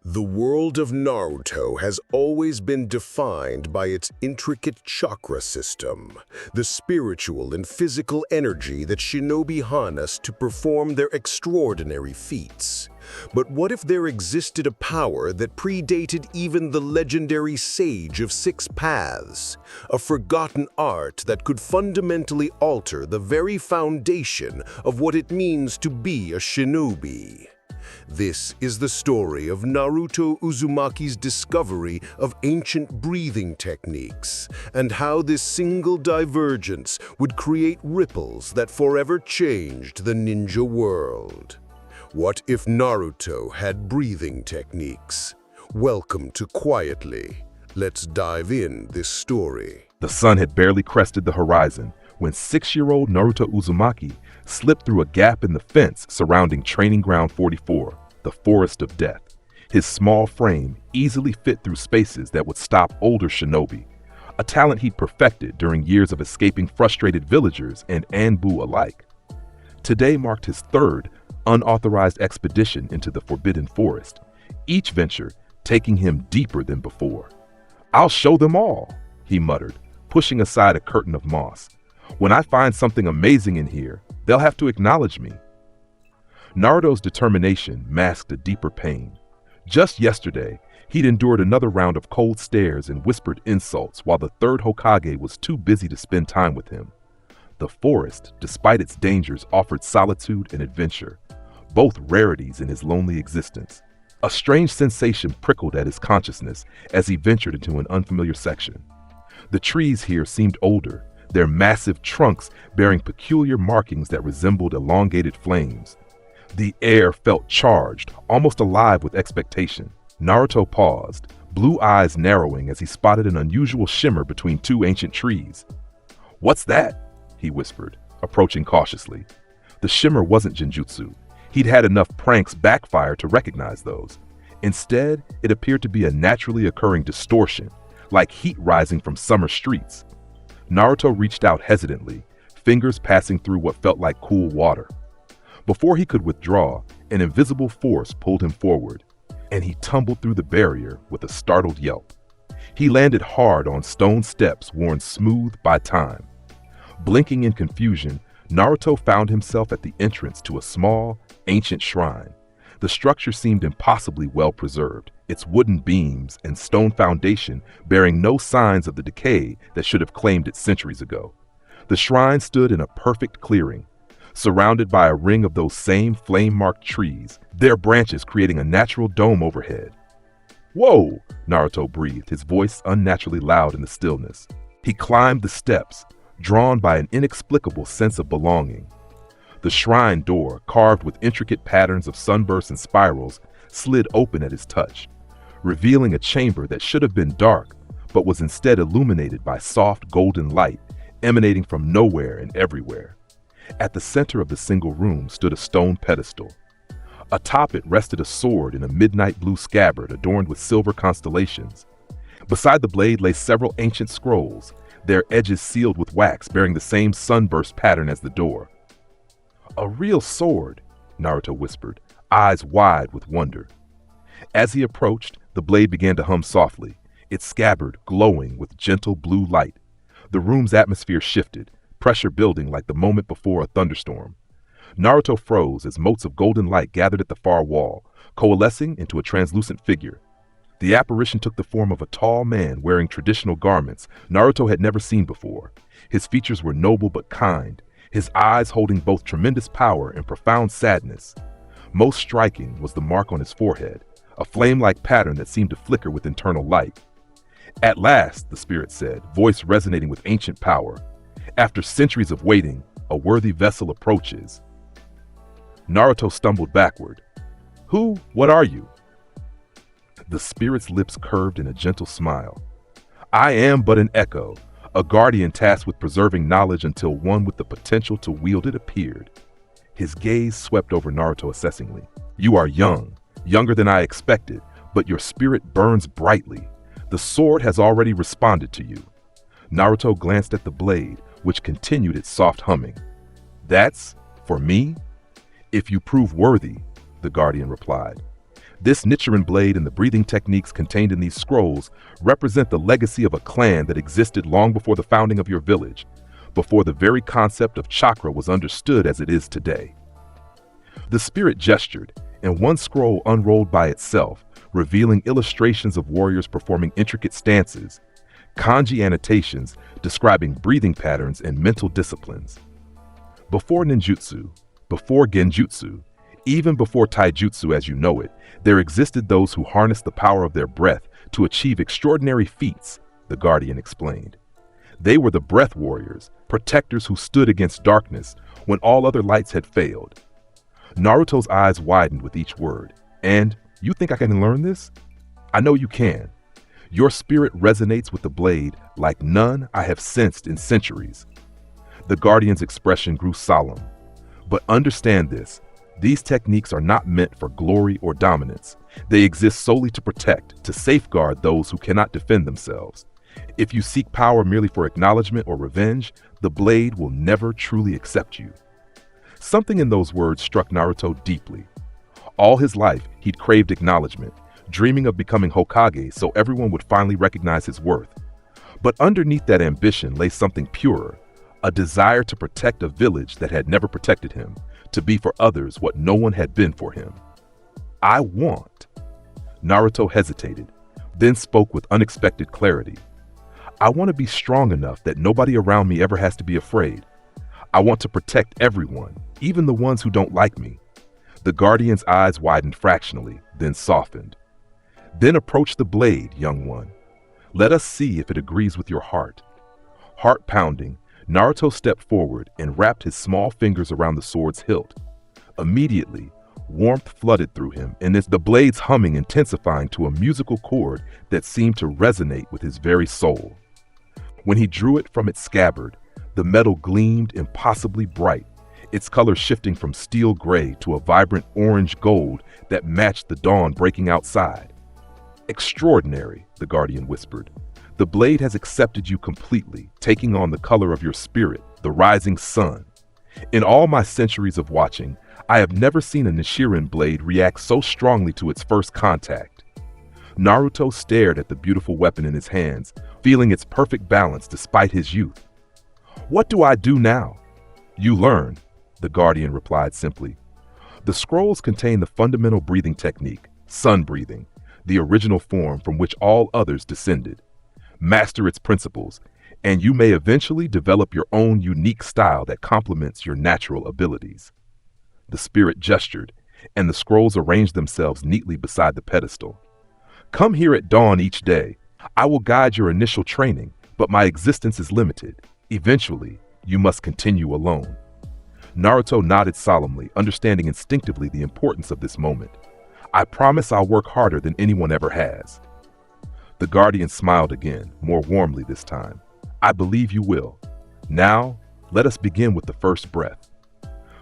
The world of Naruto has always been defined by its intricate chakra system, the spiritual and physical energy that shinobi harness to perform their extraordinary feats. But what if there existed a power that predated even the legendary Sage of Six Paths, a forgotten art that could fundamentally alter the very foundation of what it means to be a shinobi? This is the story of Naruto Uzumaki's discovery of ancient breathing techniques and how this single divergence would create ripples that forever changed the ninja world. What if Naruto had breathing techniques? Welcome to Quietly. Let's dive in this story. The sun had barely crested the horizon when 6-year-old Naruto Uzumaki slipped through a gap in the fence surrounding Training Ground 44, the Forest of Death. His small frame easily fit through spaces that would stop older shinobi, a talent he'd perfected during years of escaping frustrated villagers and Anbu alike. Today marked his third unauthorized expedition into the Forbidden Forest, each venture taking him deeper than before. "I'll show them all," he muttered, pushing aside a curtain of moss. "When I find something amazing in here, they'll have to acknowledge me." Naruto's determination masked a deeper pain. Just yesterday, he'd endured another round of cold stares and whispered insults while the third Hokage was too busy to spend time with him. The forest, despite its dangers, offered solitude and adventure, both rarities in his lonely existence. A strange sensation prickled at his consciousness as he ventured into an unfamiliar section. The trees here seemed older, their massive trunks bearing peculiar markings that resembled elongated flames. The air felt charged, almost alive with expectation. Naruto paused, blue eyes narrowing as he spotted an unusual shimmer between two ancient trees. "What's that?" he whispered, approaching cautiously. The shimmer wasn't Jinjutsu. He'd had enough pranks backfire to recognize those. Instead, it appeared to be a naturally occurring distortion, like heat rising from summer streets. Naruto reached out hesitantly, fingers passing through what felt like cool water. Before he could withdraw, an invisible force pulled him forward, and he tumbled through the barrier with a startled yelp. He landed hard on stone steps worn smooth by time. Blinking in confusion, Naruto found himself at the entrance to a small, ancient shrine. The structure seemed impossibly well preserved, its wooden beams and stone foundation bearing no signs of the decay that should have claimed it centuries ago. The shrine stood in a perfect clearing, surrounded by a ring of those same flame-marked trees, their branches creating a natural dome overhead. "Whoa!" Naruto breathed, his voice unnaturally loud in the stillness. He climbed the steps, drawn by an inexplicable sense of belonging. The shrine door, carved with intricate patterns of sunbursts and spirals, slid open at his touch, revealing a chamber that should have been dark, but was instead illuminated by soft golden light emanating from nowhere and everywhere. At the center of the single room stood a stone pedestal. Atop it rested a sword in a midnight blue scabbard adorned with silver constellations. Beside the blade lay several ancient scrolls, their edges sealed with wax bearing the same sunburst pattern as the door. "A real sword," Naruto whispered, eyes wide with wonder. As he approached, the blade began to hum softly, its scabbard glowing with gentle blue light. The room's atmosphere shifted, pressure building like the moment before a thunderstorm. Naruto froze as motes of golden light gathered at the far wall, coalescing into a translucent figure. The apparition took the form of a tall man wearing traditional garments Naruto had never seen before. His features were noble but kind, his eyes holding both tremendous power and profound sadness. Most striking was the mark on his forehead, a flame-like pattern that seemed to flicker with internal light. "At last," the spirit said, voice resonating with ancient power. "After centuries of waiting, a worthy vessel approaches." Naruto stumbled backward. What are you?" The spirit's lips curved in a gentle smile. "I am but an echo, a guardian tasked with preserving knowledge until one with the potential to wield it appeared." His gaze swept over Naruto assessingly. "You are young, younger than I expected, but your spirit burns brightly. The sword has already responded to you." Naruto glanced at the blade, which continued its soft humming. "That's for me?" "If you prove worthy," the guardian replied. This Nichiren blade and the breathing techniques contained in these scrolls represent the legacy of a clan that existed long before the founding of your village, before the very concept of chakra was understood as it is today. The spirit gestured, and one scroll unrolled by itself, revealing illustrations of warriors performing intricate stances, kanji annotations describing breathing patterns and mental disciplines. Before ninjutsu, before genjutsu, even before taijutsu as you know it, there existed those who harnessed the power of their breath to achieve extraordinary feats, the Guardian explained. They were the breath warriors, protectors who stood against darkness when all other lights had failed. Naruto's eyes widened with each word. And you think I can learn this? I know you can. Your spirit resonates with the blade like none I have sensed in centuries. The Guardian's expression grew solemn. But understand this, these techniques are not meant for glory or dominance. They exist solely to protect, to safeguard those who cannot defend themselves. If you seek power merely for acknowledgement or revenge, the blade will never truly accept you. Something in those words struck Naruto deeply. All his life, he'd craved acknowledgement, dreaming of becoming Hokage so everyone would finally recognize his worth. But underneath that ambition lay something purer, a desire to protect a village that had never protected him, to be for others what no one had been for him. I want. Naruto hesitated, then spoke with unexpected clarity. I want to be strong enough that nobody around me ever has to be afraid. I want to protect everyone, even the ones who don't like me. The Guardian's eyes widened fractionally, then softened. Then approach the blade, young one. Let us see if it agrees with your heart. Heart pounding, Naruto stepped forward and wrapped his small fingers around the sword's hilt. Immediately, warmth flooded through him, and as the blade's humming intensifying to a musical chord that seemed to resonate with his very soul. When he drew it from its scabbard, the metal gleamed impossibly bright, its color shifting from steel gray to a vibrant orange gold that matched the dawn breaking outside. Extraordinary, the Guardian whispered. The blade has accepted you completely, taking on the color of your spirit, the rising sun. In all my centuries of watching, I have never seen a Nichiren blade react so strongly to its first contact. Naruto stared at the beautiful weapon in his hands, feeling its perfect balance despite his youth. What do I do now? You learn, the Guardian replied simply. The scrolls contain the fundamental breathing technique, sun breathing, the original form from which all others descended. Master its principles, and you may eventually develop your own unique style that complements your natural abilities. The spirit gestured, and the scrolls arranged themselves neatly beside the pedestal. Come here at dawn each day. I will guide your initial training, but my existence is limited. Eventually, you must continue alone. Naruto nodded solemnly, understanding instinctively the importance of this moment. I promise I'll work harder than anyone ever has. The Guardian smiled again, more warmly this time. I believe you will. Now, let us begin with the first breath.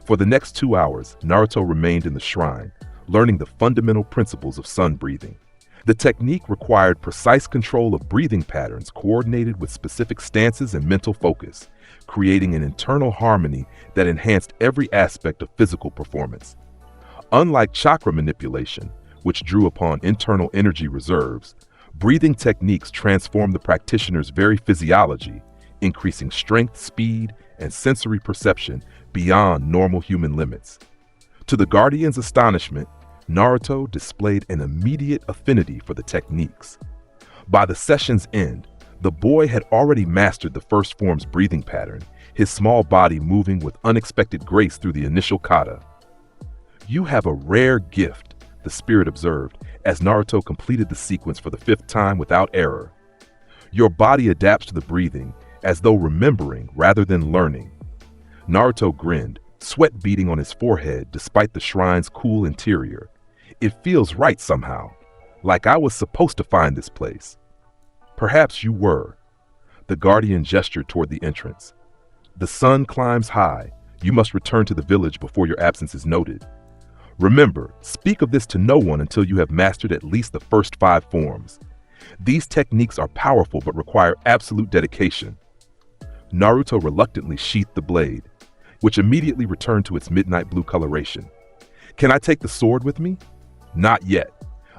For the next 2 hours, Naruto remained in the shrine, learning the fundamental principles of sun breathing. The technique required precise control of breathing patterns coordinated with specific stances and mental focus, creating an internal harmony that enhanced every aspect of physical performance. Unlike chakra manipulation, which drew upon internal energy reserves, breathing techniques transform the practitioner's very physiology, increasing strength, speed, and sensory perception beyond normal human limits. To the Guardian's astonishment, Naruto displayed an immediate affinity for the techniques. By the session's end, the boy had already mastered the first form's breathing pattern, his small body moving with unexpected grace through the initial kata. You have a rare gift, the spirit observed, as Naruto completed the sequence for the 5th time without error. Your body adapts to the breathing, as though remembering rather than learning. Naruto grinned, sweat beading on his forehead despite the shrine's cool interior. It feels right somehow, like I was supposed to find this place. Perhaps you were. The Guardian gestured toward the entrance. The sun climbs high. You must return to the village before your absence is noted. Remember, speak of this to no one until you have mastered at least the first 5 forms. These techniques are powerful but require absolute dedication. Naruto reluctantly sheathed the blade, which immediately returned to its midnight blue coloration. Can I take the sword with me? Not yet.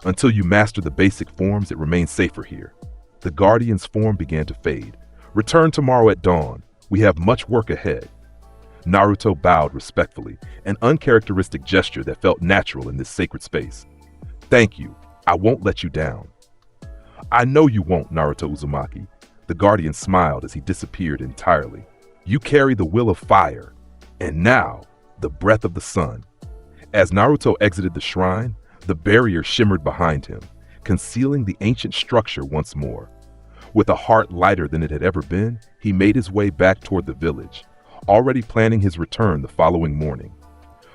Until you master the basic forms, it remains safer here. The Guardian's form began to fade. Return tomorrow at dawn. We have much work ahead. Naruto bowed respectfully, an uncharacteristic gesture that felt natural in this sacred space. Thank you. I won't let you down. I know you won't, Naruto Uzumaki. The Guardian smiled as he disappeared entirely. You carry the will of fire, and now, the breath of the sun. As Naruto exited the shrine, the barrier shimmered behind him, concealing the ancient structure once more. With a heart lighter than it had ever been, he made his way back toward the village, already planning his return the following morning.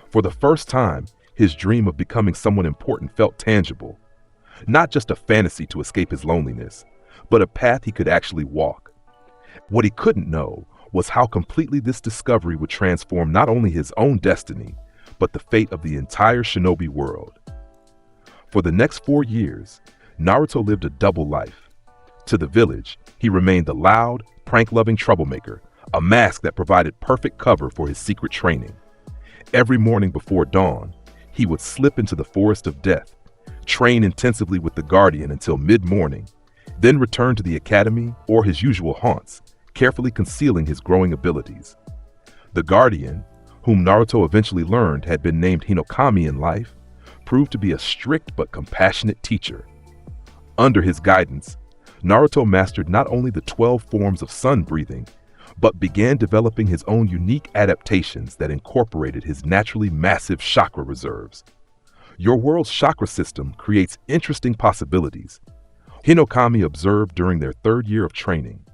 For the first time, his dream of becoming someone important felt tangible. Not just a fantasy to escape his loneliness, but a path he could actually walk. What he couldn't know was how completely this discovery would transform not only his own destiny, but the fate of the entire shinobi world. For the next 4 years, Naruto lived a double life. To the village, he remained the loud, prank-loving troublemaker, a mask that provided perfect cover for his secret training. Every morning before dawn, he would slip into the forest of death, train intensively with the Guardian until mid-morning, then return to the academy or his usual haunts, carefully concealing his growing abilities. The Guardian, whom Naruto eventually learned had been named Hinokami in life, proved to be a strict but compassionate teacher. Under his guidance, Naruto mastered not only the 12 forms of sun breathing, but began developing his own unique adaptations that incorporated his naturally massive chakra reserves. Your world's chakra system creates interesting possibilities. Hinokami observed during their 3rd year of training.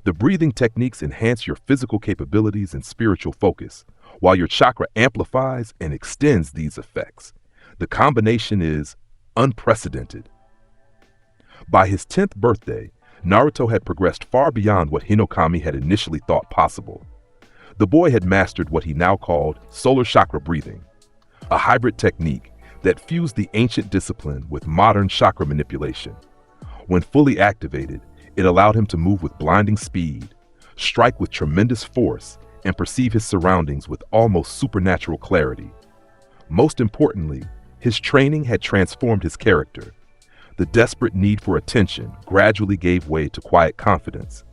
The breathing techniques enhance your physical capabilities and spiritual focus, while your chakra amplifies and extends these effects. The combination is unprecedented. By his 10th birthday, Naruto had progressed far beyond what Hinokami had initially thought possible. The boy had mastered what he now called solar chakra breathing, a hybrid technique that fused the ancient discipline with modern chakra manipulation. When fully activated, it allowed him to move with blinding speed, strike with tremendous force, and perceive his surroundings with almost supernatural clarity. Most importantly, his training had transformed his character. The desperate need for attention gradually gave way to quiet confidence.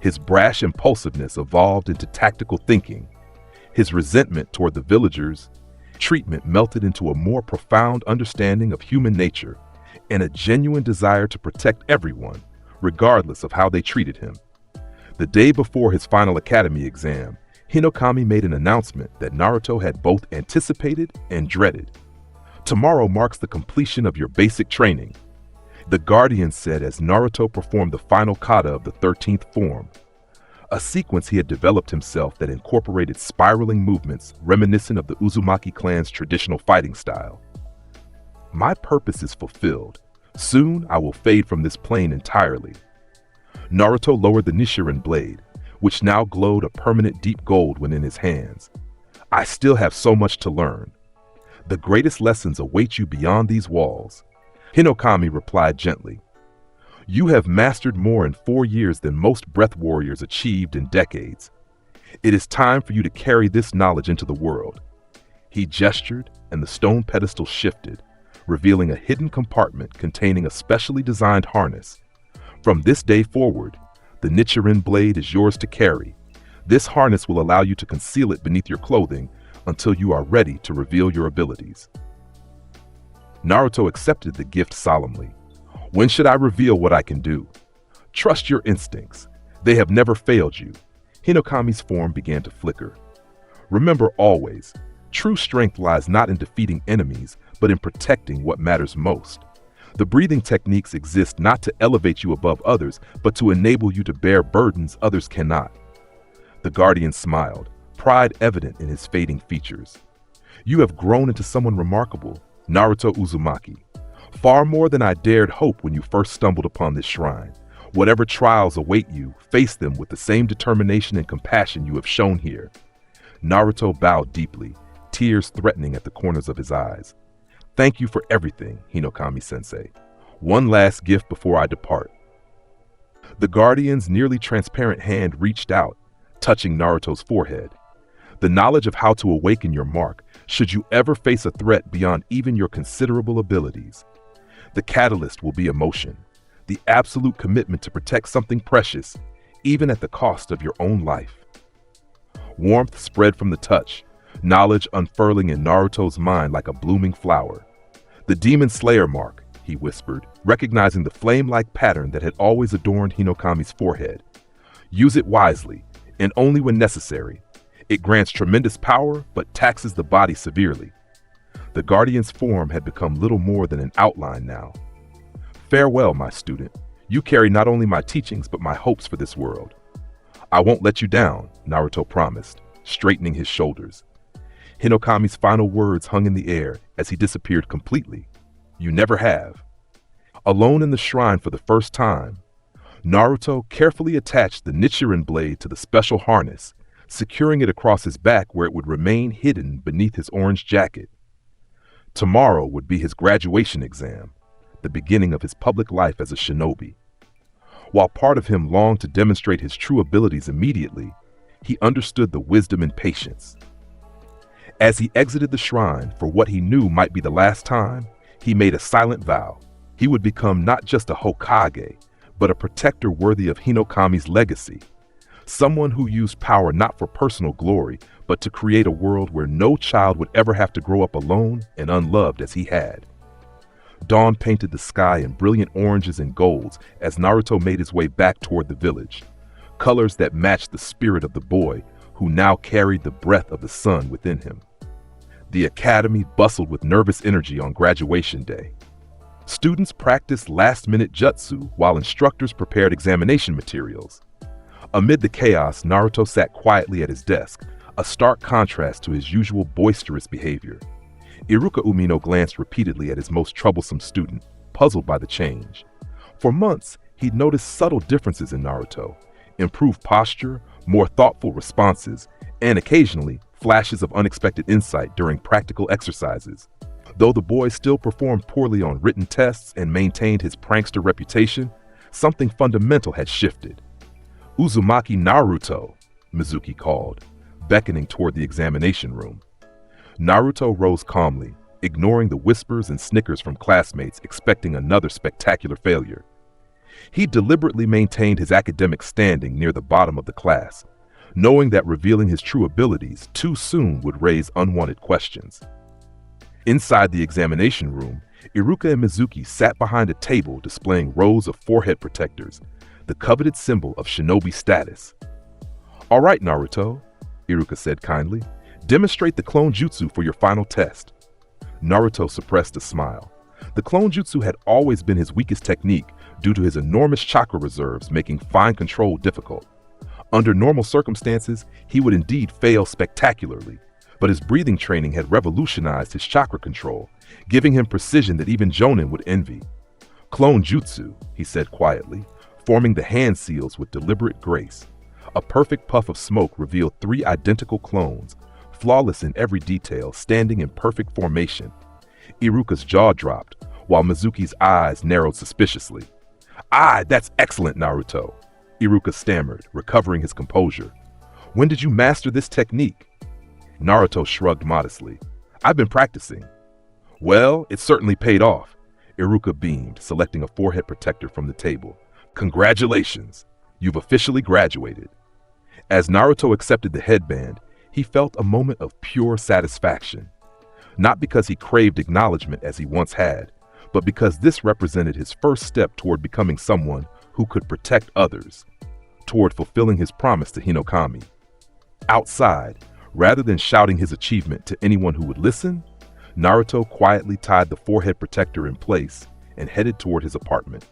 His brash impulsiveness evolved into tactical thinking. His resentment toward the villagers' treatment melted into a more profound understanding of human nature and a genuine desire to protect everyone, regardless of how they treated him. The day before his final academy exam, Hinokami made an announcement that Naruto had both anticipated and dreaded. Tomorrow marks the completion of your basic training, the Guardian said as Naruto performed the final kata of the 13th form, a sequence he had developed himself that incorporated spiraling movements reminiscent of the Uzumaki clan's traditional fighting style. My purpose is fulfilled. Soon I will fade from this plane entirely. Naruto lowered the Nichiren blade, which now glowed a permanent deep gold when in his hands. I still have so much to learn. The greatest lessons await you beyond these walls. Hinokami replied gently. You have mastered more in 4 years than most breath warriors achieved in decades. It is time for you to carry this knowledge into the world. He gestured, and the stone pedestal shifted, revealing a hidden compartment containing a specially designed harness. From this day forward, the Nichiren blade is yours to carry. This harness will allow you to conceal it beneath your clothing until you are ready to reveal your abilities. Naruto accepted the gift solemnly. When should I reveal what I can do? Trust your instincts. They have never failed you. Hinokami's form began to flicker. Remember always, true strength lies not in defeating enemies, but in protecting what matters most. The breathing techniques exist not to elevate you above others, but to enable you to bear burdens others cannot. The Guardian smiled, pride evident in his fading features. You have grown into someone remarkable, Naruto Uzumaki. Far more than I dared hope when you first stumbled upon this shrine. Whatever trials await you, face them with the same determination and compassion you have shown here. Naruto bowed deeply, tears threatening at the corners of his eyes. Thank you for everything, Hinokami-sensei. One last gift before I depart. The Guardian's nearly transparent hand reached out, touching Naruto's forehead. The knowledge of how to awaken your mark, should you ever face a threat beyond even your considerable abilities. The catalyst will be emotion, the absolute commitment to protect something precious, even at the cost of your own life. Warmth spread from the touch, knowledge unfurling in Naruto's mind like a blooming flower. The Demon Slayer mark, he whispered, recognizing the flame-like pattern that had always adorned Hinokami's forehead. Use it wisely, and only when necessary. It grants tremendous power, but taxes the body severely. The Guardian's form had become little more than an outline now. Farewell, my student. You carry not only my teachings, but my hopes for this world. I won't let you down, Naruto promised, straightening his shoulders. Hinokami's final words hung in the air as he disappeared completely. You never have. Alone in the shrine for the first time, Naruto carefully attached the Nichiren blade to the special harness, securing it across his back where it would remain hidden beneath his orange jacket. Tomorrow would be his graduation exam, the beginning of his public life as a shinobi. While part of him longed to demonstrate his true abilities immediately, he understood the wisdom and patience. As he exited the shrine for what he knew might be the last time, he made a silent vow. He would become not just a Hokage, but a protector worthy of Hinokami's legacy. Someone who used power not for personal glory, but to create a world where no child would ever have to grow up alone and unloved as he had. Dawn painted the sky in brilliant oranges and golds as Naruto made his way back toward the village, colors that matched the spirit of the boy who now carried the breath of the sun within him. The academy bustled with nervous energy on graduation day. Students practiced last-minute jutsu while instructors prepared examination materials. Amid the chaos, Naruto sat quietly at his desk, a stark contrast to his usual boisterous behavior. Iruka Umino glanced repeatedly at his most troublesome student, puzzled by the change. For months, he'd noticed subtle differences in Naruto, improved posture, more thoughtful responses, and occasionally flashes of unexpected insight during practical exercises. Though the boy still performed poorly on written tests and maintained his prankster reputation, something fundamental had shifted. Uzumaki Naruto, Mizuki called, beckoning toward the examination room. Naruto rose calmly, ignoring the whispers and snickers from classmates expecting another spectacular failure. He deliberately maintained his academic standing near the bottom of the class, knowing that revealing his true abilities too soon would raise unwanted questions. Inside the examination room, Iruka and Mizuki sat behind a table displaying rows of forehead protectors, the coveted symbol of shinobi status. All right, Naruto, Iruka said kindly, demonstrate the clone jutsu for your final test. Naruto suppressed a smile. The clone jutsu had always been his weakest technique due to his enormous chakra reserves making fine control difficult. Under normal circumstances, he would indeed fail spectacularly, but his breathing training had revolutionized his chakra control, giving him precision that even Jonin would envy. Clone jutsu, he said quietly, forming the hand seals with deliberate grace. A perfect puff of smoke revealed 3 identical clones, flawless in every detail, standing in perfect formation. Iruka's jaw dropped, while Mizuki's eyes narrowed suspiciously. That's excellent, Naruto, Iruka stammered, recovering his composure. When did you master this technique? Naruto shrugged modestly. I've been practicing. Well, it certainly paid off. Iruka beamed, selecting a forehead protector from the table. Congratulations! You've officially graduated. As Naruto accepted the headband, he felt a moment of pure satisfaction. Not because he craved acknowledgement as he once had, but because this represented his first step toward becoming someone who could protect others, toward fulfilling his promise to Hinokami. Outside, rather than shouting his achievement to anyone who would listen, Naruto quietly tied the forehead protector in place and headed toward his apartment.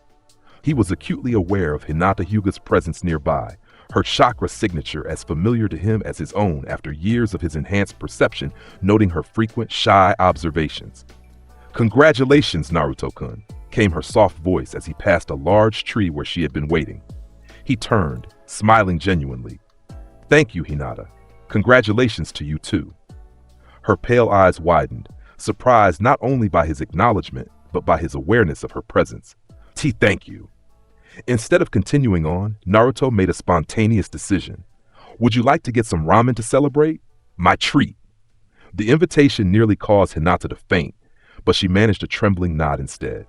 He was acutely aware of Hinata Hyuga's presence nearby, her chakra signature as familiar to him as his own after years of his enhanced perception, noting her frequent shy observations. Congratulations, Naruto-kun, came her soft voice as he passed a large tree where she had been waiting. He turned, smiling genuinely. Thank you, Hinata. Congratulations to you too. Her pale eyes widened, surprised not only by his acknowledgement, but by his awareness of her presence. Thank you. Instead of continuing on, Naruto made a spontaneous decision. Would you like to get some ramen to celebrate? My treat. The invitation nearly caused Hinata to faint, but she managed a trembling nod instead.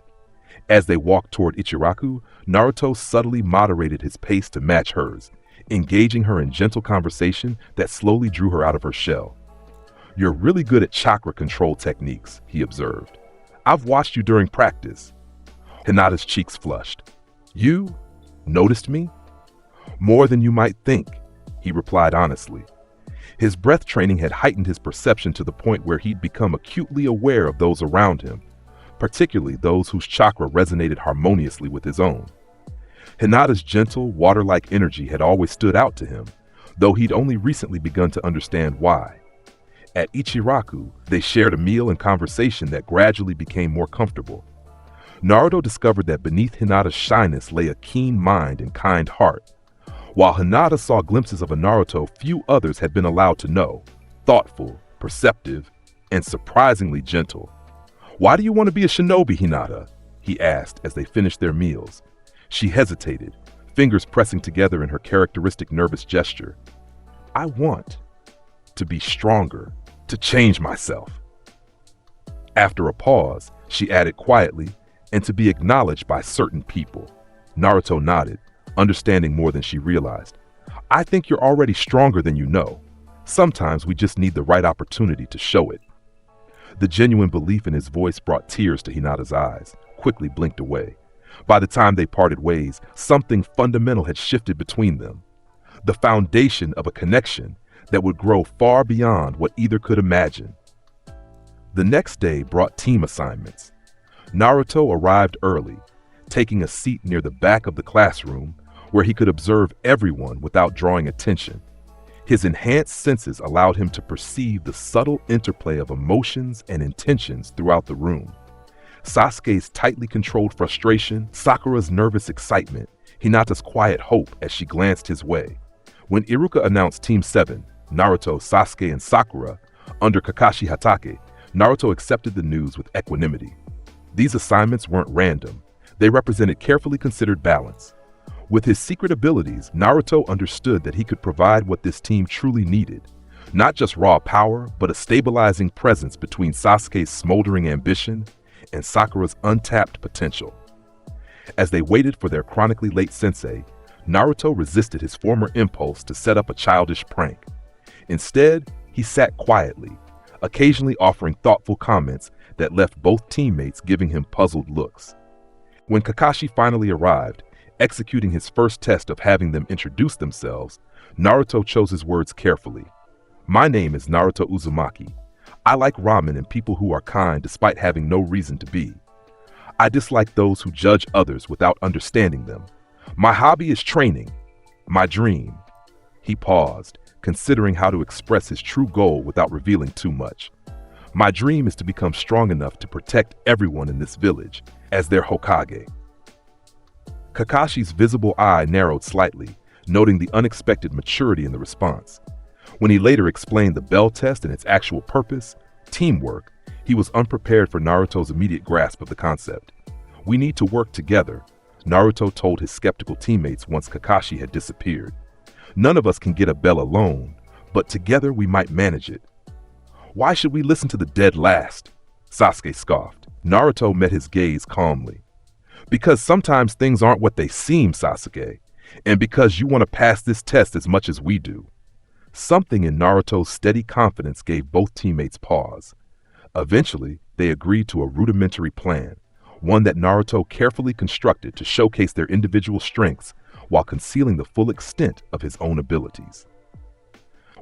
As they walked toward Ichiraku, Naruto subtly moderated his pace to match hers, engaging her in gentle conversation that slowly drew her out of her shell. "You're really good at chakra control techniques," he observed. "I've watched you during practice." Hinata's cheeks flushed. "You noticed me?" "More than you might think," he replied honestly. His breath training had heightened his perception to the point where he'd become acutely aware of those around him, particularly those whose chakra resonated harmoniously with his own. Hinata's gentle, water-like energy had always stood out to him, though he'd only recently begun to understand why. At Ichiraku, they shared a meal and conversation that gradually became more comfortable. Naruto discovered that beneath Hinata's shyness lay a keen mind and kind heart. While Hinata saw glimpses of a Naruto few others had been allowed to know, thoughtful, perceptive, and surprisingly gentle. "Why do you want to be a shinobi, Hinata?" he asked as they finished their meals. She hesitated, fingers pressing together in her characteristic nervous gesture. "I want to be stronger, to change myself." After a pause, she added quietly, "and to be acknowledged by certain people." Naruto nodded, understanding more than she realized. "I think you're already stronger than you know. Sometimes we just need the right opportunity to show it." The genuine belief in his voice brought tears to Hinata's eyes, quickly blinked away. By the time they parted ways, something fundamental had shifted between them. The foundation of a connection that would grow far beyond what either could imagine. The next day brought team assignments. Naruto arrived early, taking a seat near the back of the classroom where he could observe everyone without drawing attention. His enhanced senses allowed him to perceive the subtle interplay of emotions and intentions throughout the room. Sasuke's tightly controlled frustration, Sakura's nervous excitement, Hinata's quiet hope as she glanced his way. When Iruka announced Team 7, Naruto, Sasuke, and Sakura, under Kakashi Hatake, Naruto accepted the news with equanimity. These assignments weren't random. They represented carefully considered balance. With his secret abilities, Naruto understood that he could provide what this team truly needed. Not just raw power, but a stabilizing presence between Sasuke's smoldering ambition and Sakura's untapped potential. As they waited for their chronically late sensei, Naruto resisted his former impulse to set up a childish prank. Instead, he sat quietly, occasionally offering thoughtful comments that left both teammates giving him puzzled looks. When Kakashi finally arrived, executing his first test of having them introduce themselves, Naruto chose his words carefully. "My name is Naruto Uzumaki. I like ramen and people who are kind despite having no reason to be. I dislike those who judge others without understanding them. My hobby is training. My dream." He paused, considering how to express his true goal without revealing too much. "My dream is to become strong enough to protect everyone in this village as their Hokage." Kakashi's visible eye narrowed slightly, noting the unexpected maturity in the response. When he later explained the bell test and its actual purpose, teamwork, he was unprepared for Naruto's immediate grasp of the concept. "We need to work together," Naruto told his skeptical teammates once Kakashi had disappeared. "None of us can get a bell alone, but together we might manage it." "Why should we listen to the dead last?" Sasuke scoffed. Naruto met his gaze calmly. "Because sometimes things aren't what they seem, Sasuke, and because you want to pass this test as much as we do." Something in Naruto's steady confidence gave both teammates pause. Eventually, they agreed to a rudimentary plan, one that Naruto carefully constructed to showcase their individual strengths while concealing the full extent of his own abilities.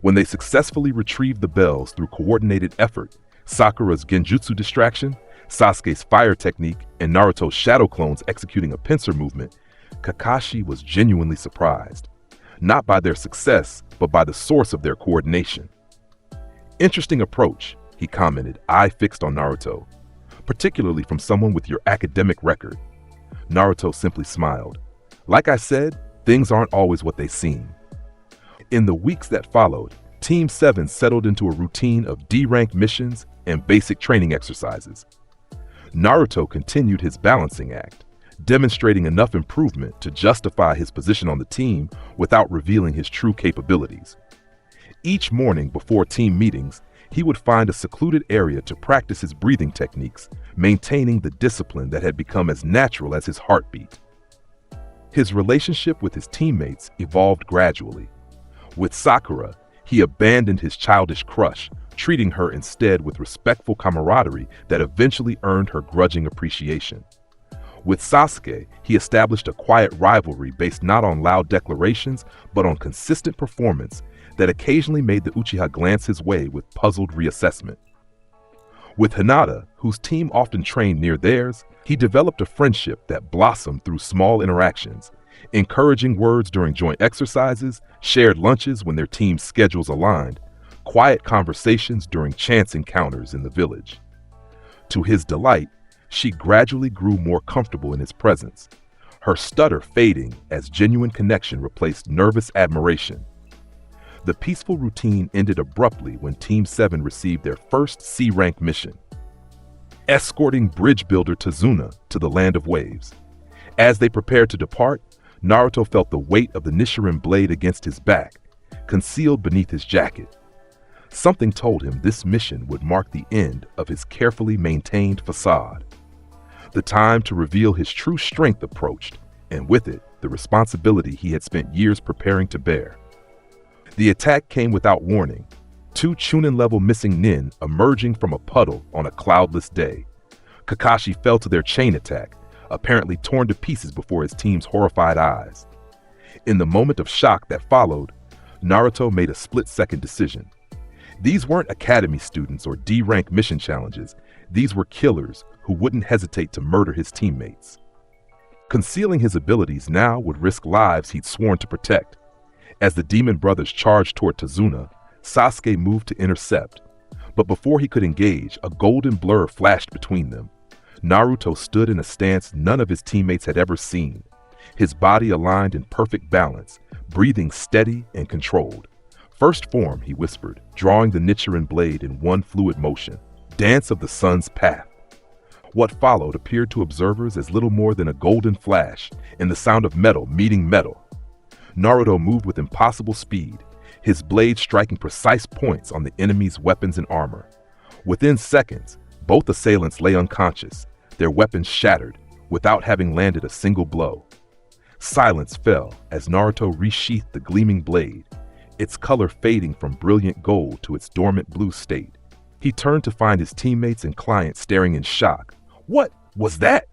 When they successfully retrieved the bells through coordinated effort, Sakura's genjutsu distraction, Sasuke's fire technique, and Naruto's shadow clones executing a pincer movement, Kakashi was genuinely surprised. Not by their success, but by the source of their coordination. "Interesting approach," he commented, eye fixed on Naruto, "particularly from someone with your academic record." Naruto simply smiled. "Like I said, things aren't always what they seem." In the weeks that followed, Team 7 settled into a routine of D-rank missions and basic training exercises. Naruto continued his balancing act, demonstrating enough improvement to justify his position on the team without revealing his true capabilities. Each morning before team meetings, he would find a secluded area to practice his breathing techniques, maintaining the discipline that had become as natural as his heartbeat. His relationship with his teammates evolved gradually. With Sakura, he abandoned his childish crush, treating her instead with respectful camaraderie that eventually earned her grudging appreciation. With Sasuke, he established a quiet rivalry based not on loud declarations, but on consistent performance that occasionally made the Uchiha glance his way with puzzled reassessment. With Hinata, whose team often trained near theirs, he developed a friendship that blossomed through small interactions, encouraging words during joint exercises, shared lunches when their team's schedules aligned, quiet conversations during chance encounters in the village. To his delight, she gradually grew more comfortable in his presence, her stutter fading as genuine connection replaced nervous admiration. The peaceful routine ended abruptly when Team 7 received their first C-rank mission, escorting bridge builder Tazuna to the Land of Waves. As they prepared to depart, Naruto felt the weight of the Nichiren blade against his back, concealed beneath his jacket. Something told him this mission would mark the end of his carefully maintained facade. The time to reveal his true strength approached, and with it, the responsibility he had spent years preparing to bear. The attack came without warning, 2 Chunin-level missing nin emerging from a puddle on a cloudless day. Kakashi fell to their chain attack, apparently torn to pieces before his team's horrified eyes. In the moment of shock that followed, Naruto made a split-second decision. These weren't academy students or D-rank mission challenges. These were killers who wouldn't hesitate to murder his teammates. Concealing his abilities now would risk lives he'd sworn to protect. As the demon brothers charged toward Tazuna, Sasuke moved to intercept. But before he could engage, a golden blur flashed between them. Naruto stood in a stance none of his teammates had ever seen, his body aligned in perfect balance, breathing steady and controlled. "First form," he whispered, drawing the Nichiren blade in one fluid motion. "Dance of the sun's path." What followed appeared to observers as little more than a golden flash and the sound of metal meeting metal. Naruto moved with impossible speed, his blade striking precise points on the enemy's weapons and armor. Within seconds, both assailants lay unconscious, their weapons shattered, without having landed a single blow. Silence fell as Naruto resheathed the gleaming blade, its color fading from brilliant gold to its dormant blue state. He turned to find his teammates and clients staring in shock. "What was that?"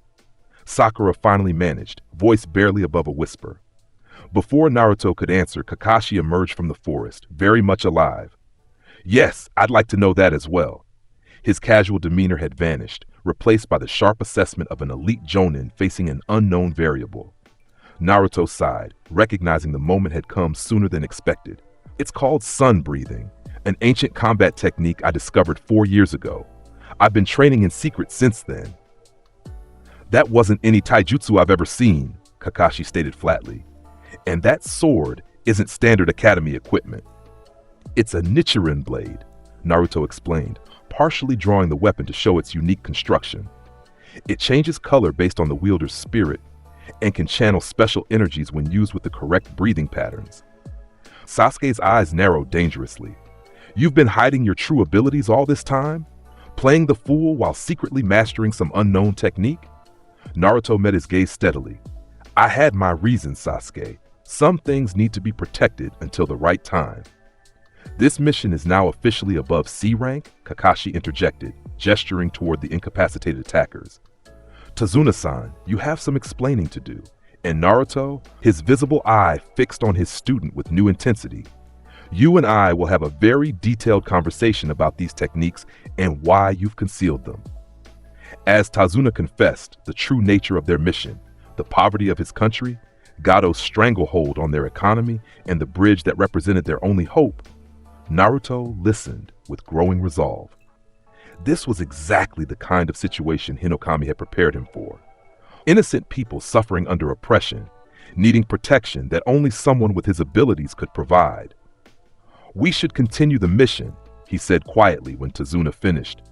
Sakura finally managed, voice barely above a whisper. Before Naruto could answer, Kakashi emerged from the forest, very much alive. "Yes, I'd like to know that as well." His casual demeanor had vanished, replaced by the sharp assessment of an elite jonin facing an unknown variable. Naruto sighed, recognizing the moment had come sooner than expected. "It's called sun breathing, an ancient combat technique I discovered 4 years ago. I've been training in secret since then." "That wasn't any taijutsu I've ever seen," Kakashi stated flatly. "And that sword isn't standard academy equipment." "It's a Nichiren blade," Naruto explained, partially drawing the weapon to show its unique construction. "It changes color based on the wielder's spirit and can channel special energies when used with the correct breathing patterns." Sasuke's eyes narrowed dangerously. "You've been hiding your true abilities all this time? Playing the fool while secretly mastering some unknown technique?" Naruto met his gaze steadily. "I had my reasons, Sasuke. Some things need to be protected until the right time." "This mission is now officially above C rank," Kakashi interjected, gesturing toward the incapacitated attackers. "Tazuna-san, you have some explaining to do." And Naruto, his visible eye fixed on his student with new intensity. "You and I will have a very detailed conversation about these techniques and why you've concealed them." As Tazuna confessed the true nature of their mission, the poverty of his country, Gado's stranglehold on their economy, and the bridge that represented their only hope, Naruto listened with growing resolve. This was exactly the kind of situation Hinokami had prepared him for. Innocent people suffering under oppression, needing protection that only someone with his abilities could provide. "We should continue the mission," he said quietly when Tazuna finished.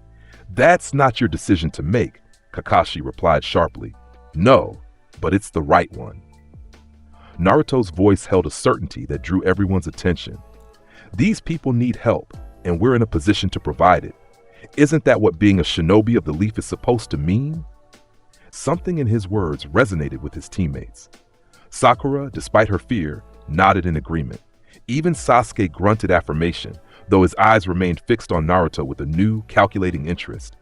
"That's not your decision to make," Kakashi replied sharply. "No, but it's the right one." Naruto's voice held a certainty that drew everyone's attention. These people need help, and we're in a position to provide it. Isn't that what being a shinobi of the leaf is supposed to mean? Something in his words resonated with his teammates. Sakura, despite her fear, nodded in agreement. Even Sasuke grunted affirmation, though his eyes remained fixed on Naruto with a new, calculating interest.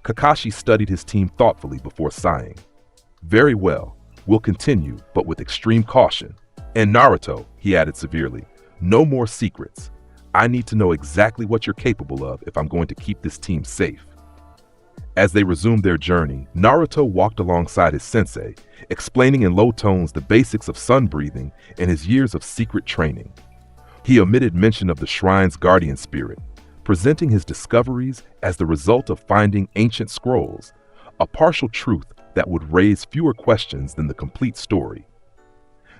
Kakashi studied his team thoughtfully before sighing. Very well, we'll continue, but with extreme caution. And Naruto, he added severely, no more secrets. I need to know exactly what you're capable of if I'm going to keep this team safe. As they resumed their journey, Naruto walked alongside his sensei, explaining in low tones the basics of sun breathing and his years of secret training. He omitted mention of the shrine's guardian spirit, presenting his discoveries as the result of finding ancient scrolls, a partial truth that would raise fewer questions than the complete story.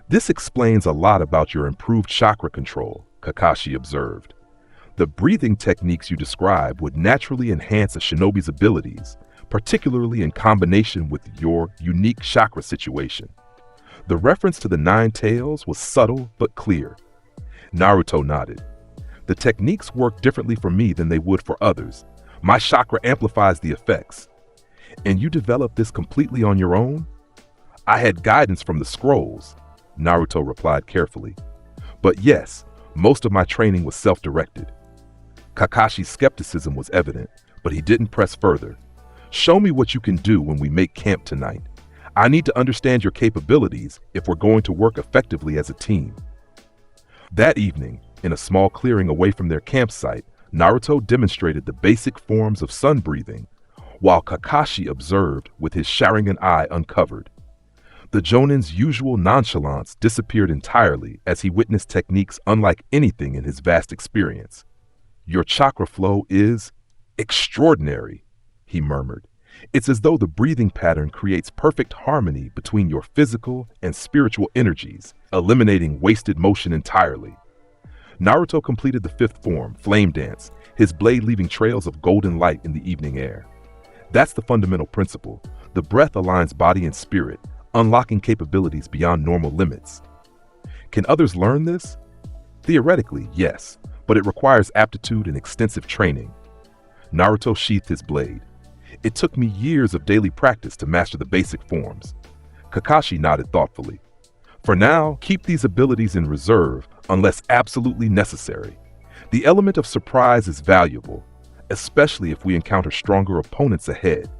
This explains a lot about your improved chakra control, Kakashi observed. The breathing techniques you describe would naturally enhance a shinobi's abilities, particularly in combination with your unique chakra situation. The reference to the 9 tails was subtle but clear. Naruto nodded. The techniques work differently for me than they would for others. My chakra amplifies the effects. And you developed this completely on your own? I had guidance from the scrolls, Naruto replied carefully. But yes, most of my training was self-directed. Kakashi's skepticism was evident, but he didn't press further. Show me what you can do when we make camp tonight. I need to understand your capabilities if we're going to work effectively as a team. That evening, in a small clearing away from their campsite, Naruto demonstrated the basic forms of sun breathing, while Kakashi observed with his Sharingan eye uncovered. The Jonin's usual nonchalance disappeared entirely as he witnessed techniques unlike anything in his vast experience. Your chakra flow is extraordinary, he murmured. It's as though the breathing pattern creates perfect harmony between your physical and spiritual energies, eliminating wasted motion entirely. Naruto completed the 5th form, Flame Dance, his blade leaving trails of golden light in the evening air. That's the fundamental principle. The breath aligns body and spirit, unlocking capabilities beyond normal limits. Can others learn this? Theoretically, yes, but it requires aptitude and extensive training. Naruto sheathed his blade. It took me years of daily practice to master the basic forms. Kakashi nodded thoughtfully. For now, keep these abilities in reserve unless absolutely necessary. The element of surprise is valuable, especially if we encounter stronger opponents ahead.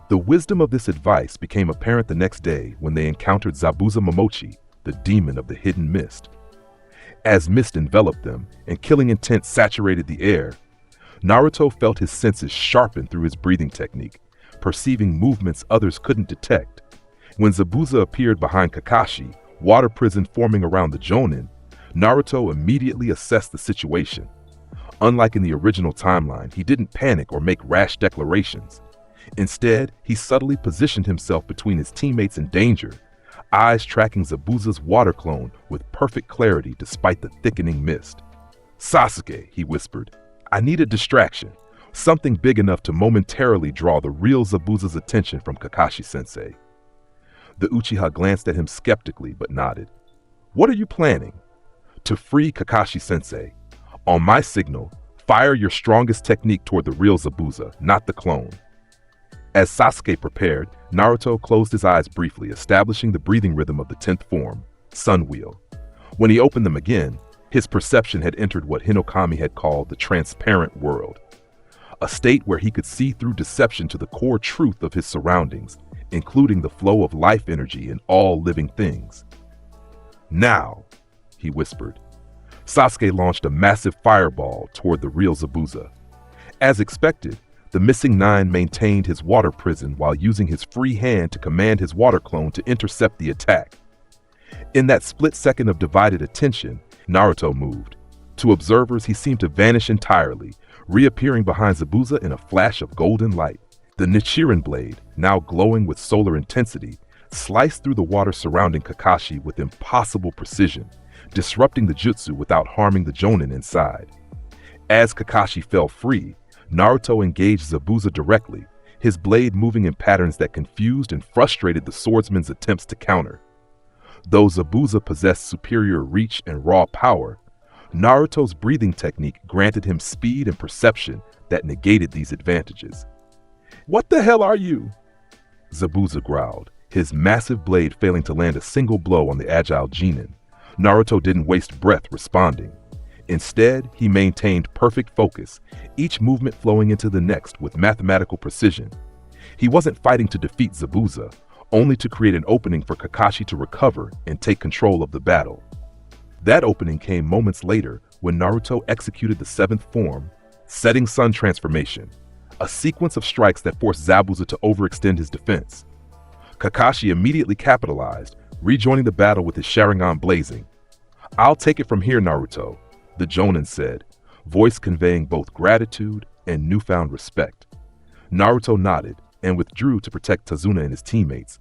The wisdom of this advice became apparent the next day when they encountered Zabuza Momochi, the demon of the hidden mist. As mist enveloped them and killing intent saturated the air, Naruto felt his senses sharpen through his breathing technique, perceiving movements others couldn't detect. When Zabuza appeared behind Kakashi, water prison forming around the Jonin, Naruto immediately assessed the situation. Unlike in the original timeline, he didn't panic or make rash declarations. Instead, he subtly positioned himself between his teammates in danger, eyes tracking Zabuza's water clone with perfect clarity despite the thickening mist. "Sasuke," he whispered, "I need a distraction, something big enough to momentarily draw the real Zabuza's attention from Kakashi-sensei." The Uchiha glanced at him skeptically but nodded. "What are you planning?" "To free Kakashi-sensei. On my signal, fire your strongest technique toward the real Zabuza, not the clone." As Sasuke prepared, Naruto closed his eyes briefly, establishing the breathing rhythm of the 10th form, Sun Wheel. When he opened them again, his perception had entered what Hinokami had called the transparent world, a state where he could see through deception to the core truth of his surroundings, including the flow of life energy in all living things. "Now," he whispered. Sasuke launched a massive fireball toward the real Zabuza. As expected, the missing 9 maintained his water prison while using his free hand to command his water clone to intercept the attack. In that split second of divided attention, Naruto moved. To observers, he seemed to vanish entirely, reappearing behind Zabuza in a flash of golden light. The Nichiren blade, now glowing with solar intensity, sliced through the water surrounding Kakashi with impossible precision, disrupting the jutsu without harming the Jonin inside. As Kakashi fell free, Naruto engaged Zabuza directly, his blade moving in patterns that confused and frustrated the swordsman's attempts to counter. Though Zabuza possessed superior reach and raw power, Naruto's breathing technique granted him speed and perception that negated these advantages. "What the hell are you?" Zabuza growled, his massive blade failing to land a single blow on the agile genin. Naruto didn't waste breath responding. Instead, he maintained perfect focus, each movement flowing into the next with mathematical precision. He wasn't fighting to defeat Zabuza, only to create an opening for Kakashi to recover and take control of the battle. That opening came moments later when Naruto executed the seventh form, Setting Sun Transformation, a sequence of strikes that forced Zabuza to overextend his defense. Kakashi immediately capitalized, rejoining the battle with his Sharingan blazing. "I'll take it from here, Naruto," the Jonin said, voice conveying both gratitude and newfound respect. Naruto nodded and withdrew to protect Tazuna and his teammates,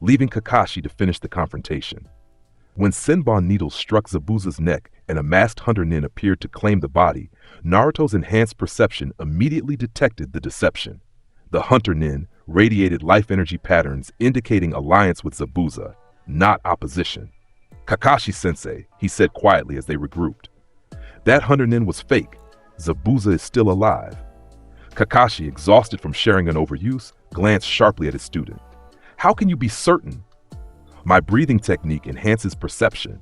leaving Kakashi to finish the confrontation. When Senbon needles struck Zabuza's neck and a masked hunter nin appeared to claim the body, Naruto's enhanced perception immediately detected the deception. The hunter nin radiated life energy patterns indicating alliance with Zabuza, not opposition. "Kakashi-sensei," he said quietly as they regrouped. "That hunter nin was fake. Zabuza is still alive." Kakashi, exhausted from Sharingan overuse, glanced sharply at his student. "How can you be certain?" "My breathing technique enhances perception.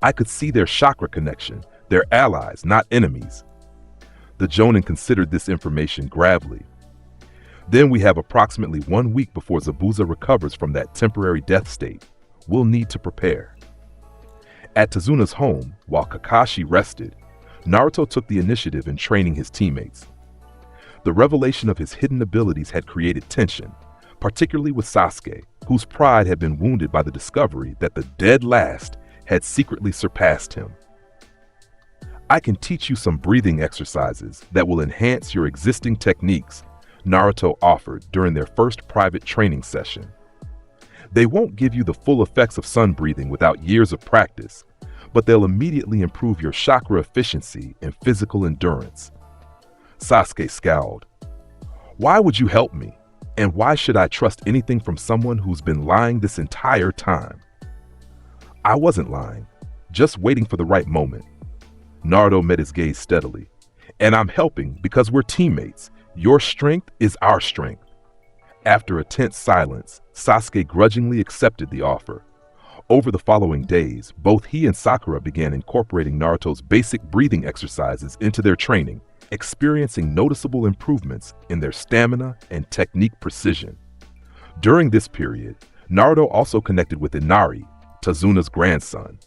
I could see their chakra connection. They're allies, not enemies." The Jonin considered this information gravely. "Then we have approximately 1 week before Zabuza recovers from that temporary death state. We'll need to prepare." At Tazuna's home, while Kakashi rested, Naruto took the initiative in training his teammates. The revelation of his hidden abilities had created tension, particularly with Sasuke, whose pride had been wounded by the discovery that the dead last had secretly surpassed him. "I can teach you some breathing exercises that will enhance your existing techniques," Naruto offered during their first private training session. "They won't give you the full effects of sun breathing without years of practice, but they'll immediately improve your chakra efficiency and physical endurance." Sasuke scowled. "Why would you help me? And why should I trust anything from someone who's been lying this entire time?" "I wasn't lying, just waiting for the right moment." Naruto met his gaze steadily. "And I'm helping because we're teammates. Your strength is our strength." After a tense silence, Sasuke grudgingly accepted the offer. Over the following days, both he and Sakura began incorporating Naruto's basic breathing exercises into their training, experiencing noticeable improvements in their stamina and technique precision. During this period, Naruto also connected with Inari, Tazuna's grandson.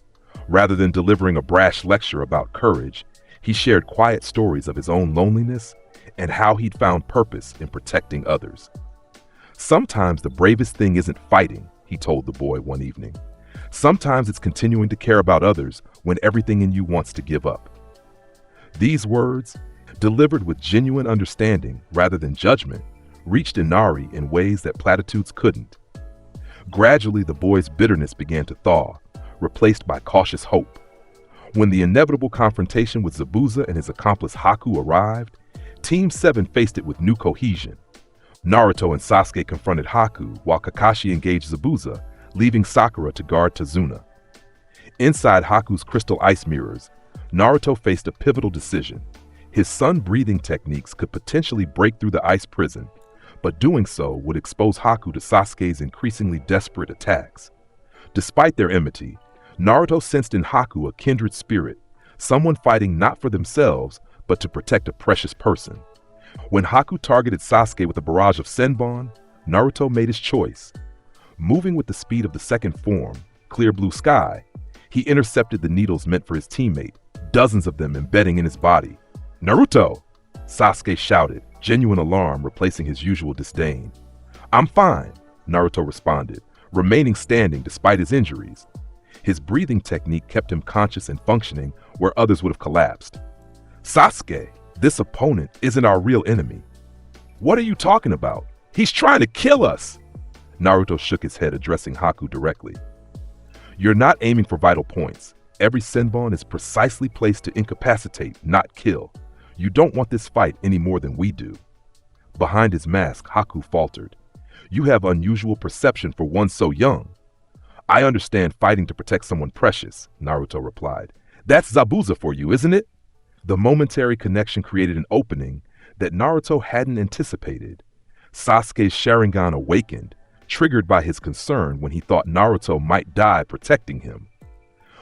Rather than delivering a brash lecture about courage, he shared quiet stories of his own loneliness and how he'd found purpose in protecting others. "Sometimes the bravest thing isn't fighting," he told the boy one evening. "Sometimes it's continuing to care about others when everything in you wants to give up." These words, delivered with genuine understanding rather than judgment, reached Inari in ways that platitudes couldn't. Gradually, the boy's bitterness began to thaw, replaced by cautious hope. When the inevitable confrontation with Zabuza and his accomplice Haku arrived, Team 7 faced it with new cohesion. Naruto and Sasuke confronted Haku while Kakashi engaged Zabuza, leaving Sakura to guard Tazuna. Inside Haku's crystal ice mirrors, Naruto faced a pivotal decision. His sun-breathing techniques could potentially break through the ice prison, but doing so would expose Haku to Sasuke's increasingly desperate attacks. Despite their enmity, Naruto sensed in Haku a kindred spirit, someone fighting not for themselves, but to protect a precious person. When Haku targeted Sasuke with a barrage of Senbon, Naruto made his choice. Moving with the speed of the second form, Clear Blue Sky, he intercepted the needles meant for his teammate, dozens of them embedding in his body. "Naruto!" Sasuke shouted, genuine alarm replacing his usual disdain. "I'm fine," Naruto responded, remaining standing despite his injuries. His breathing technique kept him conscious and functioning where others would have collapsed. "Sasuke, this opponent isn't our real enemy." "What are you talking about? He's trying to kill us!" Naruto shook his head, addressing Haku directly. "You're not aiming for vital points. Every Senbon is precisely placed to incapacitate, not kill. You don't want this fight any more than we do." Behind his mask, Haku faltered. "You have unusual perception for one so young." "I understand fighting to protect someone precious," Naruto replied. That's Zabuza for you, isn't it? The momentary connection created an opening that Naruto hadn't anticipated. Sasuke's Sharingan awakened, triggered by his concern when he thought Naruto might die protecting him.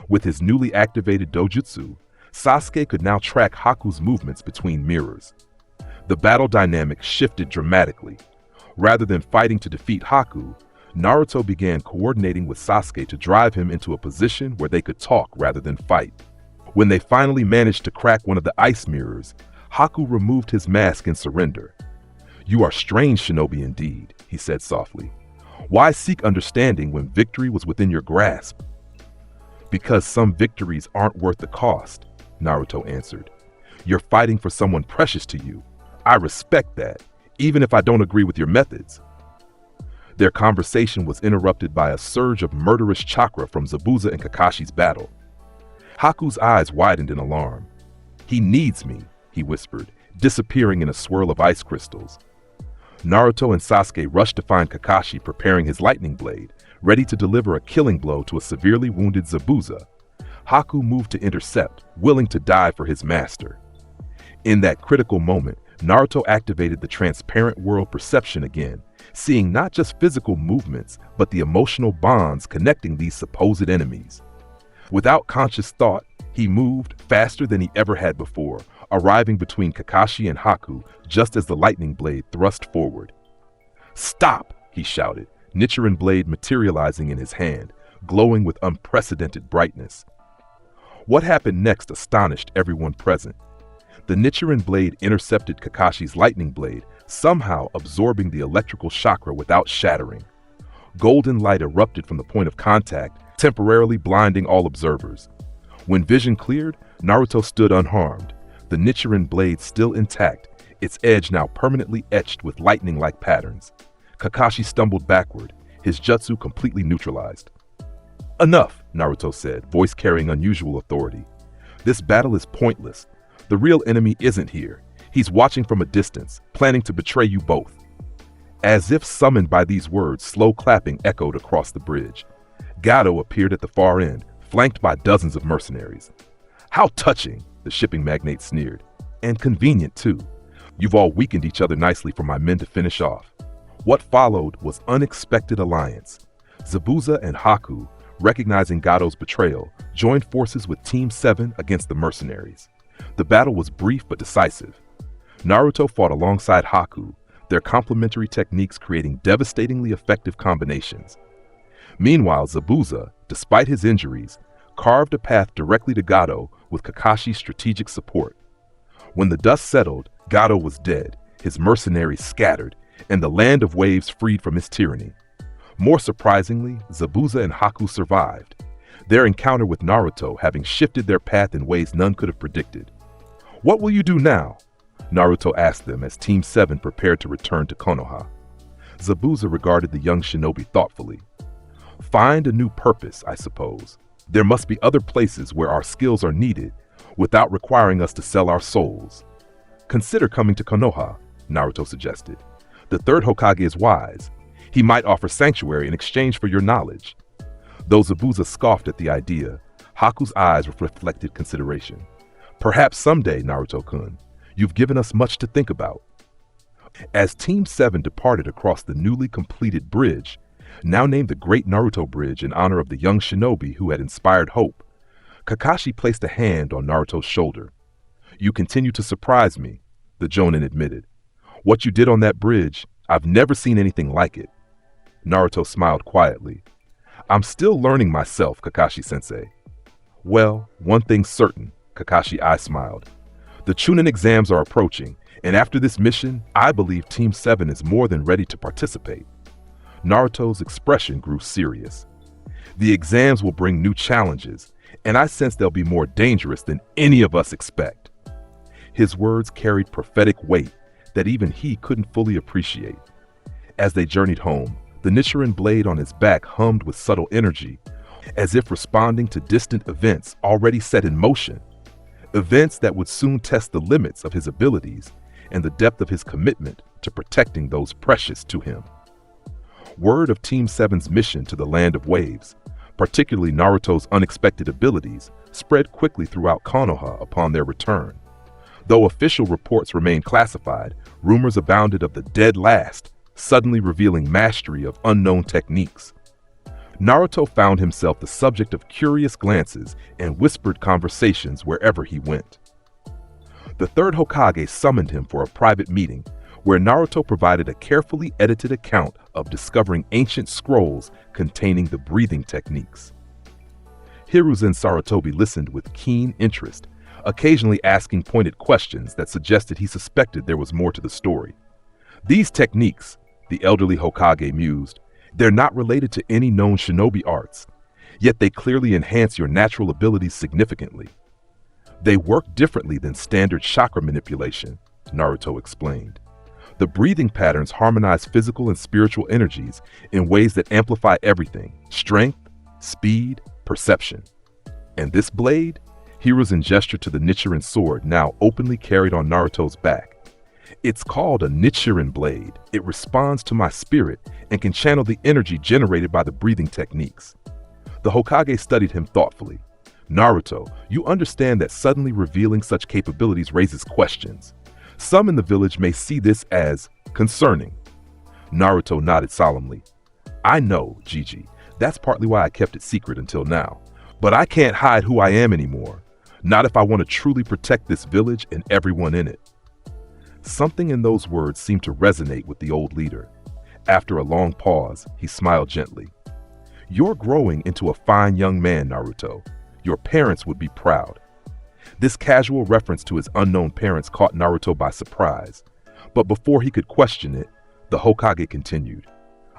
With his newly activated dojutsu, Sasuke could now track Haku's movements between mirrors. The battle dynamic shifted dramatically. Rather than fighting to defeat Haku, Naruto began coordinating with Sasuke to drive him into a position where they could talk rather than fight. When they finally managed to crack one of the ice mirrors, Haku removed his mask in surrender. "You are strange, shinobi, indeed," he said softly. "Why seek understanding when victory was within your grasp?" "Because some victories aren't worth the cost," Naruto answered. "You're fighting for someone precious to you. I respect that, even if I don't agree with your methods." Their conversation was interrupted by a surge of murderous chakra from Zabuza and Kakashi's battle. Haku's eyes widened in alarm. "He needs me," he whispered, disappearing in a swirl of ice crystals. Naruto and Sasuke rushed to find Kakashi preparing his lightning blade, ready to deliver a killing blow to a severely wounded Zabuza. Haku moved to intercept, willing to die for his master. In that critical moment, Naruto activated the transparent world perception again, seeing not just physical movements, but the emotional bonds connecting these supposed enemies. Without conscious thought, he moved faster than he ever had before, arriving between Kakashi and Haku just as the lightning blade thrust forward. "Stop!" he shouted, Nichiren blade materializing in his hand, glowing with unprecedented brightness. What happened next astonished everyone present. The Nichiren blade intercepted Kakashi's lightning blade, somehow absorbing the electrical chakra without shattering. Golden light erupted from the point of contact, temporarily blinding all observers. When vision cleared, Naruto stood unharmed, the Nichiren blade still intact, its edge now permanently etched with lightning-like patterns. Kakashi stumbled backward, his jutsu completely neutralized. "Enough," Naruto said, voice carrying unusual authority. "This battle is pointless. The real enemy isn't here. He's watching from a distance, planning to betray you both." As if summoned by these words, slow clapping echoed across the bridge. Gato appeared at the far end, flanked by dozens of mercenaries. "How touching," the shipping magnate sneered. "And convenient, too. You've all weakened each other nicely for my men to finish off." What followed was unexpected alliance. Zabuza and Haku, recognizing Gato's betrayal, joined forces with Team 7 against the mercenaries. The battle was brief but decisive. Naruto fought alongside Haku, their complementary techniques creating devastatingly effective combinations. Meanwhile, Zabuza, despite his injuries, carved a path directly to Gato with Kakashi's strategic support. When the dust settled, Gato was dead, his mercenaries scattered, and the land of waves freed from his tyranny. More surprisingly, Zabuza and Haku survived, their encounter with Naruto having shifted their path in ways none could have predicted. "What will you do now?" Naruto asked them as Team 7 prepared to return to Konoha. Zabuza regarded the young shinobi thoughtfully. "Find a new purpose, I suppose. There must be other places where our skills are needed without requiring us to sell our souls. Consider coming to Konoha," Naruto suggested. "The third Hokage is wise. He might offer sanctuary in exchange for your knowledge." Though Zabuza scoffed at the idea, Haku's eyes reflected consideration. "Perhaps someday, Naruto-kun. You've given us much to think about." As Team 7 departed across the newly completed bridge, now named the Great Naruto Bridge in honor of the young shinobi who had inspired hope, Kakashi placed a hand on Naruto's shoulder. "You continue to surprise me," the Jonin admitted. "What you did on that bridge, I've never seen anything like it." Naruto smiled quietly. "I'm still learning myself, Kakashi-sensei." "Well, one thing's certain," Kakashi smiled. "The Chunin exams are approaching, and after this mission, I believe Team 7 is more than ready to participate." Naruto's expression grew serious. "The exams will bring new challenges, and I sense they'll be more dangerous than any of us expect." His words carried prophetic weight that even he couldn't fully appreciate. As they journeyed home, the Nichiren blade on his back hummed with subtle energy, as if responding to distant events already set in motion. Events that would soon test the limits of his abilities and the depth of his commitment to protecting those precious to him. Word of Team 7's mission to the Land of Waves, particularly Naruto's unexpected abilities, spread quickly throughout Konoha upon their return. Though official reports remained classified, rumors abounded of the dead last, suddenly revealing mastery of unknown techniques. Naruto found himself the subject of curious glances and whispered conversations wherever he went. The third Hokage summoned him for a private meeting, where Naruto provided a carefully edited account of discovering ancient scrolls containing the breathing techniques. Hiruzen Sarutobi listened with keen interest, occasionally asking pointed questions that suggested he suspected there was more to the story. These techniques, the elderly Hokage mused, they're not related to any known shinobi arts, yet they clearly enhance your natural abilities significantly. They work differently than standard chakra manipulation, Naruto explained. The breathing patterns harmonize physical and spiritual energies in ways that amplify everything: strength, speed, perception. And this blade? Hiruzen gestured to the Nichiren sword now openly carried on Naruto's back. It's called a Nichiren blade. It responds to my spirit and can channel the energy generated by the breathing techniques. The Hokage studied him thoughtfully. Naruto, you understand that suddenly revealing such capabilities raises questions. Some in the village may see this as concerning. Naruto nodded solemnly. I know, Gigi. That's partly why I kept it secret until now. But I can't hide who I am anymore. Not if I want to truly protect this village and everyone in it. Something in those words seemed to resonate with the old leader. After a long pause, he smiled gently. You're growing into a fine young man, Naruto. Your parents would be proud. This casual reference to his unknown parents caught Naruto by surprise. But before he could question it, the Hokage continued.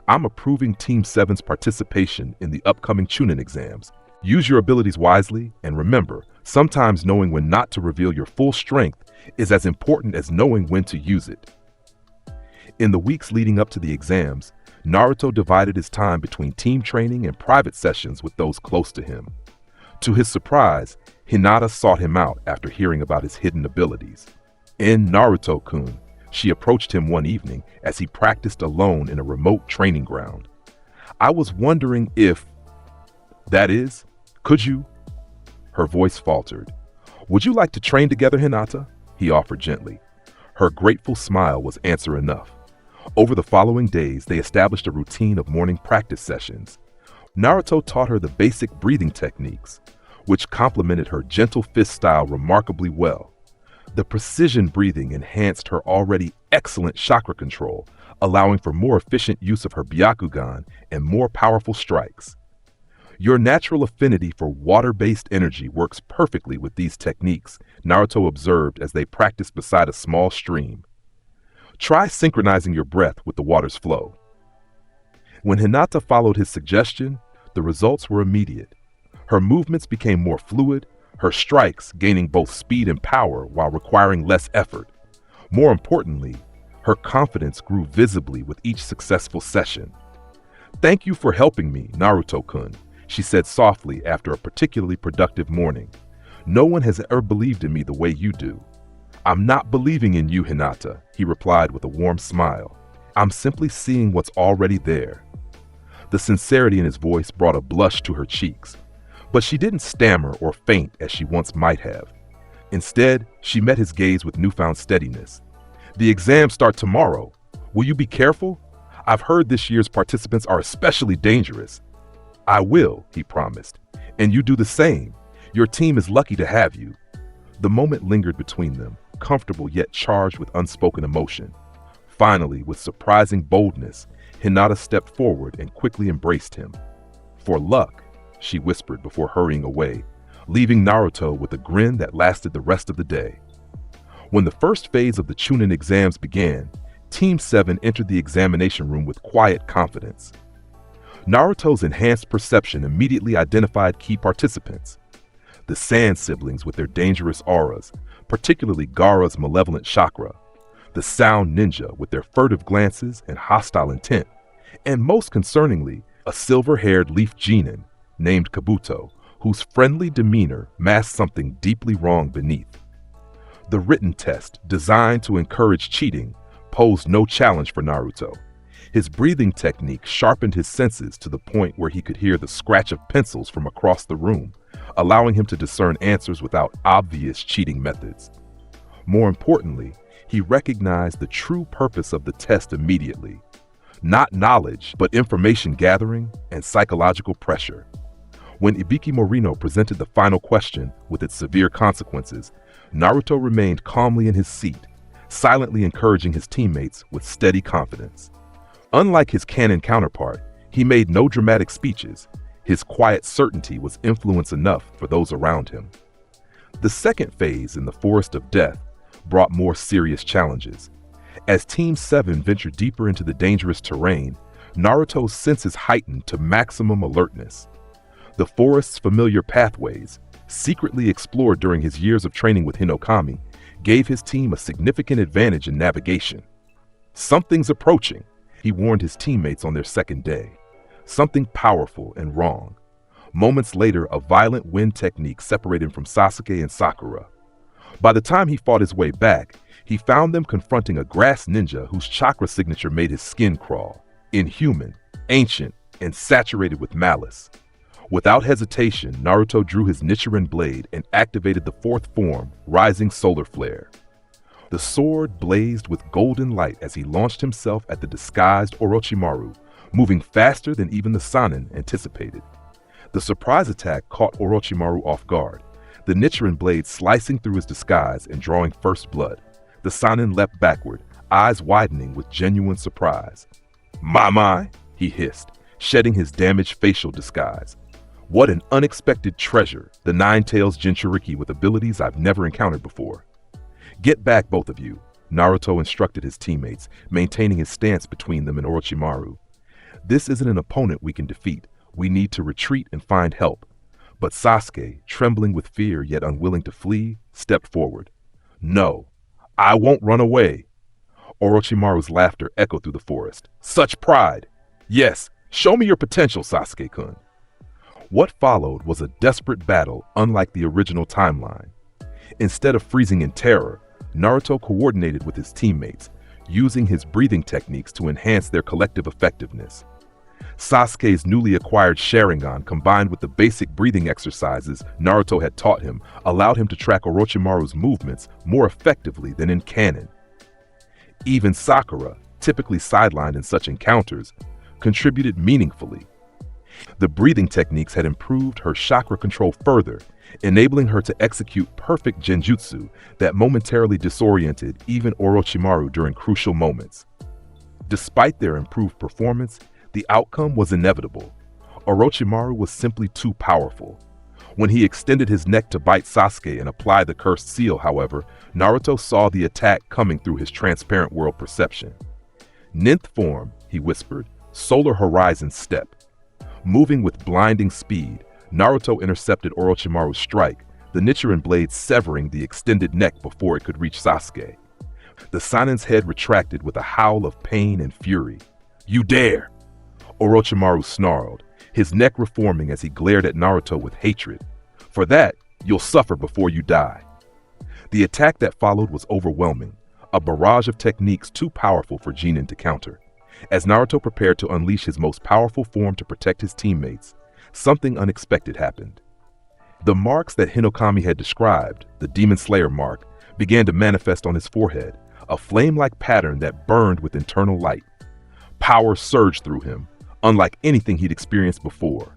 I'm approving Team 7's participation in the upcoming Chunin exams. Use your abilities wisely, and remember, sometimes knowing when not to reveal your full strength is as important as knowing when to use it. In the weeks leading up to the exams, Naruto divided his time between team training and private sessions with those close to him. To his surprise, Hinata sought him out after hearing about his hidden abilities. In Naruto-kun, she approached him one evening as he practiced alone in a remote training ground. I was wondering if... That is, could you? Her voice faltered. Would you like to train together, Hinata? He offered gently. Her grateful smile was answer enough. Over the following days, they established a routine of morning practice sessions. Naruto taught her the basic breathing techniques, which complemented her gentle fist style remarkably well. The precision breathing enhanced her already excellent chakra control, allowing for more efficient use of her Byakugan and more powerful strikes. Your natural affinity for water-based energy works perfectly with these techniques, Naruto observed as they practiced beside a small stream. Try synchronizing your breath with the water's flow. When Hinata followed his suggestion, the results were immediate. Her movements became more fluid, her strikes gaining both speed and power while requiring less effort. More importantly, her confidence grew visibly with each successful session. Thank you for helping me, Naruto-kun, she said softly after a particularly productive morning. No one has ever believed in me the way you do. I'm not believing in you, Hinata, he replied with a warm smile. I'm simply seeing what's already there. The sincerity in his voice brought a blush to her cheeks, but she didn't stammer or faint as she once might have. Instead, she met his gaze with newfound steadiness. The exams start tomorrow. Will you be careful? I've heard this year's participants are especially dangerous. I will, he promised. And you do the same. Your team is lucky to have you. The moment lingered between them, comfortable yet charged with unspoken emotion. Finally, with surprising boldness, Hinata stepped forward and quickly embraced him. For luck, she whispered before hurrying away, leaving Naruto with a grin that lasted the rest of the day. When the first phase of the Chunin exams began, Team 7 entered the examination room with quiet confidence. Naruto's enhanced perception immediately identified key participants. The Sand siblings with their dangerous auras, particularly Gaara's malevolent chakra, the Sound ninja with their furtive glances and hostile intent, and most concerningly, a silver-haired leaf genin named Kabuto, whose friendly demeanor masked something deeply wrong beneath. The written test, designed to encourage cheating, posed no challenge for Naruto. His breathing technique sharpened his senses to the point where he could hear the scratch of pencils from across the room, allowing him to discern answers without obvious cheating methods. More importantly, he recognized the true purpose of the test immediately. Not knowledge, but information gathering and psychological pressure. When Ibiki Morino presented the final question with its severe consequences, Naruto remained calmly in his seat, silently encouraging his teammates with steady confidence. Unlike his canon counterpart, he made no dramatic speeches. His quiet certainty was influence enough for those around him. The second phase in the Forest of Death brought more serious challenges. As Team 7 ventured deeper into the dangerous terrain, Naruto's senses heightened to maximum alertness. The forest's familiar pathways, secretly explored during his years of training with Hinokami, gave his team a significant advantage in navigation. Something's approaching, he warned his teammates on their second day. Something powerful and wrong. Moments later, a violent wind technique separated him from Sasuke and Sakura. By the time he fought his way back, he found them confronting a grass ninja whose chakra signature made his skin crawl. Inhuman, ancient, and saturated with malice. Without hesitation, Naruto drew his Nichiren blade and activated the fourth form, Rising Solar Flare. The sword blazed with golden light as he launched himself at the disguised Orochimaru, moving faster than even the Sannin anticipated. The surprise attack caught Orochimaru off guard, the Nichiren blade slicing through his disguise and drawing first blood. The Sannin leapt backward, eyes widening with genuine surprise. My, he hissed, shedding his damaged facial disguise. What an unexpected treasure, the Nine-Tails Jinchuriki with abilities I've never encountered before. Get back, both of you, Naruto instructed his teammates, maintaining his stance between them and Orochimaru. This isn't an opponent we can defeat. We need to retreat and find help. But Sasuke, trembling with fear yet unwilling to flee, stepped forward. No, I won't run away. Orochimaru's laughter echoed through the forest. Such pride! Yes, show me your potential, Sasuke-kun. What followed was a desperate battle unlike the original timeline. Instead of freezing in terror, Naruto coordinated with his teammates, using his breathing techniques to enhance their collective effectiveness. Sasuke's newly acquired Sharingan combined with the basic breathing exercises Naruto had taught him allowed him to track Orochimaru's movements more effectively than in canon. Even Sakura, typically sidelined in such encounters, contributed meaningfully. The breathing techniques had improved her chakra control further, enabling her to execute perfect genjutsu that momentarily disoriented even Orochimaru during crucial moments. Despite their improved performance, the outcome was inevitable. Orochimaru was simply too powerful. When he extended his neck to bite Sasuke and apply the cursed seal, however, Naruto saw the attack coming through his transparent world perception. Ninth form, he whispered, Solar Horizon Step. Moving with blinding speed, Naruto intercepted Orochimaru's strike, the Nichiren blade severing the extended neck before it could reach Sasuke. The Sannin's head retracted with a howl of pain and fury. You dare! Orochimaru snarled, his neck reforming as he glared at Naruto with hatred. For that, you'll suffer before you die. The attack that followed was overwhelming, a barrage of techniques too powerful for Genin to counter. As Naruto prepared to unleash his most powerful form to protect his teammates, something unexpected happened. The marks that Hinokami had described, the Demon Slayer mark, began to manifest on his forehead, a flame-like pattern that burned with internal light. Power surged through him, unlike anything he'd experienced before.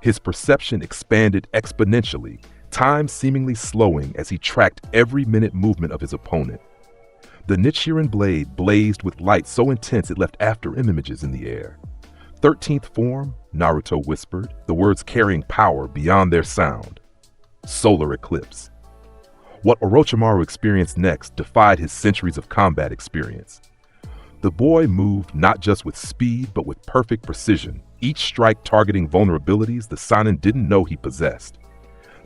His perception expanded exponentially, time seemingly slowing as he tracked every minute movement of his opponent. The Nichiren blade blazed with light so intense it left after images in the air. 13th form, Naruto whispered, the words carrying power beyond their sound. Solar eclipse. What Orochimaru experienced next defied his centuries of combat experience. The boy moved not just with speed, but with perfect precision, each strike targeting vulnerabilities the Sannin didn't know he possessed.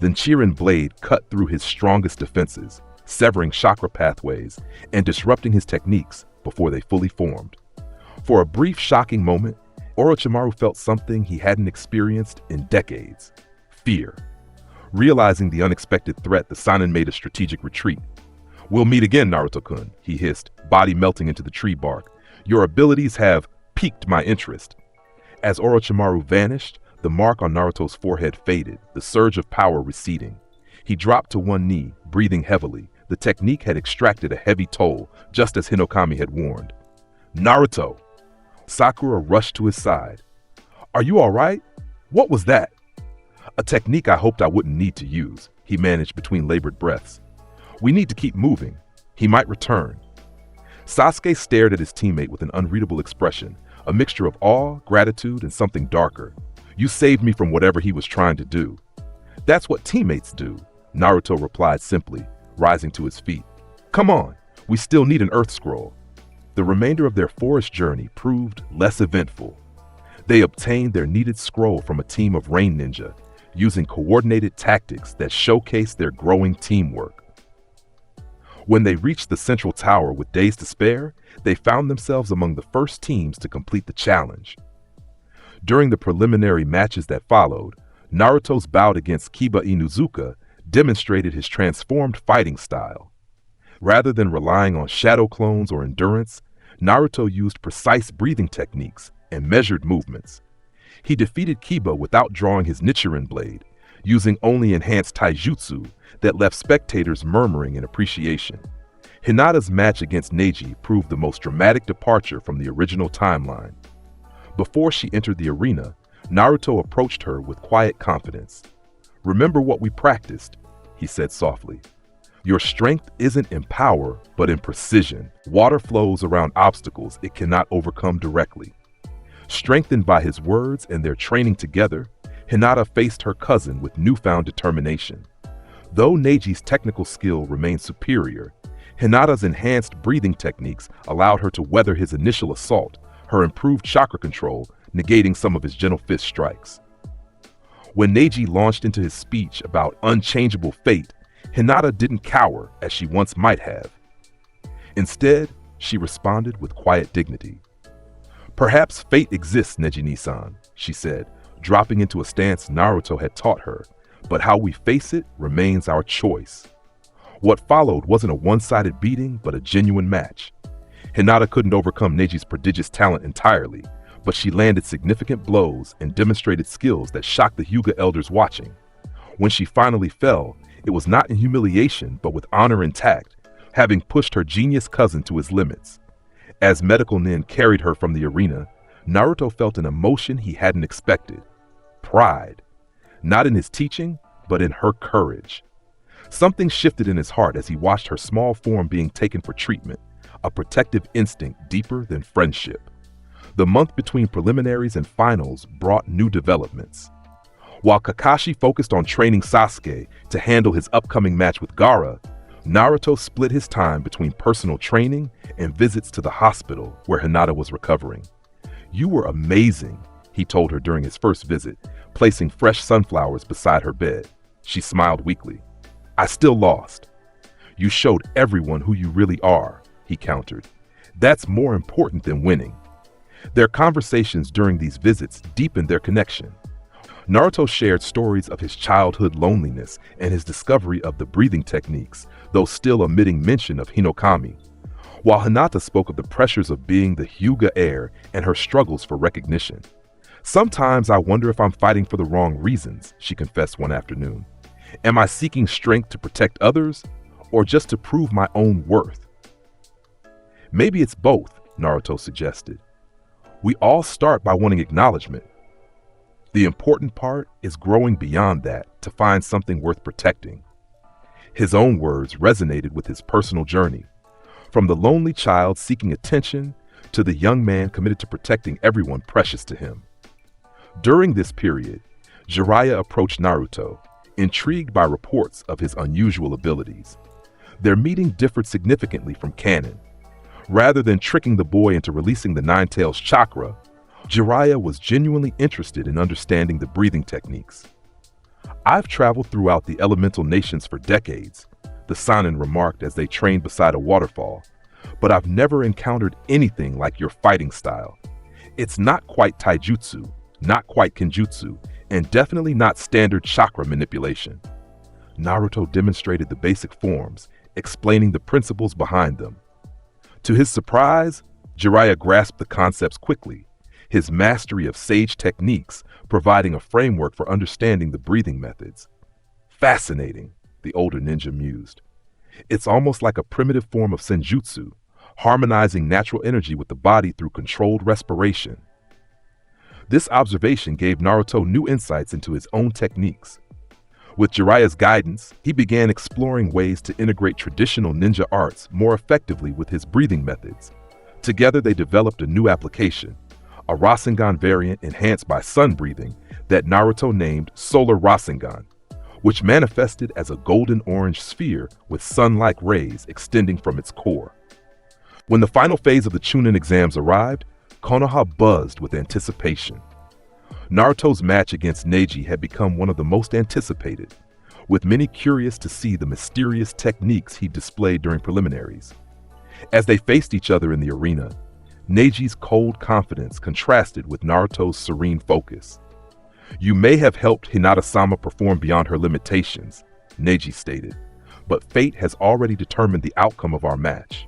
The Nichiren blade cut through his strongest defenses, severing chakra pathways and disrupting his techniques before they fully formed. For a brief, shocking moment, Orochimaru felt something he hadn't experienced in decades: fear. Realizing the unexpected threat, the Sannin made a strategic retreat. We'll meet again, Naruto-kun, he hissed, body melting into the tree bark. Your abilities have piqued my interest. As Orochimaru vanished, the mark on Naruto's forehead faded, the surge of power receding. He dropped to one knee, breathing heavily. The technique had extracted a heavy toll, just as Hinokami had warned. "Naruto!" Sakura rushed to his side. "Are you all right? What was that?" "A technique I hoped I wouldn't need to use," he managed between labored breaths. "We need to keep moving. He might return." Sasuke stared at his teammate with an unreadable expression, a mixture of awe, gratitude, and something darker. "You saved me from whatever he was trying to do." "That's what teammates do," Naruto replied simply, rising to his feet. "Come on, we still need an Earth Scroll." The remainder of their forest journey proved less eventful. They obtained their needed scroll from a team of rain ninja, using coordinated tactics that showcased their growing teamwork. When they reached the central tower with days to spare, they found themselves among the first teams to complete the challenge. During the preliminary matches that followed, Naruto's bout against Kiba Inuzuka demonstrated his transformed fighting style. Rather than relying on shadow clones or endurance, Naruto used precise breathing techniques and measured movements. He defeated Kiba without drawing his Nichiren blade, using only enhanced taijutsu that left spectators murmuring in appreciation. Hinata's match against Neji proved the most dramatic departure from the original timeline. Before she entered the arena, Naruto approached her with quiet confidence. "Remember what we practiced," he said softly. "Your strength isn't in power, but in precision. Water flows around obstacles it cannot overcome directly." Strengthened by his words and their training together, Hinata faced her cousin with newfound determination. Though Neji's technical skill remained superior, Hinata's enhanced breathing techniques allowed her to weather his initial assault, her improved chakra control negating some of his gentle fist strikes. When Neji launched into his speech about unchangeable fate, Hinata didn't cower as she once might have. Instead, she responded with quiet dignity. "Perhaps fate exists, Neji-san," she said, dropping into a stance Naruto had taught her, "but how we face it remains our choice." What followed wasn't a one-sided beating, but a genuine match. Hinata couldn't overcome Neji's prodigious talent entirely, but she landed significant blows and demonstrated skills that shocked the Hyuga elders watching. When she finally fell, it was not in humiliation, but with honor intact, having pushed her genius cousin to his limits. As medical nin carried her from the arena, Naruto felt an emotion he hadn't expected. Pride. Not in his teaching, but in her courage. Something shifted in his heart as he watched her small form being taken for treatment, a protective instinct deeper than friendship. The month between preliminaries and finals brought new developments. While Kakashi focused on training Sasuke to handle his upcoming match with Gaara, Naruto split his time between personal training and visits to the hospital where Hinata was recovering. "You were amazing," he told her during his first visit, placing fresh sunflowers beside her bed. She smiled weakly. "I still lost." "You showed everyone who you really are," he countered. "That's more important than winning." Their conversations during these visits deepened their connection. Naruto shared stories of his childhood loneliness and his discovery of the breathing techniques, though still omitting mention of Hinokami. While Hinata spoke of the pressures of being the Hyuga heir and her struggles for recognition. "Sometimes I wonder if I'm fighting for the wrong reasons," she confessed one afternoon. "Am I seeking strength to protect others, or just to prove my own worth?" "Maybe it's both," Naruto suggested. "We all start by wanting acknowledgement. The important part is growing beyond that to find something worth protecting." His own words resonated with his personal journey, from the lonely child seeking attention to the young man committed to protecting everyone precious to him. During this period, Jiraiya approached Naruto, intrigued by reports of his unusual abilities. Their meeting differed significantly from canon. Rather than tricking the boy into releasing the Nine-Tails chakra, Jiraiya was genuinely interested in understanding the breathing techniques. "I've traveled throughout the elemental nations for decades," the Sannin remarked as they trained beside a waterfall, "but I've never encountered anything like your fighting style. It's not quite taijutsu, not quite kenjutsu, and definitely not standard chakra manipulation." Naruto demonstrated the basic forms, explaining the principles behind them. To his surprise, Jiraiya grasped the concepts quickly, his mastery of sage techniques providing a framework for understanding the breathing methods. Fascinating, the older ninja mused. It's almost like a primitive form of senjutsu, harmonizing natural energy with the body through controlled respiration. This observation gave Naruto new insights into his own techniques. With Jiraiya's guidance, he began exploring ways to integrate traditional ninja arts more effectively with his breathing methods. Together they developed a new application, a Rasengan variant enhanced by sun breathing that Naruto named Solar Rasengan, which manifested as a golden-orange sphere with sun-like rays extending from its core. When the final phase of the Chunin exams arrived, Konoha buzzed with anticipation. Naruto's match against Neji had become one of the most anticipated, with many curious to see the mysterious techniques he displayed during preliminaries. As they faced each other in the arena, Neji's cold confidence contrasted with Naruto's serene focus. "You may have helped Hinata-sama perform beyond her limitations," Neji stated, "but fate has already determined the outcome of our match.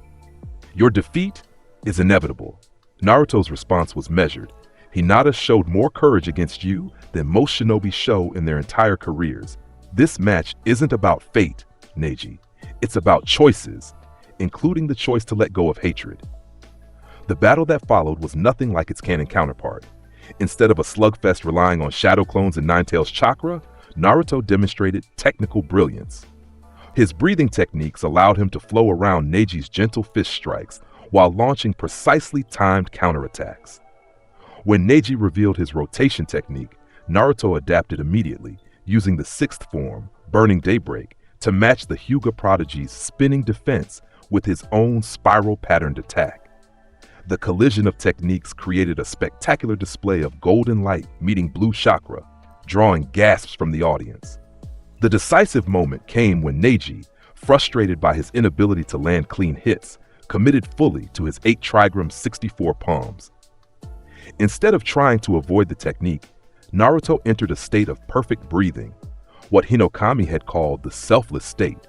Your defeat is inevitable." Naruto's response was measured. "Hinata showed more courage against you than most shinobi show in their entire careers. This match isn't about fate, Neji. It's about choices, including the choice to let go of hatred." The battle that followed was nothing like its canon counterpart. Instead of a slugfest relying on shadow clones and Nine-Tails chakra, Naruto demonstrated technical brilliance. His breathing techniques allowed him to flow around Neji's gentle fist strikes while launching precisely timed counterattacks. When Neji revealed his rotation technique, Naruto adapted immediately, using the sixth form, Burning Daybreak, to match the Hyuga prodigy's spinning defense with his own spiral-patterned attack. The collision of techniques created a spectacular display of golden light meeting blue chakra, drawing gasps from the audience. The decisive moment came when Neji, frustrated by his inability to land clean hits, committed fully to his 8 trigram 64 palms. Instead of trying to avoid the technique, Naruto entered a state of perfect breathing, what Hinokami had called the selfless state,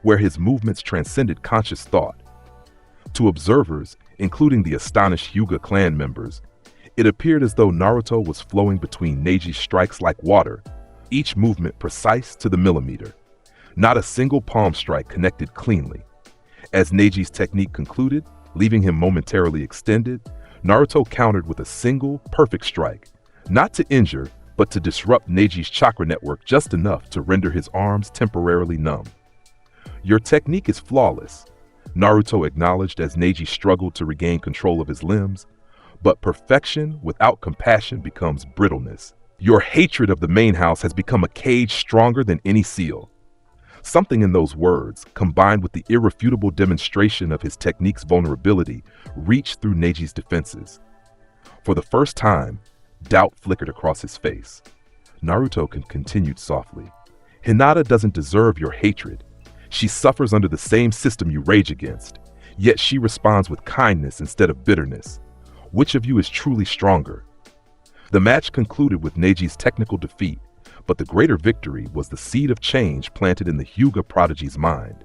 where his movements transcended conscious thought. To observers, including the astonished Hyuga clan members, it appeared as though Naruto was flowing between Neji's strikes like water, each movement precise to the millimeter. Not a single palm strike connected cleanly. As Neji's technique concluded, leaving him momentarily extended, Naruto countered with a single, perfect strike, not to injure, but to disrupt Neji's chakra network just enough to render his arms temporarily numb. "Your technique is flawless," Naruto acknowledged as Neji struggled to regain control of his limbs, "but perfection without compassion becomes brittleness. Your hatred of the main house has become a cage stronger than any seal." Something in those words, combined with the irrefutable demonstration of his technique's vulnerability, reached through Neji's defenses. For the first time, doubt flickered across his face. Naruto continued softly, "Hinata doesn't deserve your hatred. She suffers under the same system you rage against, yet she responds with kindness instead of bitterness. Which of you is truly stronger?" The match concluded with Neji's technical defeat, but the greater victory was the seed of change planted in the Hyuga prodigy's mind.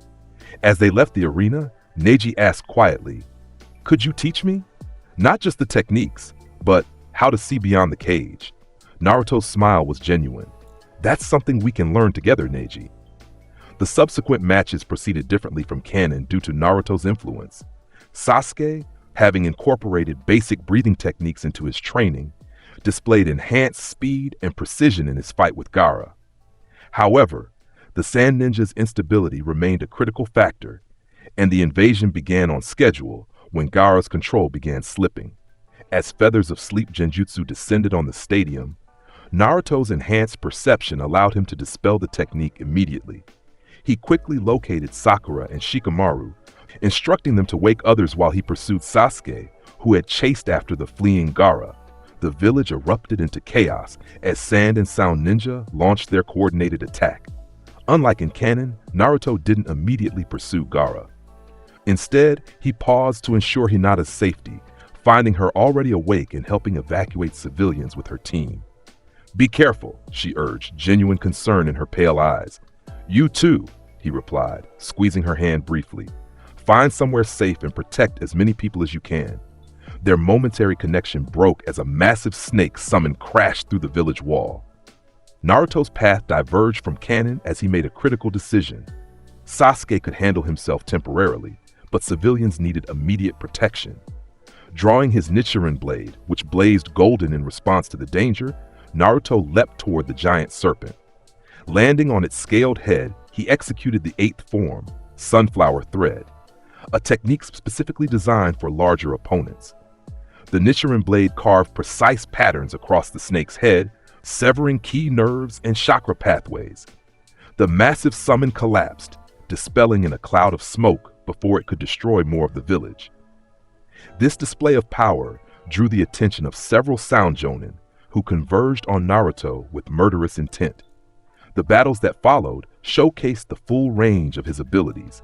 As they left the arena, Neji asked quietly, "Could you teach me? Not just the techniques, but how to see beyond the cage." Naruto's smile was genuine. "That's something we can learn together, Neji." The subsequent matches proceeded differently from canon due to Naruto's influence. Sasuke, having incorporated basic breathing techniques into his training, displayed enhanced speed and precision in his fight with Gaara. However, the Sand Ninja's instability remained a critical factor, and the invasion began on schedule when Gaara's control began slipping. As feathers of sleep genjutsu descended on the stadium, Naruto's enhanced perception allowed him to dispel the technique immediately. He quickly located Sakura and Shikamaru, instructing them to wake others while he pursued Sasuke, who had chased after the fleeing Gaara. The village erupted into chaos as Sand and Sound Ninja launched their coordinated attack. Unlike in canon, Naruto didn't immediately pursue Gaara. Instead, he paused to ensure Hinata's safety, finding her already awake and helping evacuate civilians with her team. "Be careful," she urged, genuine concern in her pale eyes. "You too," he replied, squeezing her hand briefly. "Find somewhere safe and protect as many people as you can." Their momentary connection broke as a massive snake summoned crashed through the village wall. Naruto's path diverged from canon as he made a critical decision. Sasuke could handle himself temporarily, but civilians needed immediate protection. Drawing his Nichiren blade, which blazed golden in response to the danger, Naruto leapt toward the giant serpent. Landing on its scaled head, he executed the 8th form, Sunflower Thread, a technique specifically designed for larger opponents. The Nichiren blade carved precise patterns across the snake's head, severing key nerves and chakra pathways. The massive summon collapsed, dispelling in a cloud of smoke before it could destroy more of the village. This display of power drew the attention of several sound jonin, who converged on Naruto with murderous intent. The battles that followed showcased the full range of his abilities,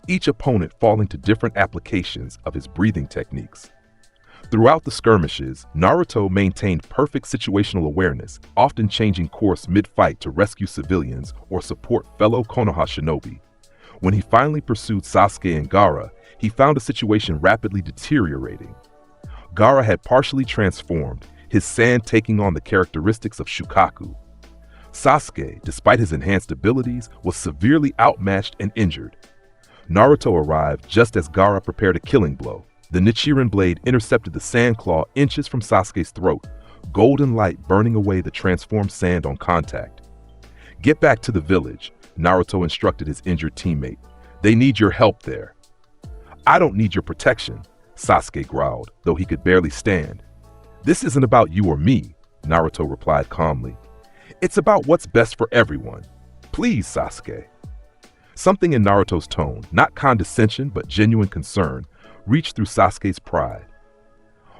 each opponent falling to different applications of his breathing techniques. Throughout the skirmishes, Naruto maintained perfect situational awareness, often changing course mid-fight to rescue civilians or support fellow Konoha shinobi. When he finally pursued Sasuke and Gaara, he found the situation rapidly deteriorating. Gaara had partially transformed, his sand taking on the characteristics of Shukaku. Sasuke, despite his enhanced abilities, was severely outmatched and injured. Naruto arrived just as Gaara prepared a killing blow. The Nichiren blade intercepted the sand claw inches from Sasuke's throat, golden light burning away the transformed sand on contact. "Get back to the village," Naruto instructed his injured teammate. "They need your help there." "I don't need your protection," Sasuke growled, though he could barely stand. "This isn't about you or me," Naruto replied calmly. "It's about what's best for everyone. Please, Sasuke." Something in Naruto's tone, not condescension but genuine concern, reached through Sasuke's pride.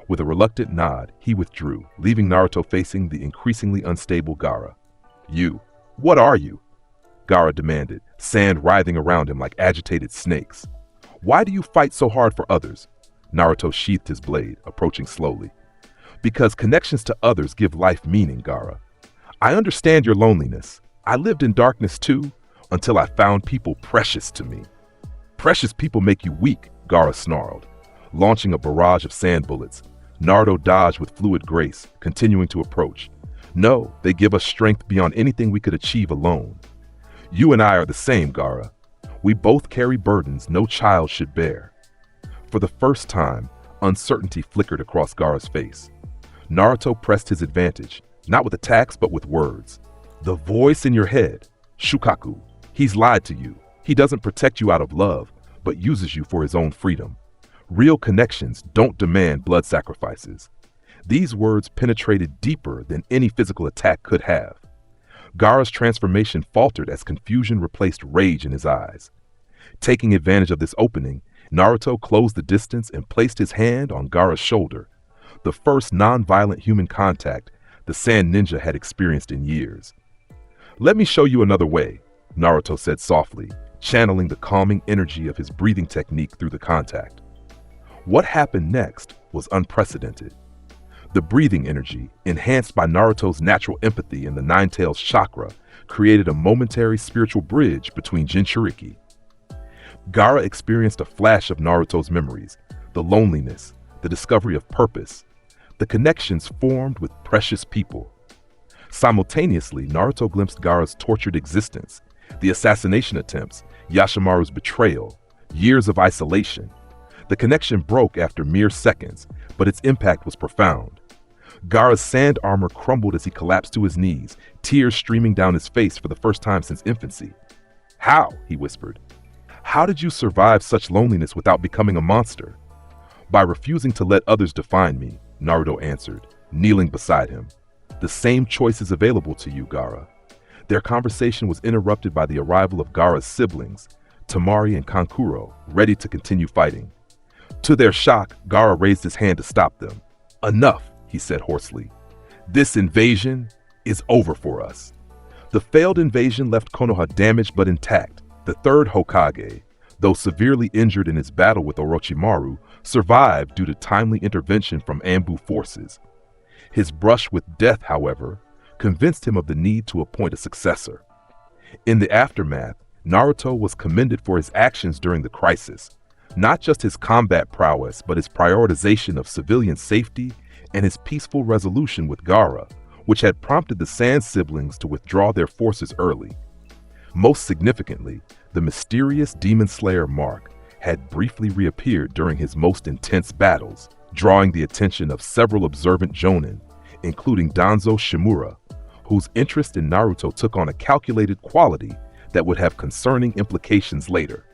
With a reluctant nod, he withdrew, leaving Naruto facing the increasingly unstable Gaara. "You, what are you?" Gaara demanded, sand writhing around him like agitated snakes. "Why do you fight so hard for others?" Naruto sheathed his blade, approaching slowly. "Because connections to others give life meaning, Gaara. I understand your loneliness. I lived in darkness too, until I found people precious to me." "Precious people make you weak," Gaara snarled. Launching a barrage of sand bullets, Naruto dodged with fluid grace, continuing to approach. "No, they give us strength beyond anything we could achieve alone. You and I are the same, Gaara. We both carry burdens no child should bear." For the first time, uncertainty flickered across Gaara's face. Naruto pressed his advantage, not with attacks but with words. "The voice in your head, Shukaku, he's lied to you. He doesn't protect you out of love, but uses you for his own freedom. Real connections don't demand blood sacrifices." These words penetrated deeper than any physical attack could have. Gaara's transformation faltered as confusion replaced rage in his eyes. Taking advantage of this opening, Naruto closed the distance and placed his hand on Gaara's shoulder, the first non-violent human contact the Sand Ninja had experienced in years. "Let me show you another way," Naruto said softly, channeling the calming energy of his breathing technique through the contact. What happened next was unprecedented. The breathing energy, enhanced by Naruto's natural empathy and the Nine-Tails chakra, created a momentary spiritual bridge between Jinchuriki. Gaara experienced a flash of Naruto's memories, the loneliness, the discovery of purpose, the connections formed with precious people. Simultaneously, Naruto glimpsed Gaara's tortured existence, the assassination attempts, Yashimaru's betrayal, years of isolation. The connection broke after mere seconds, but its impact was profound. Gaara's sand armor crumbled as he collapsed to his knees, tears streaming down his face for the first time since infancy. "How?" he whispered. "How did you survive such loneliness without becoming a monster?" "By refusing to let others define me," Naruto answered, kneeling beside him. "The same choice is available to you, Gaara." Their conversation was interrupted by the arrival of Gaara's siblings, Temari and Kankuro, ready to continue fighting. To their shock, Gaara raised his hand to stop them. "Enough," he said hoarsely. "This invasion is over for us." The failed invasion left Konoha damaged but intact. The third Hokage, though severely injured in his battle with Orochimaru, survived due to timely intervention from Anbu forces. His brush with death, however, convinced him of the need to appoint a successor. In the aftermath, Naruto was commended for his actions during the crisis. Not just his combat prowess, but his prioritization of civilian safety and his peaceful resolution with Gaara, which had prompted the Sand siblings to withdraw their forces early. Most significantly, the mysterious demon slayer Mark had briefly reappeared during his most intense battles, drawing the attention of several observant jonin, including Danzo Shimura, whose interest in Naruto took on a calculated quality that would have concerning implications later.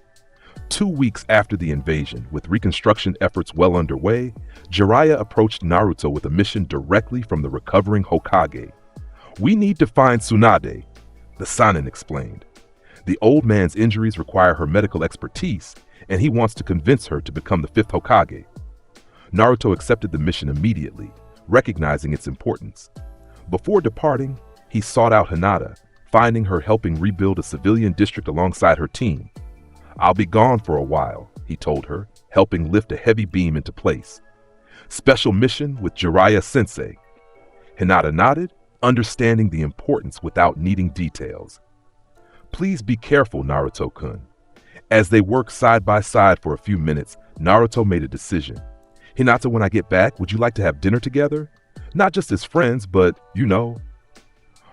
2 weeks after the invasion, with reconstruction efforts well underway, Jiraiya approached Naruto with a mission directly from the recovering Hokage. "We need to find Tsunade," the Sannin explained. "The old man's injuries require her medical expertise, and he wants to convince her to become the 5th Hokage." Naruto accepted the mission immediately, recognizing its importance. Before departing, he sought out Hinata, finding her helping rebuild a civilian district alongside her team. "I'll be gone for a while," he told her, helping lift a heavy beam into place. "Special mission with Jiraiya-sensei." Hinata nodded, understanding the importance without needing details. "Please be careful, Naruto-kun." As they worked side by side for a few minutes, Naruto made a decision. "Hinata, when I get back, would you like to have dinner together? Not just as friends, but, you know."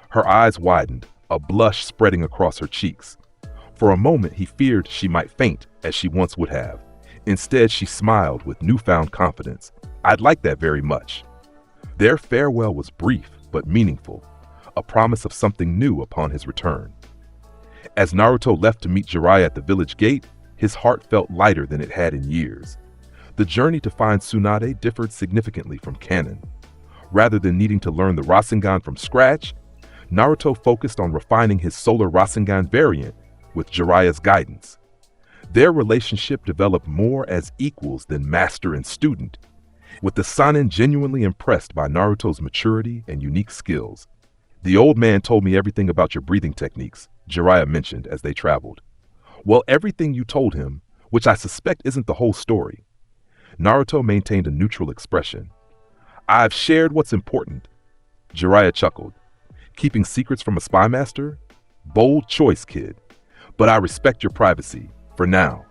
Her eyes widened, a blush spreading across her cheeks. For a moment, he feared she might faint, as she once would have. Instead, she smiled with newfound confidence. "I'd like that very much." Their farewell was brief, but meaningful, a promise of something new upon his return. As Naruto left to meet Jiraiya at the village gate, his heart felt lighter than it had in years. The journey to find Tsunade differed significantly from canon. Rather than needing to learn the Rasengan from scratch, Naruto focused on refining his Solar Rasengan variant with Jiraiya's guidance. Their relationship developed more as equals than master and student, with the Sannin genuinely impressed by Naruto's maturity and unique skills. "The old man told me everything about your breathing techniques," Jiraiya mentioned as they traveled. "Well, everything you told him, which I suspect isn't the whole story." Naruto maintained a neutral expression. "I've shared what's important." Jiraiya chuckled. "Keeping secrets from a spy master? Bold choice, kid. But I respect your privacy, for now."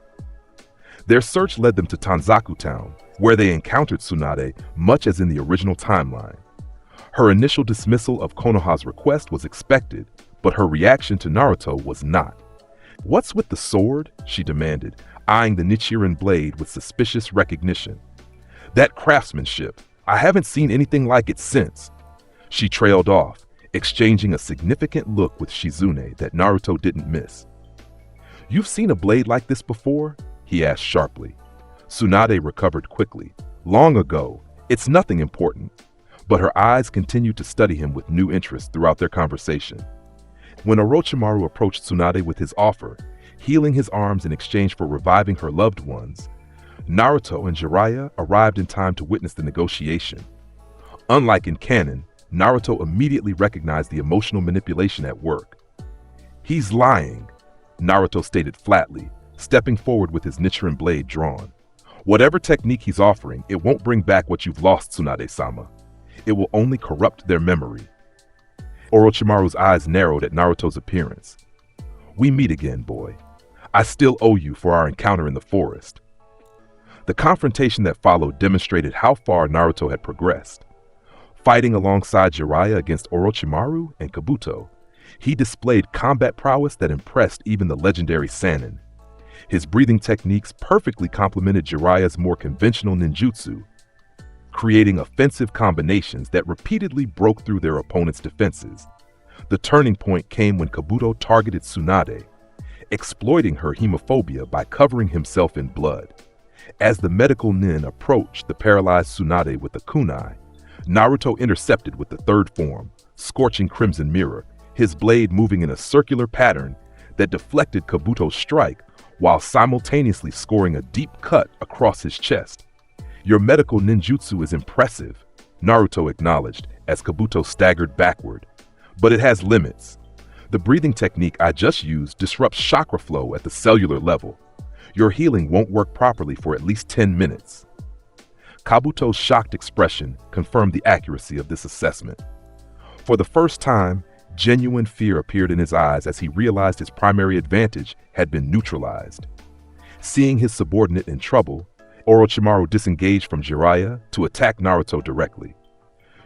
Their search led them to Tanzaku Town, where they encountered Tsunade much as in the original timeline. Her initial dismissal of Konoha's request was expected, but her reaction to Naruto was not. "What's with the sword?" she demanded, eyeing the Nichiren blade with suspicious recognition. "That craftsmanship, I haven't seen anything like it since." She trailed off, exchanging a significant look with Shizune that Naruto didn't miss. "You've seen a blade like this before?" he asked sharply. Tsunade recovered quickly. "Long ago. It's nothing important." But her eyes continued to study him with new interest throughout their conversation. When Orochimaru approached Tsunade with his offer, healing his arms in exchange for reviving her loved ones, Naruto and Jiraiya arrived in time to witness the negotiation. Unlike in canon, Naruto immediately recognized the emotional manipulation at work. "He's lying," Naruto stated flatly, stepping forward with his Nichiren blade drawn. "Whatever technique he's offering, it won't bring back what you've lost, Tsunade-sama. It will only corrupt their memory." Orochimaru's eyes narrowed at Naruto's appearance. "We meet again, boy. I still owe you for our encounter in the forest." The confrontation that followed demonstrated how far Naruto had progressed. Fighting alongside Jiraiya against Orochimaru and Kabuto, he displayed combat prowess that impressed even the legendary Sannin. His breathing techniques perfectly complemented Jiraiya's more conventional ninjutsu, creating offensive combinations that repeatedly broke through their opponent's defenses. The turning point came when Kabuto targeted Tsunade, exploiting her hemophobia by covering himself in blood. As the medical nin approached the paralyzed Tsunade with a kunai, Naruto intercepted with the third form, scorching Crimson Mirror, his blade moving in a circular pattern that deflected Kabuto's strike while simultaneously scoring a deep cut across his chest. "Your medical ninjutsu is impressive," Naruto acknowledged as Kabuto staggered backward. "But it has limits. The breathing technique I just used disrupts chakra flow at the cellular level. Your healing won't work properly for at least 10 minutes. Kabuto's shocked expression confirmed the accuracy of this assessment. For the first time, genuine fear appeared in his eyes as he realized his primary advantage had been neutralized. Seeing his subordinate in trouble, Orochimaru disengaged from Jiraiya to attack Naruto directly.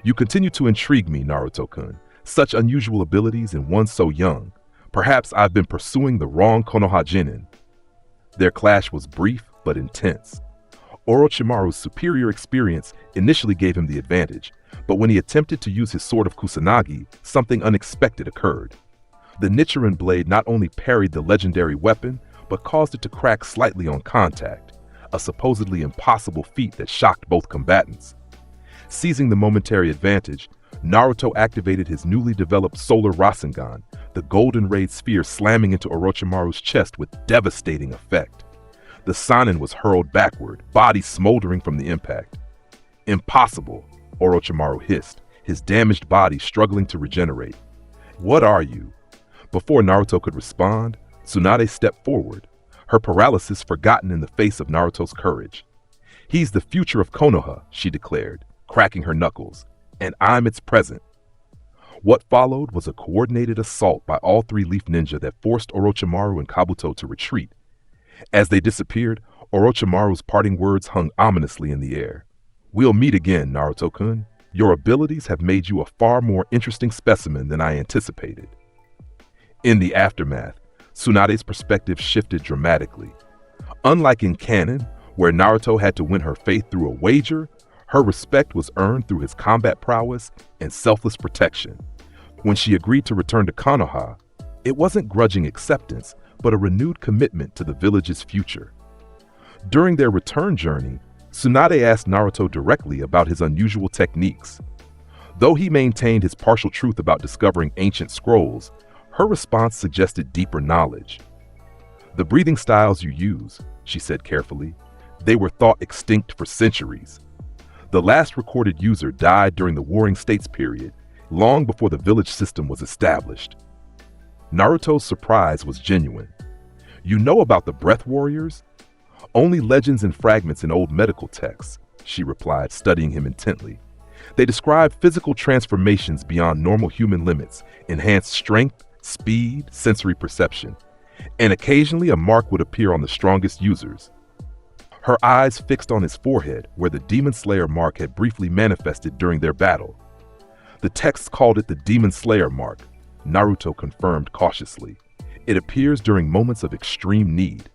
"You continue to intrigue me, Naruto-kun. Such unusual abilities in one so young. Perhaps I've been pursuing the wrong Konoha Genin." Their clash was brief but intense. Orochimaru's superior experience initially gave him the advantage, but when he attempted to use his sword of Kusanagi, something unexpected occurred. The Nichiren blade not only parried the legendary weapon, but caused it to crack slightly on contact, a supposedly impossible feat that shocked both combatants. Seizing the momentary advantage, Naruto activated his newly developed Solar Rasengan, the golden rayed sphere slamming into Orochimaru's chest with devastating effect. The Sannin was hurled backward, body smoldering from the impact. "Impossible," Orochimaru hissed, his damaged body struggling to regenerate. "What are you?" Before Naruto could respond, Tsunade stepped forward, her paralysis forgotten in the face of Naruto's courage. "He's the future of Konoha," she declared, cracking her knuckles, "and I'm its present." What followed was a coordinated assault by all three Leaf Ninja that forced Orochimaru and Kabuto to retreat. As they disappeared, Orochimaru's parting words hung ominously in the air. "We'll meet again, Naruto-kun. Your abilities have made you a far more interesting specimen than I anticipated." In the aftermath, Tsunade's perspective shifted dramatically. Unlike in canon, where Naruto had to win her faith through a wager, her respect was earned through his combat prowess and selfless protection. When she agreed to return to Konoha, it wasn't grudging acceptance, but a renewed commitment to the village's future. During their return journey, Tsunade asked Naruto directly about his unusual techniques. Though he maintained his partial truth about discovering ancient scrolls, her response suggested deeper knowledge. "The breathing styles you use," she said carefully, "they were thought extinct for centuries. The last recorded user died during the Warring States period, long before the village system was established." Naruto's surprise was genuine. "You know about the Breath Warriors?" "Only legends and fragments in old medical texts," she replied, studying him intently. "They describe physical transformations beyond normal human limits, enhanced strength, speed, sensory perception, and occasionally a mark would appear on the strongest users." Her eyes fixed on his forehead, where the Demon Slayer mark had briefly manifested during their battle. "The texts called it the Demon Slayer mark," Naruto confirmed cautiously. "It appears during moments of extreme need."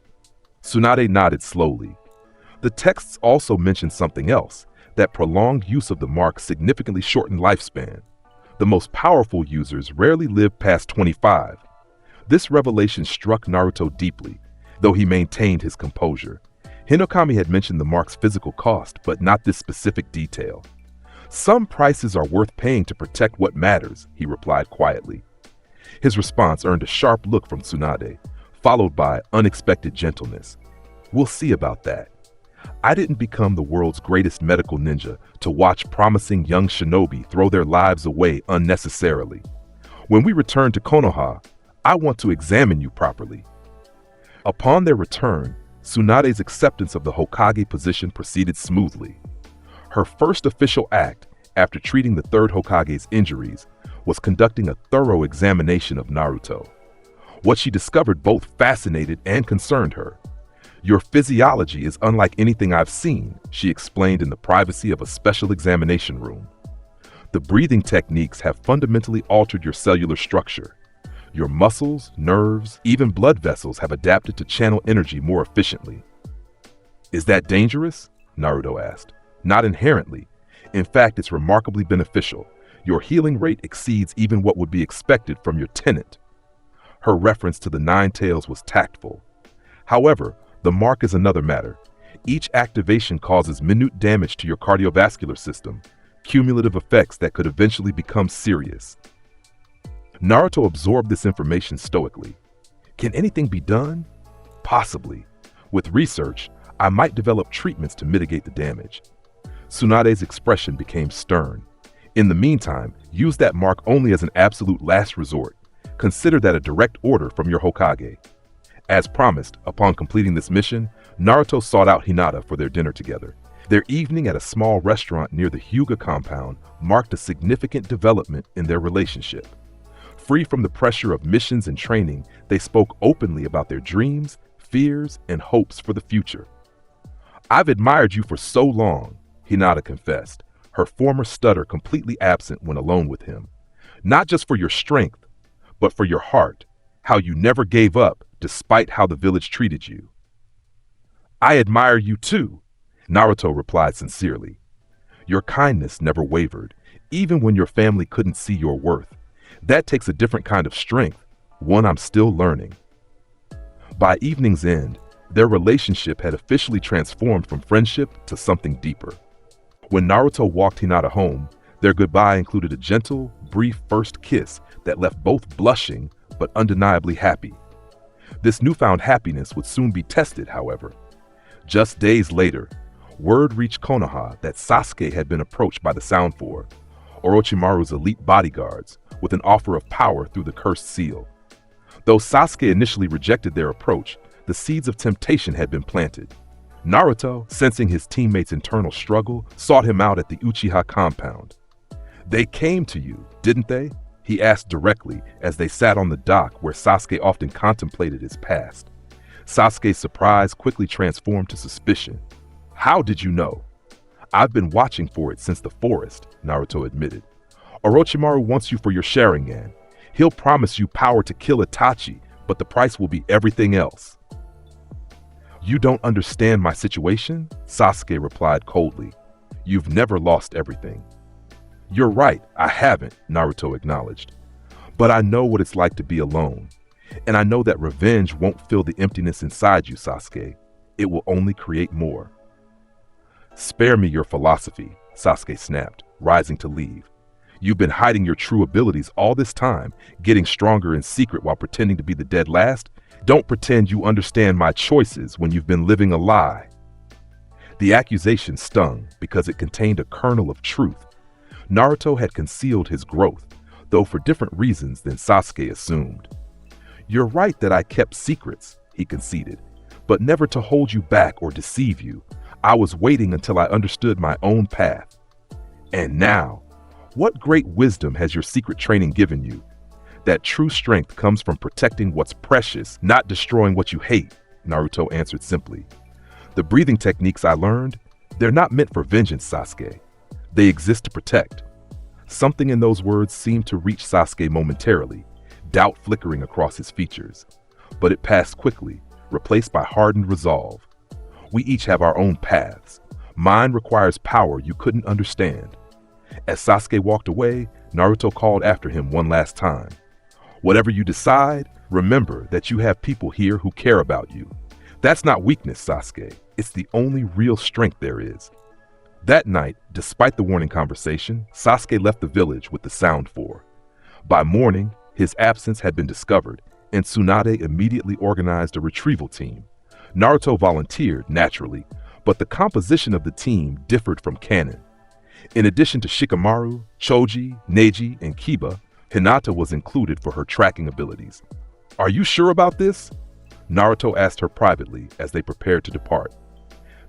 Tsunade nodded slowly. "The texts also mention something else, that prolonged use of the mark significantly shortened lifespan. The most powerful users rarely live past 25. This revelation struck Naruto deeply, though he maintained his composure. Hinokami had mentioned the mark's physical cost, but not this specific detail. "Some prices are worth paying to protect what matters," he replied quietly. His response earned a sharp look from Tsunade, followed by unexpected gentleness. "We'll see about that. I didn't become the world's greatest medical ninja to watch promising young shinobi throw their lives away unnecessarily. When we return to Konoha, I want to examine you properly." Upon their return, Tsunade's acceptance of the Hokage position proceeded smoothly. Her first official act, after treating the third Hokage's injuries, was conducting a thorough examination of Naruto. What she discovered both fascinated and concerned her. "Your physiology is unlike anything I've seen," she explained in the privacy of a special examination room. "The breathing techniques have fundamentally altered your cellular structure. Your muscles, nerves, even blood vessels have adapted to channel energy more efficiently." "Is that dangerous?" Naruto asked. "Not inherently. In fact, it's remarkably beneficial. Your healing rate exceeds even what would be expected from your tenant." Her reference to the 9 tails was tactful. "However, the mark is another matter. Each activation causes minute damage to your cardiovascular system, cumulative effects that could eventually become serious." Naruto absorbed this information stoically. "Can anything be done?" "Possibly. With research, I might develop treatments to mitigate the damage." Tsunade's expression became stern. "In the meantime, use that mark only as an absolute last resort. Consider that a direct order from your Hokage." As promised, upon completing this mission, Naruto sought out Hinata for their dinner together. Their evening at a small restaurant near the Hyuga compound marked a significant development in their relationship. Free from the pressure of missions and training, they spoke openly about their dreams, fears, and hopes for the future. "I've admired you for so long," Hinata confessed, her former stutter completely absent when alone with him. "Not just for your strength, but for your heart, how you never gave up despite how the village treated you." "I admire you too," Naruto replied sincerely. "Your kindness never wavered, even when your family couldn't see your worth. That takes a different kind of strength, one I'm still learning." By evening's end, their relationship had officially transformed from friendship to something deeper. When Naruto walked Hinata home, their goodbye included a gentle, brief first kiss that left both blushing but undeniably happy. This newfound happiness would soon be tested, however. Just days later, word reached Konoha that Sasuke had been approached by the Sound Four, Orochimaru's elite bodyguards, with an offer of power through the cursed seal. Though Sasuke initially rejected their approach, the seeds of temptation had been planted. Naruto, sensing his teammates' internal struggle, sought him out at the Uchiha compound. "They came to you, didn't they?" he asked directly as they sat on the dock where Sasuke often contemplated his past. Sasuke's surprise quickly transformed to suspicion. "How did you know?" "I've been watching for it since the forest," Naruto admitted. "Orochimaru wants you for your Sharingan. He'll promise you power to kill Itachi, but the price will be everything else." "You don't understand my situation?" Sasuke replied coldly. "You've never lost everything." "You're right, I haven't," Naruto acknowledged. "But I know what it's like to be alone. And I know that revenge won't fill the emptiness inside you, Sasuke. It will only create more." "Spare me your philosophy," Sasuke snapped, rising to leave. "You've been hiding your true abilities all this time, getting stronger in secret while pretending to be the dead last. Don't pretend you understand my choices when you've been living a lie." The accusation stung because it contained a kernel of truth. Naruto had concealed his growth, though for different reasons than Sasuke assumed. "You're right that I kept secrets," he conceded, "but never to hold you back or deceive you. I was waiting until I understood my own path." "And now, what great wisdom has your secret training given you?" "That true strength comes from protecting what's precious, not destroying what you hate," Naruto answered simply. "The breathing techniques I learned, they're not meant for vengeance, Sasuke. They exist to protect." Something in those words seemed to reach Sasuke momentarily, doubt flickering across his features. But it passed quickly, replaced by hardened resolve. "We each have our own paths. Mine requires power you couldn't understand." As Sasuke walked away, Naruto called after him one last time. "Whatever you decide, remember that you have people here who care about you. That's not weakness, Sasuke. It's the only real strength there is." That night, despite the warning conversation, Sasuke left the village with the Sound Four. By morning, his absence had been discovered, and Tsunade immediately organized a retrieval team. Naruto volunteered, naturally, but the composition of the team differed from canon. In addition to Shikamaru, Choji, Neji, and Kiba, Hinata was included for her tracking abilities. "Are you sure about this?" Naruto asked her privately as they prepared to depart.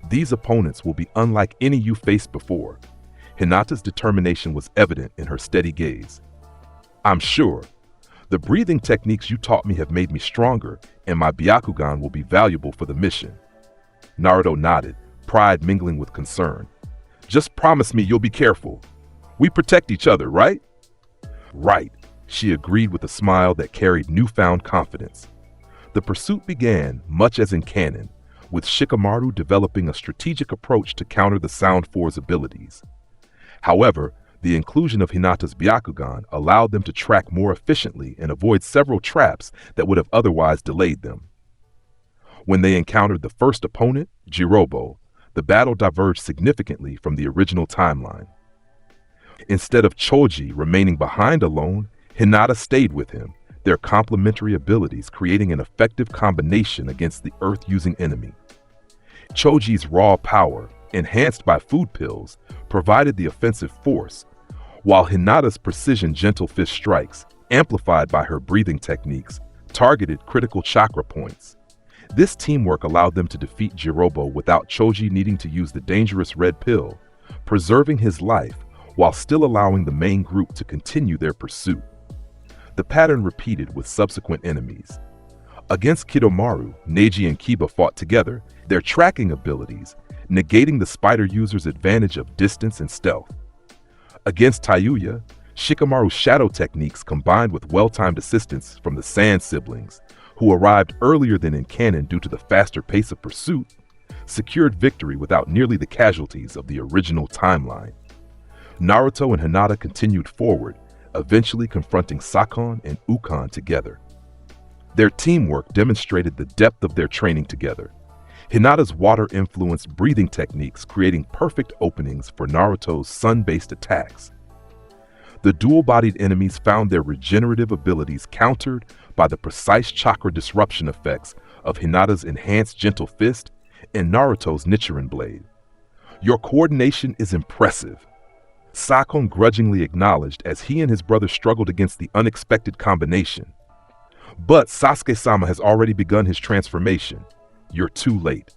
"These opponents will be unlike any you faced before." Hinata's determination was evident in her steady gaze. "I'm sure. The breathing techniques you taught me have made me stronger, and my Byakugan will be valuable for the mission." Naruto nodded, pride mingling with concern. "Just promise me you'll be careful. We protect each other, right?" "Right," she agreed with a smile that carried newfound confidence. The pursuit began, much as in canon, with Shikamaru developing a strategic approach to counter the Sound Four's abilities. However, the inclusion of Hinata's Byakugan allowed them to track more efficiently and avoid several traps that would have otherwise delayed them. When they encountered the first opponent, Jirobo, the battle diverged significantly from the original timeline. Instead of Choji remaining behind alone, Hinata stayed with him, their complementary abilities creating an effective combination against the earth-using enemy. Choji's raw power, enhanced by food pills, provided the offensive force, while Hinata's precision gentle fist strikes, amplified by her breathing techniques, targeted critical chakra points. This teamwork allowed them to defeat Jirobo without Choji needing to use the dangerous red pill, preserving his life while still allowing the main group to continue their pursuit. The pattern repeated with subsequent enemies. Against Kidomaru, Neji and Kiba fought together, their tracking abilities negating the spider user's advantage of distance and stealth. Against Tayuya, Shikamaru's shadow techniques combined with well-timed assistance from the Sand siblings, who arrived earlier than in canon due to the faster pace of pursuit, secured victory without nearly the casualties of the original timeline. Naruto and Hinata continued forward, eventually confronting Sakon and Ukon together. Their teamwork demonstrated the depth of their training together, Hinata's water-influenced breathing techniques creating perfect openings for Naruto's sun-based attacks. The dual-bodied enemies found their regenerative abilities countered by the precise chakra disruption effects of Hinata's enhanced gentle fist and Naruto's Nichiren blade. "Your coordination is impressive," Sakon grudgingly acknowledged as he and his brother struggled against the unexpected combination. "But Sasuke-sama has already begun his transformation. You're too late."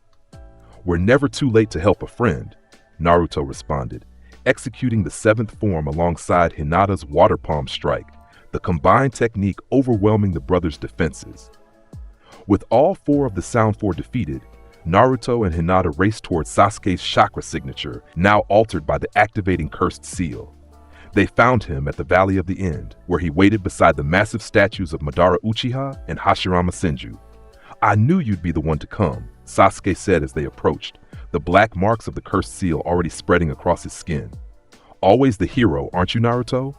"We're never too late to help a friend," Naruto responded, executing the seventh form alongside Hinata's water palm strike, the combined technique overwhelming the brothers' defenses. With all four of the Sound Four defeated, Naruto and Hinata raced towards Sasuke's chakra signature, now altered by the activating cursed seal. They found him at the Valley of the End, where he waited beside the massive statues of Madara Uchiha and Hashirama Senju. "I knew you'd be the one to come," Sasuke said as they approached, the black marks of the cursed seal already spreading across his skin. "Always the hero, aren't you, Naruto?"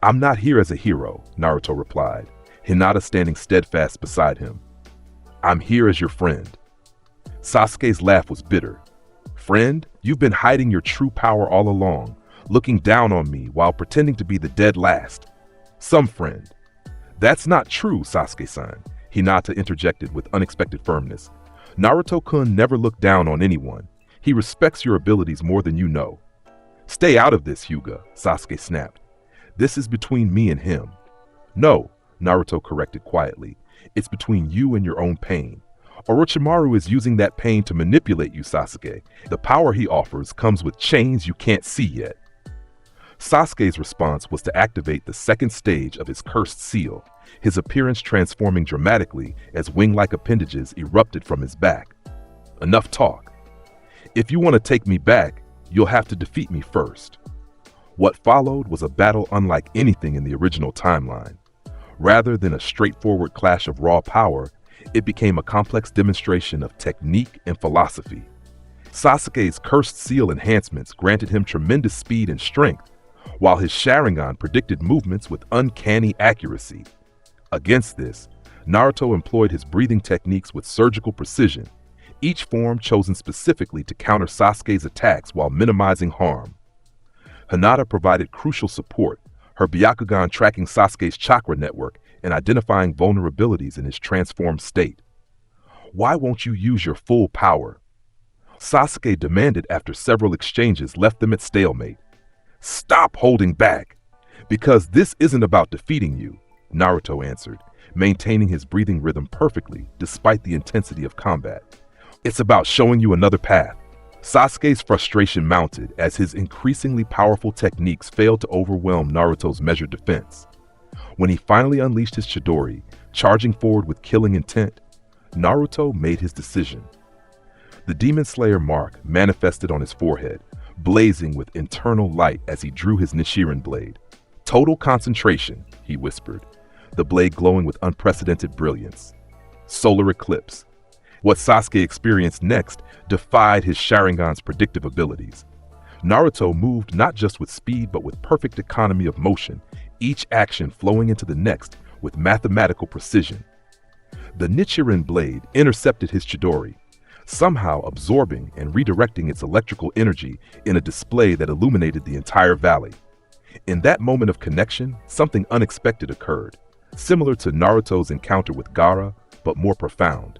"I'm not here as a hero," Naruto replied, Hinata standing steadfast beside him. "I'm here as your friend." Sasuke's laugh was bitter. "Friend, you've been hiding your true power all along, looking down on me while pretending to be the dead last. Some friend." "That's not true, Sasuke-san," Hinata interjected with unexpected firmness. "Naruto-kun never looked down on anyone. He respects your abilities more than you know." "Stay out of this, Hyuga," Sasuke snapped. "This is between me and him." "No," Naruto corrected quietly. "It's between you and your own pain. Orochimaru is using that pain to manipulate you, Sasuke. The power he offers comes with chains you can't see yet." Sasuke's response was to activate the second stage of his cursed seal, his appearance transforming dramatically as wing-like appendages erupted from his back. "Enough talk. If you want to take me back, you'll have to defeat me first." What followed was a battle unlike anything in the original timeline. Rather than a straightforward clash of raw power, it became a complex demonstration of technique and philosophy. Sasuke's cursed seal enhancements granted him tremendous speed and strength, while his Sharingan predicted movements with uncanny accuracy. Against this, Naruto employed his breathing techniques with surgical precision, each form chosen specifically to counter Sasuke's attacks while minimizing harm. Hinata provided crucial support, her Byakugan tracking Sasuke's chakra network and identifying vulnerabilities in his transformed state. "Why won't you use your full power?" Sasuke demanded after several exchanges left them at stalemate. "Stop holding back!" "Because this isn't about defeating you," Naruto answered, maintaining his breathing rhythm perfectly despite the intensity of combat. "It's about showing you another path." Sasuke's frustration mounted as his increasingly powerful techniques failed to overwhelm Naruto's measured defense. When he finally unleashed his Chidori, charging forward with killing intent, Naruto made his decision. The Demon Slayer mark manifested on his forehead, blazing with internal light as he drew his Nichiren blade. "Total concentration," he whispered, the blade glowing with unprecedented brilliance. Solar eclipse. What Sasuke experienced next defied his Sharingan's predictive abilities. Naruto moved not just with speed but with perfect economy of motion, each action flowing into the next with mathematical precision. The Nichiren blade intercepted his Chidori, somehow absorbing and redirecting its electrical energy in a display that illuminated the entire valley. In that moment of connection, something unexpected occurred, similar to Naruto's encounter with Gaara, but more profound.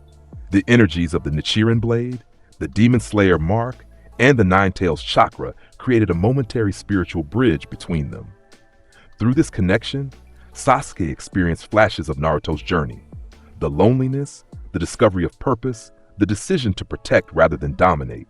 The energies of the Nichiren blade, the Demon Slayer mark, and the Nine-Tails chakra created a momentary spiritual bridge between them. Through this connection, Sasuke experienced flashes of Naruto's journey: the loneliness, the discovery of purpose, the decision to protect rather than dominate.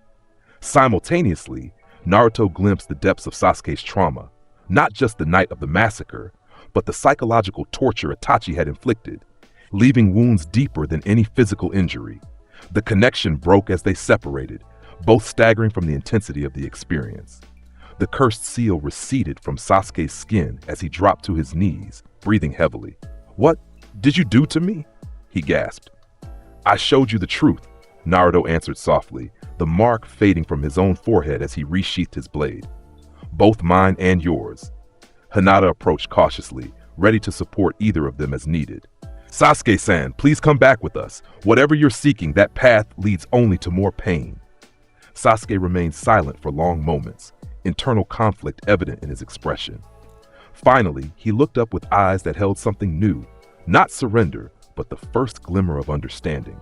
Simultaneously, Naruto glimpsed the depths of Sasuke's trauma, not just the night of the massacre, but the psychological torture Itachi had inflicted. leaving wounds deeper than any physical injury. The connection broke as they separated, both staggering from the intensity of the experience. The cursed seal receded from Sasuke's skin as he dropped to his knees, breathing heavily. "What did you do to me?" he gasped. "I showed you the truth," Naruto answered softly, the mark fading from his own forehead as he resheathed his blade. "Both mine and yours." Hinata approached cautiously, ready to support either of them as needed. "Sasuke-san, please come back with us. Whatever you're seeking, that path leads only to more pain." Sasuke remained silent for long moments, internal conflict evident in his expression. Finally, he looked up with eyes that held something new, not surrender, but the first glimmer of understanding.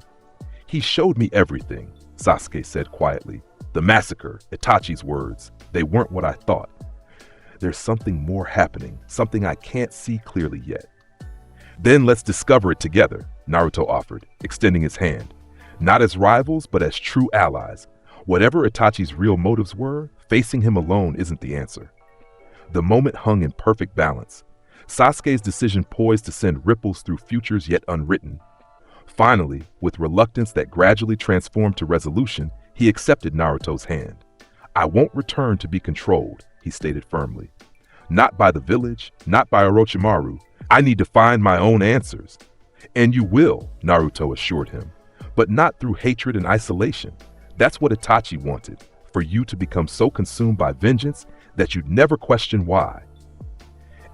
"He showed me everything," Sasuke said quietly. "The massacre, Itachi's words, they weren't what I thought. There's something more happening, something I can't see clearly yet." "Then let's discover it together," Naruto offered, extending his hand. "Not as rivals, but as true allies. Whatever Itachi's real motives were, facing him alone isn't the answer." The moment hung in perfect balance, Sasuke's decision poised to send ripples through futures yet unwritten. Finally, with reluctance that gradually transformed to resolution, he accepted Naruto's hand. "I won't return to be controlled," he stated firmly. "Not by the village, not by Orochimaru. I need to find my own answers." "And you will," Naruto assured him, "but not through hatred and isolation. That's what Itachi wanted, for you to become so consumed by vengeance that you'd never question why."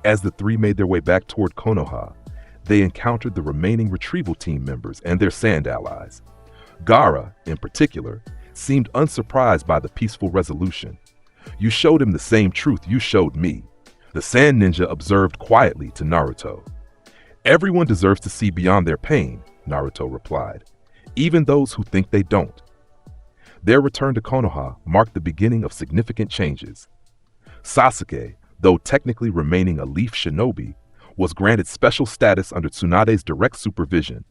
As the three made their way back toward Konoha, they encountered the remaining retrieval team members and their sand allies. Gaara, in particular, seemed unsurprised by the peaceful resolution. "You showed him the same truth you showed me," the sand ninja observed quietly to Naruto. "Everyone deserves to see beyond their pain," Naruto replied, "even those who think they don't." Their return to Konoha marked the beginning of significant changes. Sasuke, though technically remaining a leaf shinobi, was granted special status under Tsunade's direct supervision,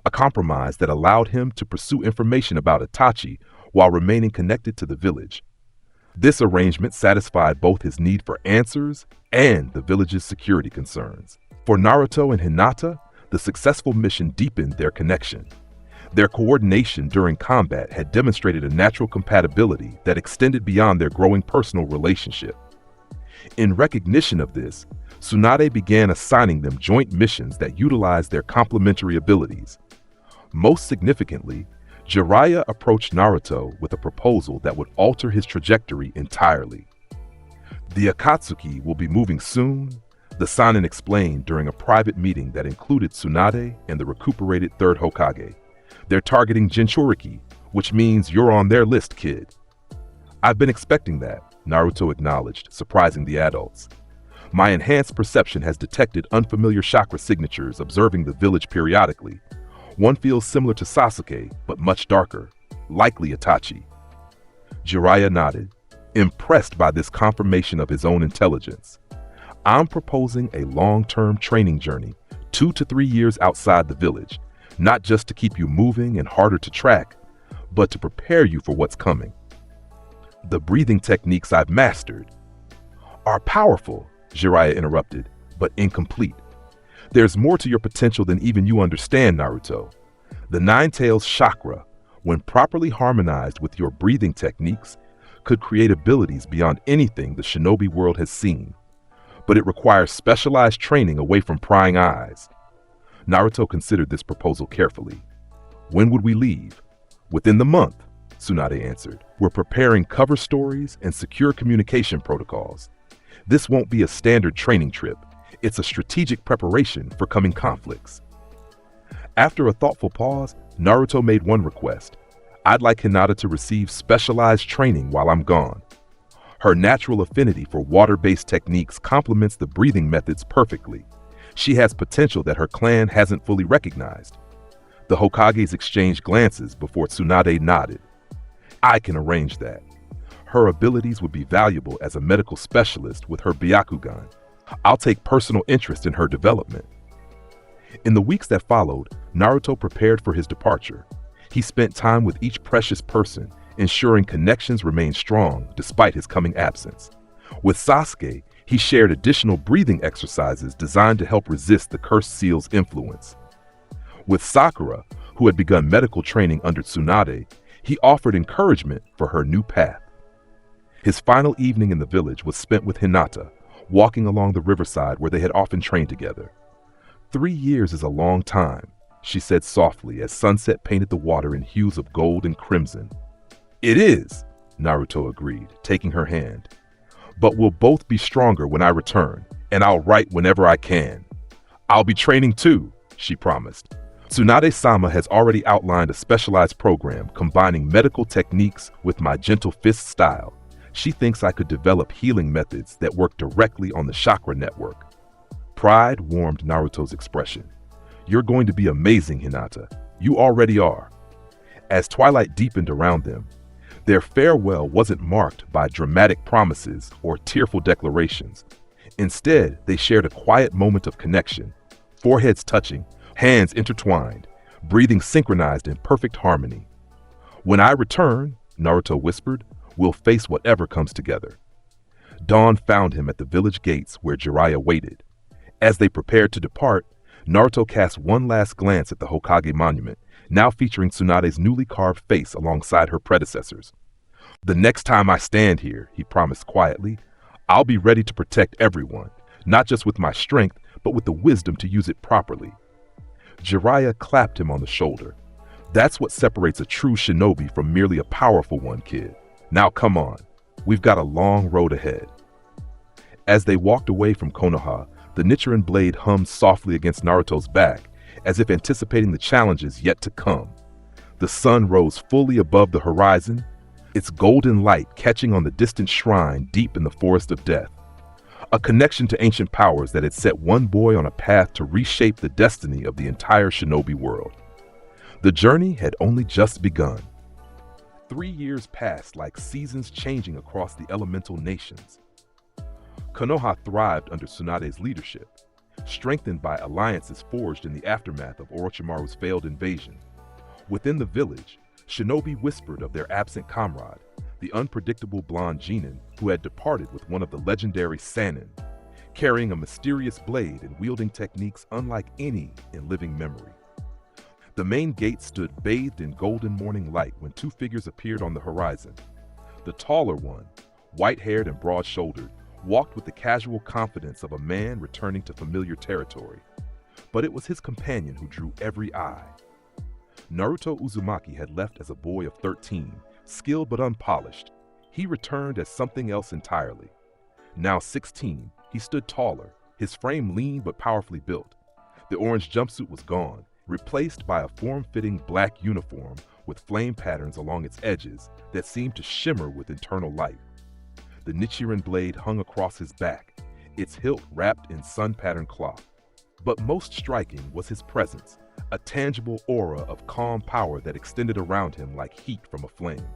a compromise that allowed him to pursue information about Itachi while remaining connected to the village. This arrangement satisfied both his need for answers and the village's security concerns. For Naruto and Hinata, the successful mission deepened their connection. Their coordination during combat had demonstrated a natural compatibility that extended beyond their growing personal relationship. In recognition of this, Tsunade began assigning them joint missions that utilized their complementary abilities. Most significantly, Jiraiya approached Naruto with a proposal that would alter his trajectory entirely. "The Akatsuki will be moving soon," the Sannin explained during a private meeting that included Tsunade and the recuperated third Hokage. "They're targeting Jinchuriki, which means you're on their list, kid." "I've been expecting that," Naruto acknowledged, surprising the adults. "My enhanced perception has detected unfamiliar chakra signatures observing the village periodically. One feels similar to Sasuke, but much darker, likely Itachi." Jiraiya nodded, impressed by this confirmation of his own intelligence. "I'm proposing a long-term training journey, 2 to 3 years outside the village, not just to keep you moving and harder to track, but to prepare you for what's coming. The breathing techniques I've mastered are powerful," Jiraiya interrupted, "but incomplete. There's more to your potential than even you understand, Naruto. The Nine Tails chakra, when properly harmonized with your breathing techniques, could create abilities beyond anything the shinobi world has seen. But it requires specialized training away from prying eyes." Naruto considered this proposal carefully. "When would we leave?" "Within the month," Tsunade answered. "We're preparing cover stories and secure communication protocols. This won't be a standard training trip. It's a strategic preparation for coming conflicts." After a thoughtful pause, Naruto made one request. "I'd like Hinata to receive specialized training while I'm gone. Her natural affinity for water-based techniques complements the breathing methods perfectly. She has potential that her clan hasn't fully recognized." The Hokages exchanged glances before Tsunade nodded. "I can arrange that. Her abilities would be valuable as a medical specialist with her Byakugan. I'll take personal interest in her development." In the weeks that followed, Naruto prepared for his departure. He spent time with each precious person, ensuring connections remained strong despite his coming absence. With Sasuke, he shared additional breathing exercises designed to help resist the cursed seal's influence. With Sakura, who had begun medical training under Tsunade, he offered encouragement for her new path. His final evening in the village was spent with Hinata, walking along the riverside where they had often trained together. 3 years is a long time, she said softly as sunset painted the water in hues of gold and crimson. It is, Naruto agreed, taking her hand. But we'll both be stronger when I return, and I'll write whenever I can. I'll be training too, she promised. Tsunade-sama has already outlined a specialized program combining medical techniques with my gentle fist style. She thinks I could develop healing methods that work directly on the chakra network. Pride warmed Naruto's expression. You're going to be amazing, Hinata. You already are. As twilight deepened around them, their farewell wasn't marked by dramatic promises or tearful declarations. Instead, they shared a quiet moment of connection, foreheads touching, hands intertwined, breathing synchronized in perfect harmony. When I return, Naruto whispered, we'll face whatever comes together. Dawn found him at the village gates where Jiraiya waited. As they prepared to depart, Naruto cast one last glance at the Hokage monument, now featuring Tsunade's newly carved face alongside her predecessors. The next time I stand here, he promised quietly, I'll be ready to protect everyone, not just with my strength, but with the wisdom to use it properly. Jiraiya clapped him on the shoulder. That's what separates a true shinobi from merely a powerful one, kid. Now come on, we've got a long road ahead. As they walked away from Konoha, the Nichiren blade hummed softly against Naruto's back, as if anticipating the challenges yet to come. The sun rose fully above the horizon, its golden light catching on the distant shrine deep in the forest of death. A connection to ancient powers that had set one boy on a path to reshape the destiny of the entire shinobi world. The journey had only just begun. 3 years passed like seasons changing across the elemental nations. Konoha thrived under Tsunade's leadership, strengthened by alliances forged in the aftermath of Orochimaru's failed invasion. Within the village, shinobi whispered of their absent comrade, the unpredictable blonde Jinin, who had departed with one of the legendary Sannin, carrying a mysterious blade and wielding techniques unlike any in living memory. The main gate stood bathed in golden morning light when 2 figures appeared on the horizon. The taller one, white-haired and broad-shouldered, walked with the casual confidence of a man returning to familiar territory. But it was his companion who drew every eye. Naruto Uzumaki had left as a boy of 13, skilled but unpolished. He returned as something else entirely. Now 16, he stood taller, his frame lean but powerfully built. The orange jumpsuit was gone, replaced by a form-fitting black uniform with flame patterns along its edges that seemed to shimmer with internal light. The Nichiren blade hung across his back, its hilt wrapped in sun-patterned cloth. But most striking was his presence, a tangible aura of calm power that extended around him like heat from a flame.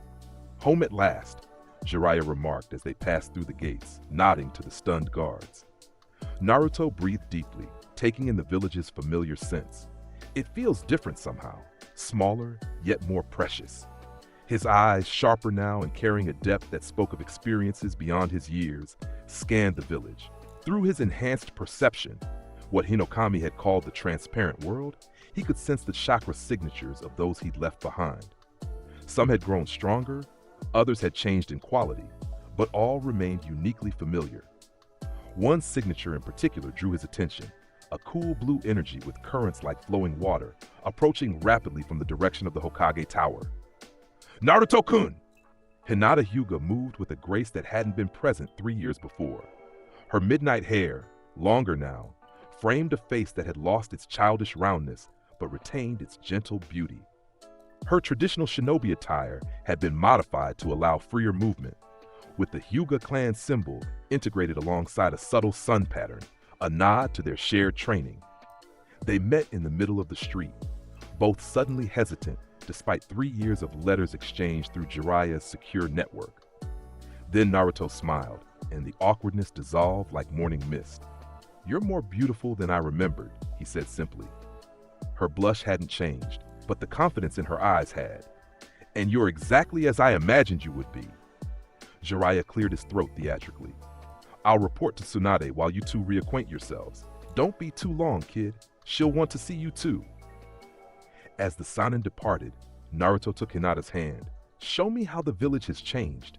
Home at last, Jiraiya remarked as they passed through the gates, nodding to the stunned guards. Naruto breathed deeply, taking in the village's familiar scents. It feels different somehow, smaller, yet more precious. His eyes, sharper now and carrying a depth that spoke of experiences beyond his years, scanned the village. Through his enhanced perception, what Hinokami had called the transparent world, he could sense the chakra signatures of those he'd left behind. Some had grown stronger, others had changed in quality, but all remained uniquely familiar. One signature in particular drew his attention, a cool blue energy with currents like flowing water, approaching rapidly from the direction of the Hokage Tower. Naruto-kun! Hinata Hyuga moved with a grace that hadn't been present 3 years before. Her midnight hair, longer now, framed a face that had lost its childish roundness but retained its gentle beauty. Her traditional shinobi attire had been modified to allow freer movement, with the Hyuga clan symbol integrated alongside a subtle sun pattern, a nod to their shared training. They met in the middle of the street, both suddenly hesitant despite 3 years of letters exchanged through Jiraiya's secure network. Then Naruto smiled, and the awkwardness dissolved like morning mist. "You're more beautiful than I remembered," he said simply. Her blush hadn't changed, but the confidence in her eyes had. "And you're exactly as I imagined you would be." Jiraiya cleared his throat theatrically. "I'll report to Tsunade while you two reacquaint yourselves. Don't be too long, kid. She'll want to see you too." As the Sanin departed, Naruto took Hinata's hand. "Show me how the village has changed."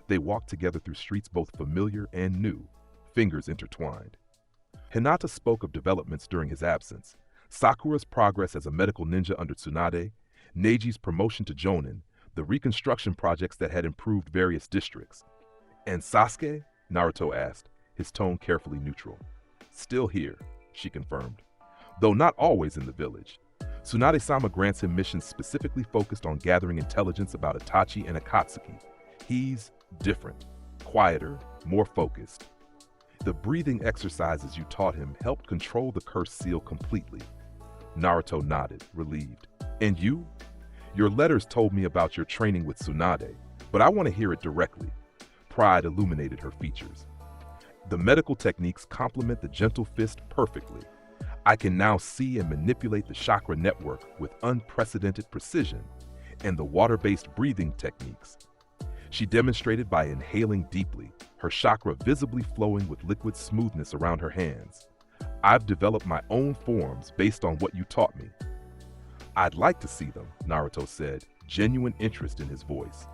They walked together through streets both familiar and new, fingers intertwined. Hinata spoke of developments during his absence: Sakura's progress as a medical ninja under Tsunade, Neiji's promotion to Jonin, the reconstruction projects that had improved various districts. "And Sasuke?" Naruto asked, his tone carefully neutral. "Still here," she confirmed, though not always in the village. Tsunade-sama grants him missions specifically focused on gathering intelligence about Itachi and Akatsuki. He's different, quieter, more focused. "The breathing exercises you taught him helped control the cursed seal completely." Naruto nodded, relieved. "And you? Your letters told me about your training with Tsunade, but I want to hear it directly." Pride illuminated her features. "The medical techniques complement the gentle fist perfectly. I can now see and manipulate the chakra network with unprecedented precision, and the water-based breathing techniques." She demonstrated by inhaling deeply, her chakra visibly flowing with liquid smoothness around her hands. "I've developed my own forms based on what you taught me." "I'd like to see them," Naruto said, genuine interest in his voice.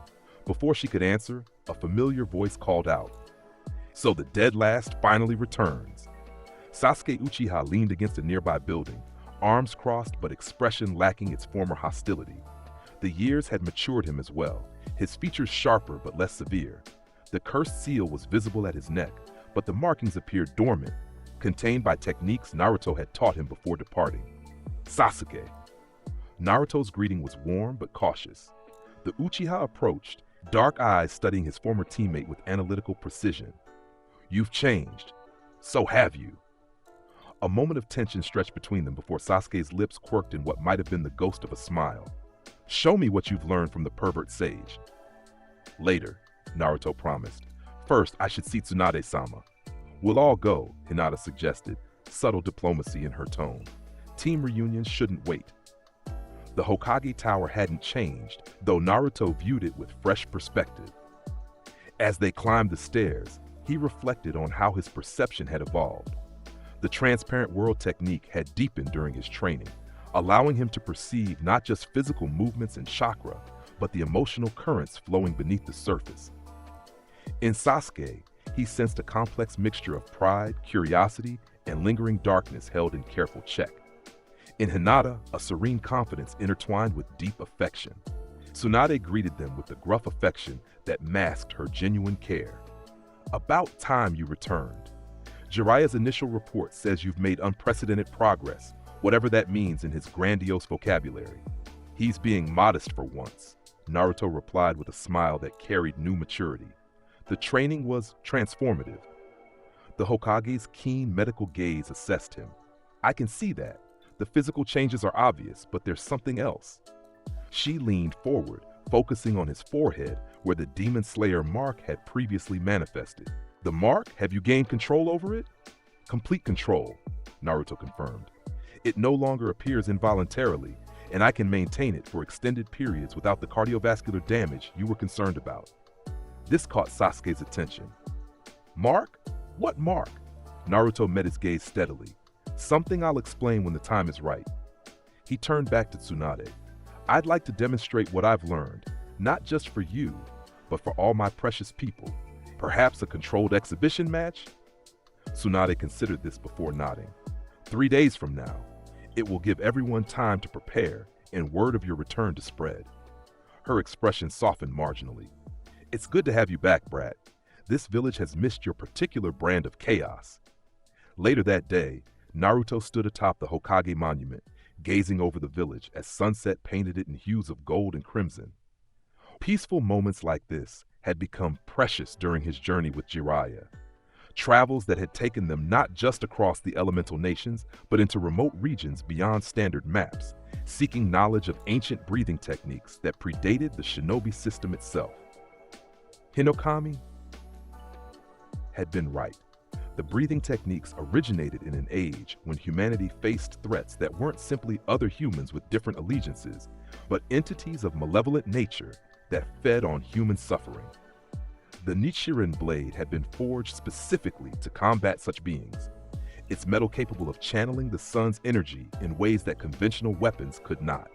Before she could answer, a familiar voice called out. "So the dead last finally returns." Sasuke Uchiha leaned against a nearby building, arms crossed but expression lacking its former hostility. The years had matured him as well, his features sharper but less severe. The cursed seal was visible at his neck, but the markings appeared dormant, contained by techniques Naruto had taught him before departing. "Sasuke." Naruto's greeting was warm but cautious. The Uchiha approached, dark eyes studying his former teammate with analytical precision. "You've changed. So have you." A moment of tension stretched between them before Sasuke's lips quirked in what might have been the ghost of a smile. "Show me what you've learned from the pervert sage." "Later," Naruto promised. "First, I should see Tsunade-sama." "We'll all go," Hinata suggested, subtle diplomacy in her tone. Team reunions shouldn't wait. The Hokage Tower hadn't changed, though Naruto viewed it with fresh perspective. As they climbed the stairs, he reflected on how his perception had evolved. The transparent world technique had deepened during his training, allowing him to perceive not just physical movements and chakra, but the emotional currents flowing beneath the surface. In Sasuke, he sensed a complex mixture of pride, curiosity, and lingering darkness held in careful check. In Hinata, a serene confidence intertwined with deep affection. Tsunade greeted them with the gruff affection that masked her genuine care. "About time you returned. Jiraiya's initial report says you've made unprecedented progress, whatever that means in his grandiose vocabulary." "He's being modest for once," Naruto replied with a smile that carried new maturity. "The training was transformative." The Hokage's keen medical gaze assessed him. "I can see that. The physical changes are obvious, but there's something else." She leaned forward, focusing on his forehead where the Demon Slayer mark had previously manifested. "The mark? Have you gained control over it?" "Complete control," Naruto confirmed. "It no longer appears involuntarily, and I can maintain it for extended periods without the cardiovascular damage you were concerned about." This caught Sasuke's attention. "Mark? What mark?" Naruto met his gaze steadily. "Something I'll explain when the time is right." He turned back to Tsunade. "I'd like to demonstrate what I've learned, not just for you, but for all my precious people. Perhaps a controlled exhibition match?" Tsunade considered this before nodding. 3 days from now. It will give everyone time to prepare and word of your return to spread." Her expression softened marginally. "It's good to have you back, Brat. This village has missed your particular brand of chaos." Later that day, Naruto stood atop the Hokage monument, gazing over the village as sunset painted it in hues of gold and crimson. Peaceful moments like this had become precious during his journey with Jiraiya. Travels that had taken them not just across the elemental nations, but into remote regions beyond standard maps, seeking knowledge of ancient breathing techniques that predated the shinobi system itself. Hinokami had been right. The breathing techniques originated in an age when humanity faced threats that weren't simply other humans with different allegiances, but entities of malevolent nature that fed on human suffering. The Nichiren blade had been forged specifically to combat such beings. its metal capable of channeling the sun's energy in ways that conventional weapons could not.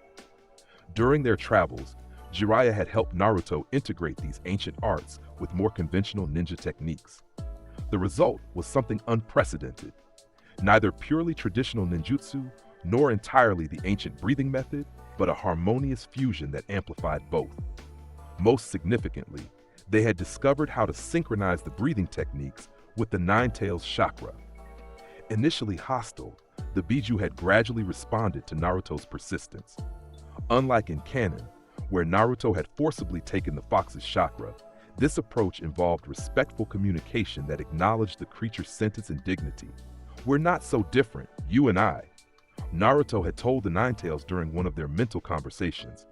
During their travels, Jiraiya had helped Naruto integrate these ancient arts with more conventional ninja techniques. The result was something unprecedented. Neither purely traditional ninjutsu nor entirely the ancient breathing method, but a harmonious fusion that amplified both. Most significantly, they had discovered how to synchronize the breathing techniques with the Nine-Tails chakra. Initially hostile, the Biju had gradually responded to Naruto's persistence. Unlike in canon, where Naruto had forcibly taken the fox's chakra, this approach involved respectful communication that acknowledged the creature's sentence and dignity. "We're not so different, you and I," Naruto had told the Nine-Tails during one of their mental conversations.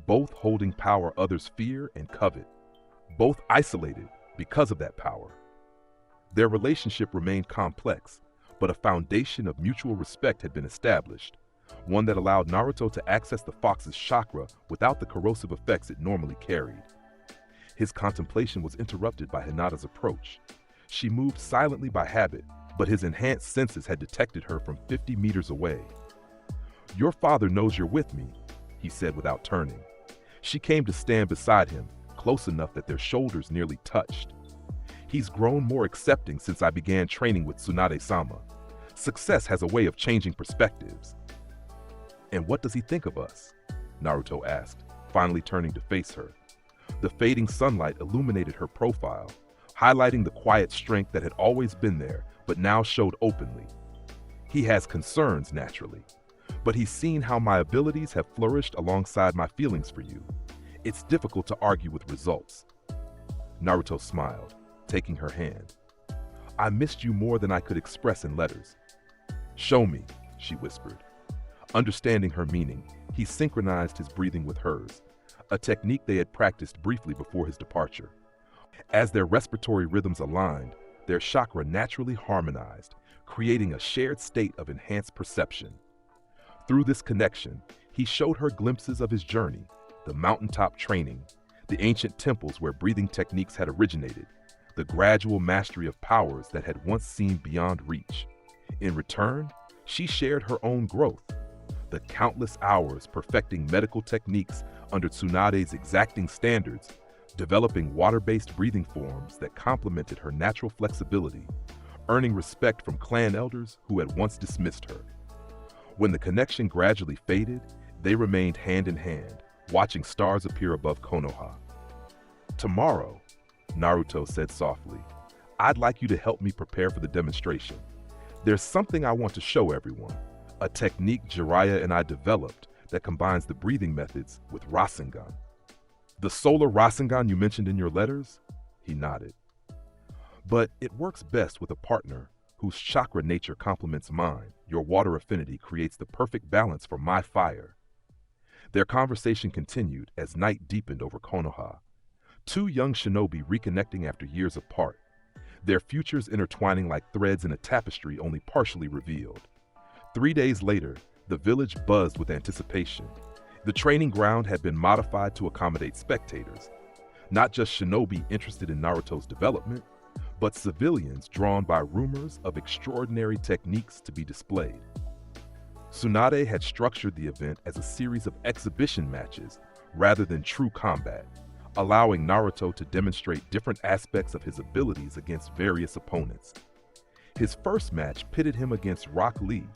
Both holding power others fear and covet. Both isolated because of that power. Their relationship remained complex, but a foundation of mutual respect had been established, one that allowed Naruto to access the fox's chakra without the corrosive effects it normally carried. His contemplation was interrupted by Hinata's approach. She moved silently by habit, but his enhanced senses had detected her from 50 meters away. "Your father knows you're with me," he said without turning. She came to stand beside him, close enough that their shoulders nearly touched. "He's grown more accepting since I began training with Tsunade-sama. Success has a way of changing perspectives." "And what does he think of us?" Naruto asked, finally turning to face her. The fading sunlight illuminated her profile, highlighting the quiet strength that had always been there, but now showed openly. "He has concerns, naturally, but he's seen how my abilities have flourished alongside my feelings for you. It's difficult to argue with results." Naruto smiled, taking her hand. "I missed you more than I could express in letters." "Show me," she whispered. Understanding her meaning, he synchronized his breathing with hers, a technique they had practiced briefly before his departure. As their respiratory rhythms aligned, their chakra naturally harmonized, creating a shared state of enhanced perception. Through this connection, he showed her glimpses of his journey, the mountaintop training, the ancient temples where breathing techniques had originated, the gradual mastery of powers that had once seemed beyond reach. In return, she shared her own growth, the countless hours perfecting medical techniques under Tsunade's exacting standards, developing water-based breathing forms that complemented her natural flexibility, earning respect from clan elders who had once dismissed her. When the connection gradually faded, they remained hand in hand, watching stars appear above Konoha. "Tomorrow," Naruto said softly, "I'd like you to help me prepare for the demonstration. There's something I want to show everyone, a technique Jiraiya and I developed that combines the breathing methods with Rasengan." "The solar Rasengan you mentioned in your letters?" He nodded. "But it works best with a partner whose chakra nature complements mine. Your water affinity creates the perfect balance for my fire." Their conversation continued as night deepened over Konoha. Two young shinobi reconnecting after years apart, their futures intertwining like threads in a tapestry only partially revealed. 3 days later, the village buzzed with anticipation. The training ground had been modified to accommodate spectators, not just shinobi interested in Naruto's development, but civilians drawn by rumors of extraordinary techniques to be displayed. Tsunade had structured the event as a series of exhibition matches rather than true combat, allowing Naruto to demonstrate different aspects of his abilities against various opponents. His first match pitted him against Rock Lee,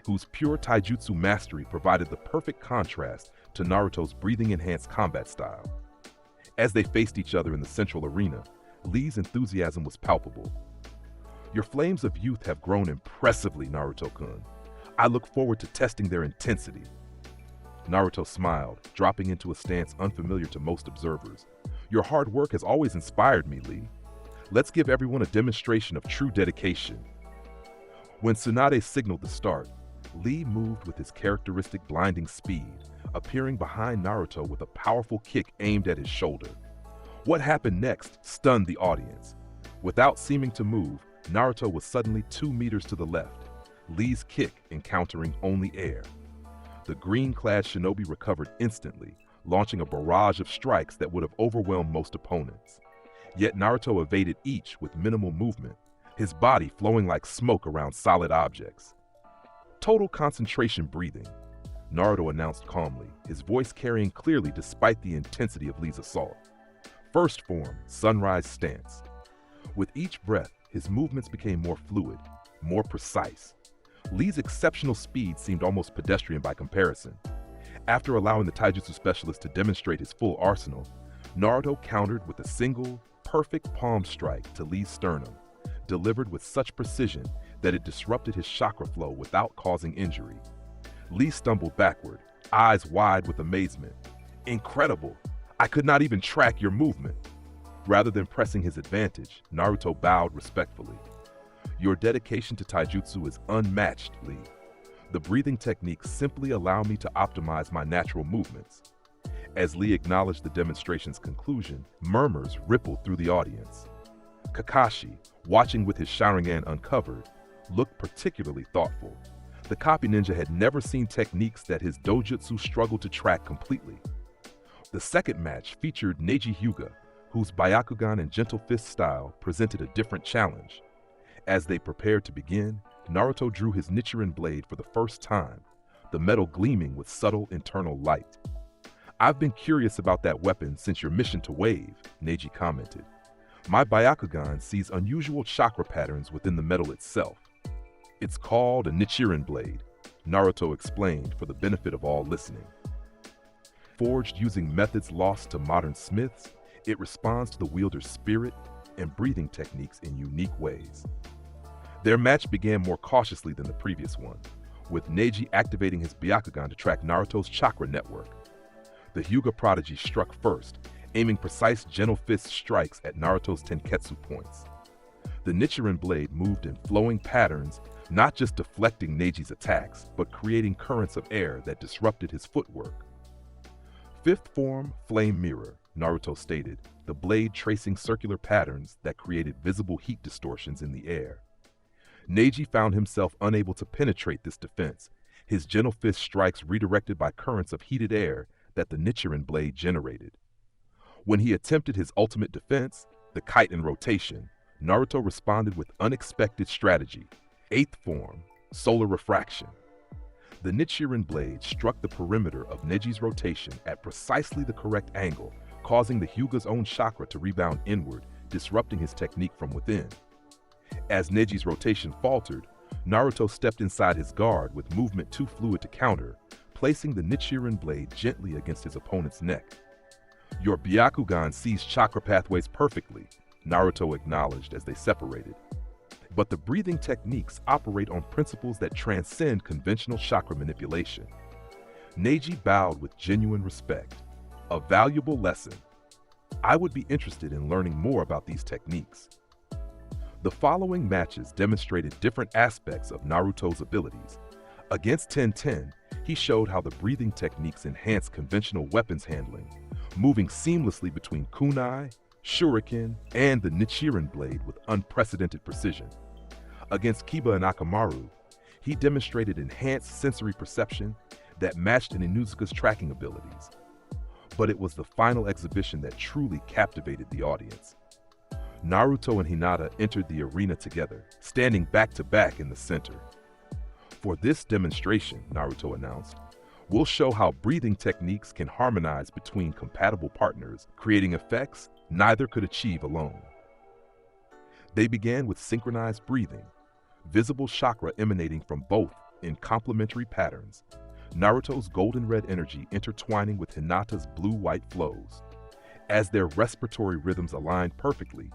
whose pure taijutsu mastery provided the perfect contrast to Naruto's breathing-enhanced combat style. As they faced each other in the central arena, Lee's enthusiasm was palpable. "Your flames of youth have grown impressively, Naruto-kun. I look forward to testing their intensity." Naruto smiled, dropping into a stance unfamiliar to most observers. "Your hard work has always inspired me, Lee. Let's give everyone a demonstration of true dedication." When Tsunade signaled the start, Lee moved with his characteristic blinding speed, appearing behind Naruto with a powerful kick aimed at his shoulder. What happened next stunned the audience. Without seeming to move, Naruto was suddenly 2 meters to the left, Lee's kick encountering only air. The green-clad shinobi recovered instantly, launching a barrage of strikes that would have overwhelmed most opponents. Yet Naruto evaded each with minimal movement, his body flowing like smoke around solid objects. Total concentration breathing, Naruto announced calmly, his voice carrying clearly despite the intensity of Lee's assault. First form, sunrise stance. With each breath, his movements became more fluid, more precise. Lee's exceptional speed seemed almost pedestrian by comparison. After allowing the taijutsu specialist to demonstrate his full arsenal, Naruto countered with a single, perfect palm strike to Lee's sternum, delivered with such precision that it disrupted his chakra flow without causing injury. Lee stumbled backward, eyes wide with amazement. "Incredible! I could not even track your movement." Rather than pressing his advantage, Naruto bowed respectfully. "Your dedication to taijutsu is unmatched, Lee. The breathing techniques simply allow me to optimize my natural movements." As Lee acknowledged the demonstration's conclusion, murmurs rippled through the audience. Kakashi, watching with his Sharingan uncovered, looked particularly thoughtful. The copy ninja had never seen techniques that his dojutsu struggled to track completely. The second match featured Neji Hyuga, whose Byakugan and gentle fist style presented a different challenge. As they prepared to begin, Naruto drew his Nichiren blade for the first time, the metal gleaming with subtle internal light. "I've been curious about that weapon since your mission to Wave," Neji commented. "My Byakugan sees unusual chakra patterns within the metal itself." "It's called a Nichiren blade," Naruto explained for the benefit of all listening. Forged using methods lost to modern smiths, it responds to the wielder's spirit and breathing techniques in unique ways. Their match began more cautiously than the previous one, with Neji activating his Byakugan to track Naruto's chakra network. The Hyuga prodigy struck first, aiming precise gentle fist strikes at Naruto's Tenketsu points. The Nichiren blade moved in flowing patterns, not just deflecting Neji's attacks, but creating currents of air that disrupted his footwork. "Fifth form, Flame Mirror," Naruto stated, the blade tracing circular patterns that created visible heat distortions in the air. Neji found himself unable to penetrate this defense, his gentle fist strikes redirected by currents of heated air that the Nichiren blade generated. When he attempted his ultimate defense, the kite in rotation, Naruto responded with unexpected strategy. Eighth form, Solar Refraction. The Nichiren blade struck the perimeter of Neji's rotation at precisely the correct angle, causing the Hyuga's own chakra to rebound inward, disrupting his technique from within. As Neji's rotation faltered, Naruto stepped inside his guard with movement too fluid to counter, placing the Nichiren blade gently against his opponent's neck. "Your Byakugan sees chakra pathways perfectly," Naruto acknowledged as they separated. "But the breathing techniques operate on principles that transcend conventional chakra manipulation." Neji bowed with genuine respect. "A valuable lesson. I would be interested in learning more about these techniques." The following matches demonstrated different aspects of Naruto's abilities. Against Tenten, he showed how the breathing techniques enhance conventional weapons handling, moving seamlessly between kunai, shuriken, and the Nichiren blade with unprecedented precision. Against Kiba and Akamaru, he demonstrated enhanced sensory perception that matched Inuzuka's tracking abilities. But it was the final exhibition that truly captivated the audience. Naruto and Hinata entered the arena together, standing back to back in the center. "For this demonstration," Naruto announced, "we'll show how breathing techniques can harmonize between compatible partners, creating effects neither could achieve alone." They began with synchronized breathing, visible chakra emanating from both in complementary patterns, Naruto's golden red energy intertwining with Hinata's blue-white flows. As their respiratory rhythms aligned perfectly,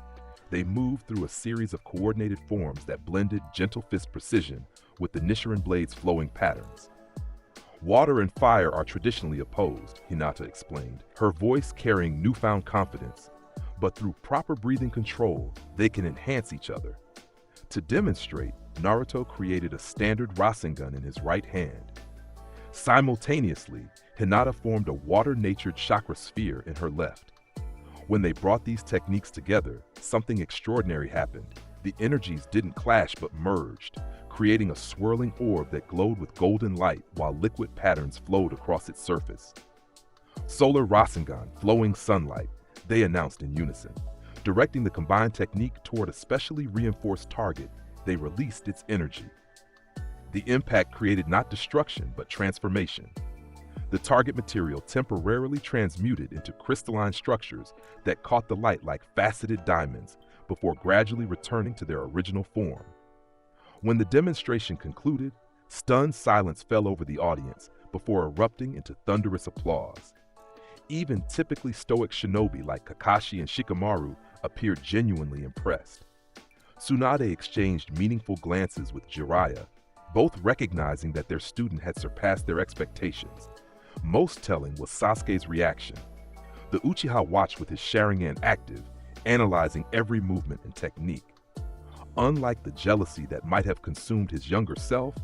they moved through a series of coordinated forms that blended gentle fist precision with the Nichiren blade's flowing patterns. "Water and fire are traditionally opposed," Hinata explained, her voice carrying newfound confidence. "But through proper breathing control, they can enhance each other." To demonstrate, Naruto created a standard Rasengan in his right hand. Simultaneously, Hinata formed a water-natured chakra sphere in her left. When they brought these techniques together, something extraordinary happened. The energies didn't clash but merged, creating a swirling orb that glowed with golden light while liquid patterns flowed across its surface. "Solar Rasengan, flowing sunlight," they announced in unison. Directing the combined technique toward a specially reinforced target, they released its energy. The impact created not destruction, but transformation. The target material temporarily transmuted into crystalline structures that caught the light like faceted diamonds before gradually returning to their original form. When the demonstration concluded, stunned silence fell over the audience before erupting into thunderous applause. Even typically stoic shinobi like Kakashi and Shikamaru appeared genuinely impressed. Tsunade exchanged meaningful glances with Jiraiya, both recognizing that their student had surpassed their expectations. Most telling was Sasuke's reaction. The Uchiha watched with his Sharingan active, analyzing every movement and technique. Unlike the jealousy that might have consumed his younger self,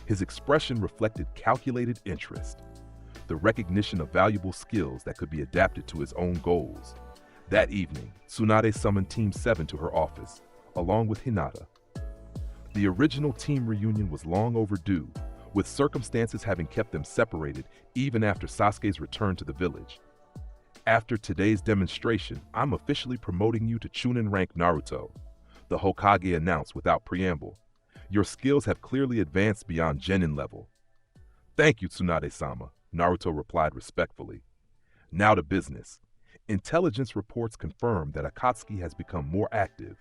his expression reflected calculated interest, the recognition of valuable skills that could be adapted to his own goals. That evening, Tsunade summoned Team 7 to her office, along with Hinata. The original team reunion was long overdue, with circumstances having kept them separated even after Sasuke's return to the village. After today's demonstration, I'm officially promoting you to Chunin rank Naruto, the Hokage announced without preamble. Your skills have clearly advanced beyond genin level. Thank you, Tsunade-sama, Naruto replied respectfully. Now to business. Intelligence reports confirm that Akatsuki has become more active.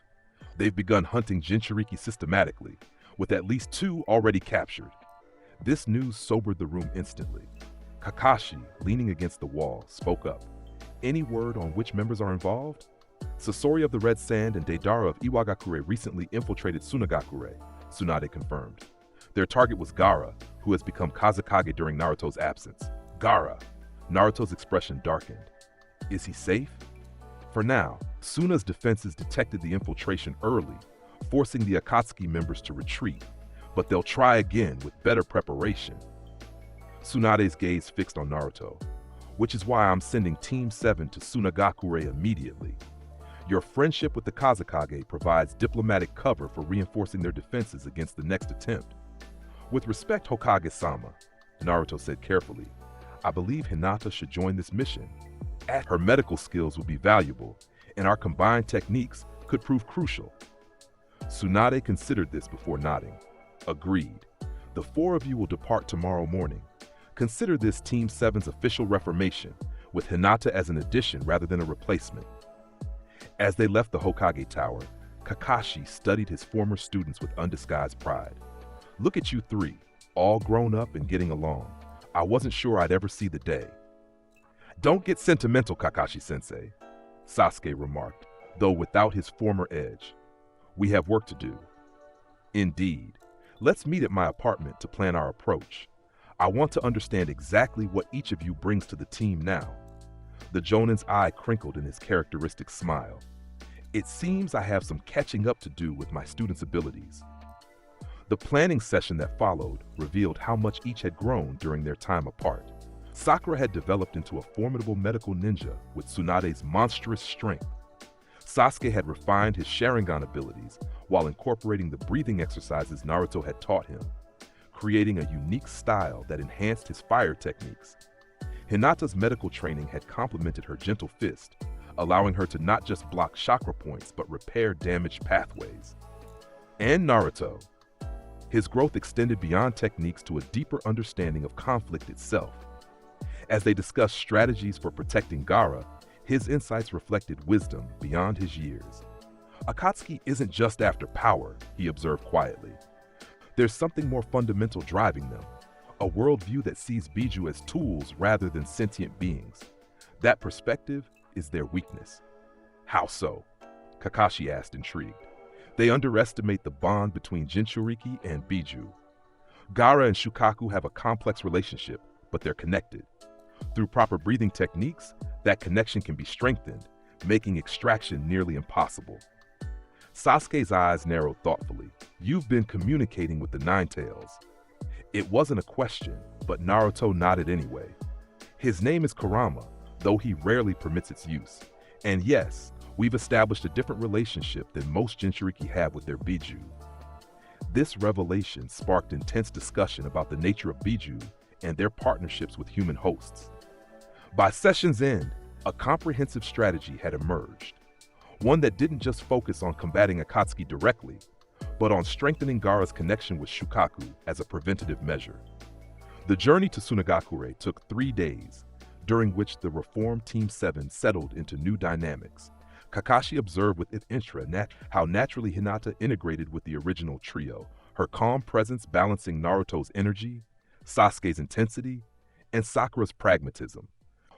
They've begun hunting Jinchuriki systematically, with at least 2 already captured. This news sobered the room instantly. Kakashi, leaning against the wall, spoke up. Any word on which members are involved? Sasori of the Red Sand and Deidara of Iwagakure recently infiltrated Sunagakure, Tsunade confirmed. Their target was Gaara, who has become Kazekage during Naruto's absence. Gaara! Naruto's expression darkened. Is he safe? For now, Suna's defenses detected the infiltration early, forcing the Akatsuki members to retreat, but they'll try again with better preparation. Tsunade's gaze fixed on Naruto, which is why I'm sending Team 7 to Sunagakure immediately. Your friendship with the Kazekage provides diplomatic cover for reinforcing their defenses against the next attempt. With respect, Hokage-sama, Naruto said carefully, I believe Hinata should join this mission. Her medical skills will be valuable, and our combined techniques could prove crucial. Tsunade considered this before nodding. Agreed. The 4 of you will depart tomorrow morning. Consider this Team 7's official reformation, with Hinata as an addition rather than a replacement. As they left the Hokage Tower, Kakashi studied his former students with undisguised pride. Look at you 3, all grown up and getting along. I wasn't sure I'd ever see the day. Don't get sentimental, Kakashi-sensei, Sasuke remarked, though without his former edge. We have work to do. Indeed. Let's meet at my apartment to plan our approach. I want to understand exactly what each of you brings to the team now. The Jonin's eye crinkled in his characteristic smile. It seems I have some catching up to do with my students' abilities. The planning session that followed revealed how much each had grown during their time apart. Sakura had developed into a formidable medical ninja with Tsunade's monstrous strength. Sasuke had refined his Sharingan abilities while incorporating the breathing exercises Naruto had taught him, creating a unique style that enhanced his fire techniques. Hinata's medical training had complemented her gentle fist, allowing her to not just block chakra points but repair damaged pathways. And Naruto. His growth extended beyond techniques to a deeper understanding of conflict itself. As they discussed strategies for protecting Gaara, his insights reflected wisdom beyond his years. Akatsuki isn't just after power, he observed quietly. There's something more fundamental driving them, a worldview that sees Biju as tools rather than sentient beings. That perspective is their weakness. How so? Kakashi asked, intrigued. They underestimate the bond between Jinchuriki and Biju. Gaara and Shukaku have a complex relationship, but they're connected. Through proper breathing techniques, that connection can be strengthened, making extraction nearly impossible. Sasuke's eyes narrowed thoughtfully. You've been communicating with the Ninetales. It wasn't a question, but Naruto nodded anyway. His name is Kurama, though he rarely permits its use. And yes, we've established a different relationship than most Jinchuriki have with their Biju. This revelation sparked intense discussion about the nature of Biju and their partnerships with human hosts. By session's end, a comprehensive strategy had emerged. one that didn't just focus on combating Akatsuki directly, but on strengthening Gaara's connection with Shukaku as a preventative measure. The journey to Sunagakure took 3 days, during which the reformed Team 7 settled into new dynamics. Kakashi observed with interest how naturally Hinata integrated with the original trio, her calm presence balancing Naruto's energy, Sasuke's intensity, and Sakura's pragmatism.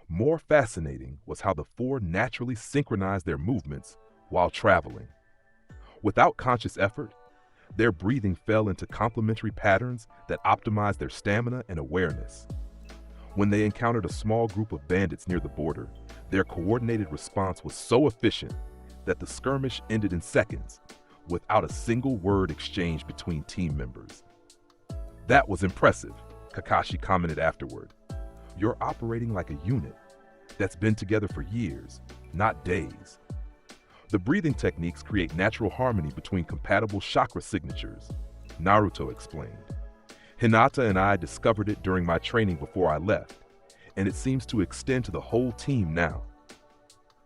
More fascinating was how the four naturally synchronized their movements while traveling. Without conscious effort, their breathing fell into complementary patterns that optimized their stamina and awareness. When they encountered a small group of bandits near the border, their coordinated response was so efficient that the skirmish ended in seconds, without a single word exchanged between team members. "That was impressive," Kakashi commented afterward. "You're operating like a unit that's been together for years, not days." The breathing techniques create natural harmony between compatible chakra signatures, Naruto explained. "Hinata and I discovered it during my training before I left, and it seems to extend to the whole team now."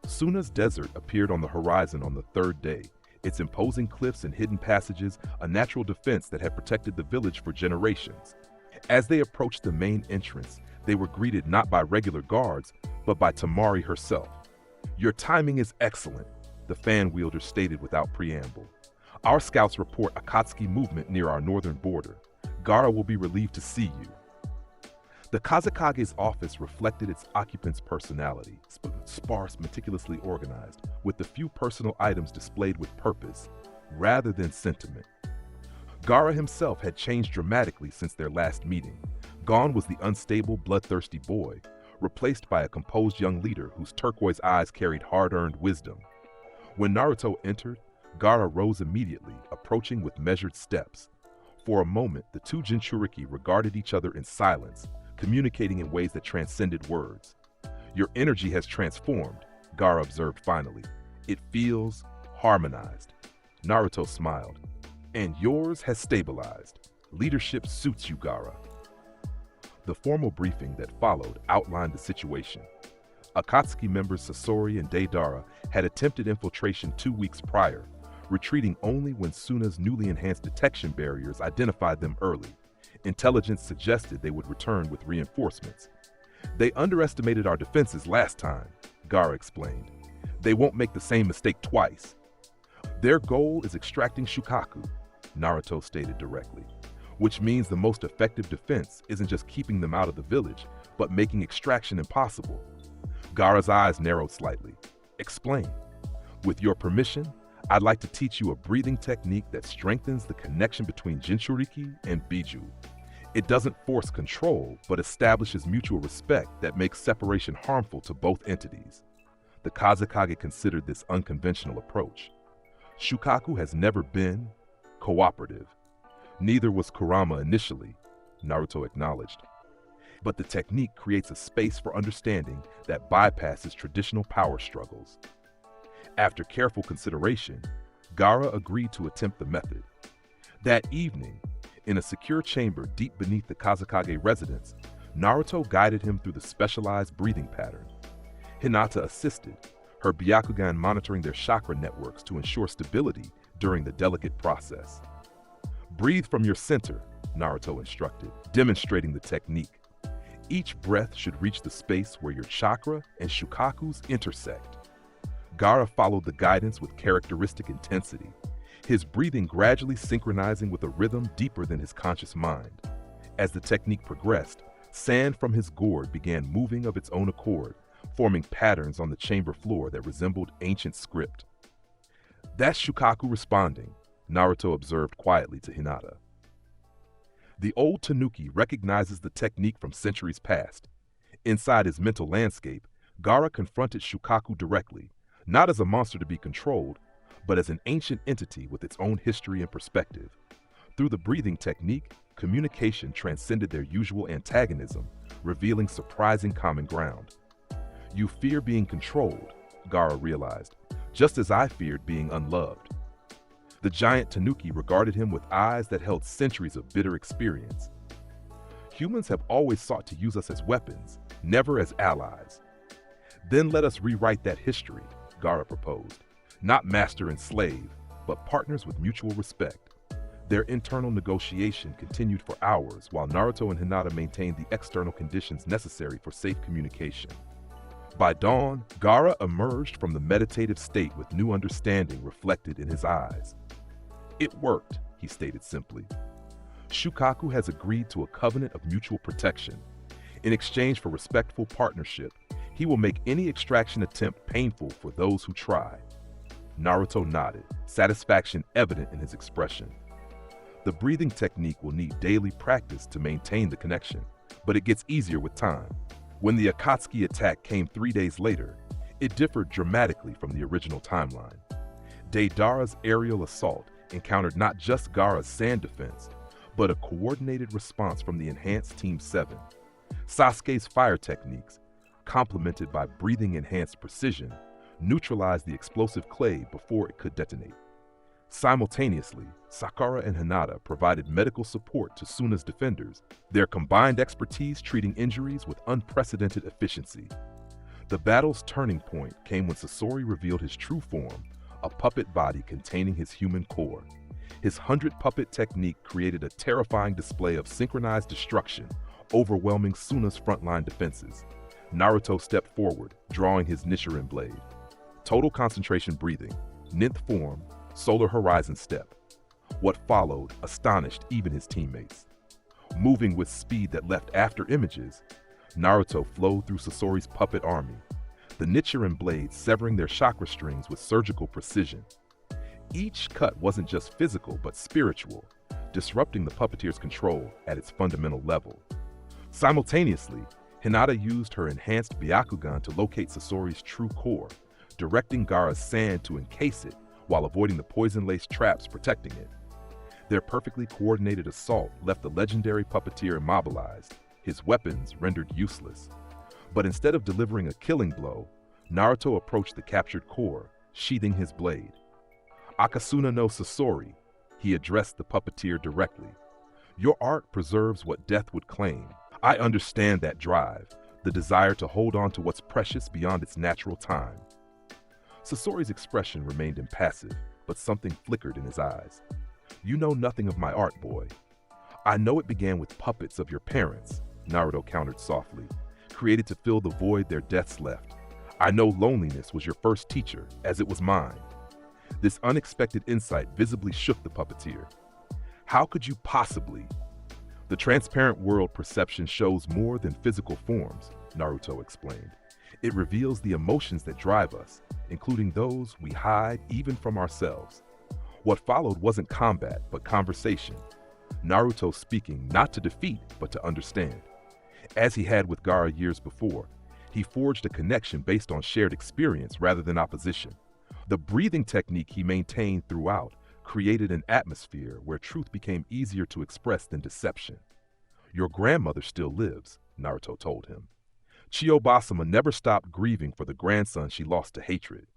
Suna's desert appeared on the horizon on the 3rd day, its imposing cliffs and hidden passages a natural defense that had protected the village for generations. As they approached the main entrance, they were greeted not by regular guards, but by Tamari herself. "Your timing is excellent," the fan wielder stated without preamble. "Our scouts report Akatsuki movement near our northern border. Gaara will be relieved to see you." The Kazekage's office reflected its occupant's personality, sparse, meticulously organized, with the few personal items displayed with purpose, rather than sentiment. Gaara himself had changed dramatically since their last meeting. Gone was the unstable, bloodthirsty boy, replaced by a composed young leader whose turquoise eyes carried hard-earned wisdom. When Naruto entered, Gaara rose immediately, approaching with measured steps. For a moment, the two Jinchuriki regarded each other in silence, communicating in ways that transcended words. "Your energy has transformed," Gaara observed finally. "It feels harmonized." Naruto smiled. "And yours has stabilized. Leadership suits you, Gaara." The formal briefing that followed outlined the situation. Akatsuki members Sasori and Deidara had attempted infiltration 2 weeks prior, retreating only when Suna's newly enhanced detection barriers identified them early. Intelligence suggested they would return with reinforcements. "They underestimated our defenses last time," Gaara explained. "They won't make the same mistake twice." "Their goal is extracting Shukaku," Naruto stated directly, "which means the most effective defense isn't just keeping them out of the village, but making extraction impossible." Gaara's eyes narrowed slightly. "Explain." "With your permission, I'd like to teach you a breathing technique that strengthens the connection between Jinchuriki and Biju. It doesn't force control, but establishes mutual respect that makes separation harmful to both entities." The Kazekage considered this unconventional approach. "Shukaku has never been cooperative. Neither was Kurama initially," Naruto acknowledged. "But the technique creates a space for understanding that bypasses traditional power struggles." After careful consideration, Gaara agreed to attempt the method. That evening, in a secure chamber deep beneath the Kazekage residence, Naruto guided him through the specialized breathing pattern. Hinata assisted, her Byakugan monitoring their chakra networks to ensure stability during the delicate process. "Breathe from your center," Naruto instructed, demonstrating the technique. "Each breath should reach the space where your chakra and Shukakus intersect." Gaara followed the guidance with characteristic intensity, his breathing gradually synchronizing with a rhythm deeper than his conscious mind. As the technique progressed, sand from his gourd began moving of its own accord, forming patterns on the chamber floor that resembled ancient script. "That's Shukaku responding," Naruto observed quietly to Hinata. The old Tanuki recognizes the technique from centuries past. Inside his mental landscape, Gaara confronted Shukaku directly, not as a monster to be controlled, but as an ancient entity with its own history and perspective. Through the breathing technique, communication transcended their usual antagonism, revealing surprising common ground. "You fear being controlled," Gaara realized, "just as I feared being unloved." The giant Tanuki regarded him with eyes that held centuries of bitter experience. "Humans have always sought to use us as weapons, never as allies." "Then let us rewrite that history," Gaara proposed. Not master and slave, but partners with mutual respect. Their internal negotiation continued for hours while Naruto and Hinata maintained the external conditions necessary for safe communication. By dawn, Gaara emerged from the meditative state with new understanding reflected in his eyes. "It worked," he stated simply. "Shukaku has agreed to a covenant of mutual protection. In exchange for respectful partnership, he will make any extraction attempt painful for those who try." Naruto nodded, satisfaction evident in his expression. The breathing technique will need daily practice to maintain the connection, but it gets easier with time. When the Akatsuki attack came 3 days later, it differed dramatically from the original timeline. Deidara's aerial assault encountered not just Gaara's sand defense, but a coordinated response from the enhanced Team 7. Sasuke's fire techniques, complemented by breathing-enhanced precision, neutralized the explosive clay before it could detonate. Simultaneously, Sakura and Hinata provided medical support to Suna's defenders, their combined expertise treating injuries with unprecedented efficiency. The battle's turning point came when Sasori revealed his true form, a puppet body containing his human core. His 100-puppet technique created a terrifying display of synchronized destruction, overwhelming Suna's frontline defenses. Naruto stepped forward, drawing his Nichiren blade. Total concentration breathing, ninth form, solar horizon step. What followed astonished even his teammates. Moving with speed that left after images, Naruto flowed through Sasori's puppet army, the Nichiren blades severing their chakra strings with surgical precision. Each cut wasn't just physical but spiritual, disrupting the puppeteer's control at its fundamental level. Simultaneously, Hinata used her enhanced Byakugan to locate Sasori's true core, directing Gaara's sand to encase it while avoiding the poison-laced traps protecting it. Their perfectly coordinated assault left the legendary puppeteer immobilized, his weapons rendered useless. But instead of delivering a killing blow, Naruto approached the captured core, sheathing his blade. "Akasuna no Sasori," he addressed the puppeteer directly. "Your art preserves what death would claim. I understand that drive, the desire to hold on to what's precious beyond its natural time." Sasori's expression remained impassive, but something flickered in his eyes. "You know nothing of my art, boy." "I know it began with puppets of your parents," Naruto countered softly, "created to fill the void their deaths left. I know loneliness was your first teacher, as it was mine." This unexpected insight visibly shook the puppeteer. "How could you possibly?" "The transparent world perception shows more than physical forms," Naruto explained. "It reveals the emotions that drive us, including those we hide even from ourselves." What followed wasn't combat, but conversation. Naruto speaking not to defeat, but to understand. As he had with Gaara years before, he forged a connection based on shared experience rather than opposition. The breathing technique he maintained throughout created an atmosphere where truth became easier to express than deception. "Your grandmother still lives," Naruto told him. Chiyo-Basama never stopped grieving for the grandson she lost to hatred.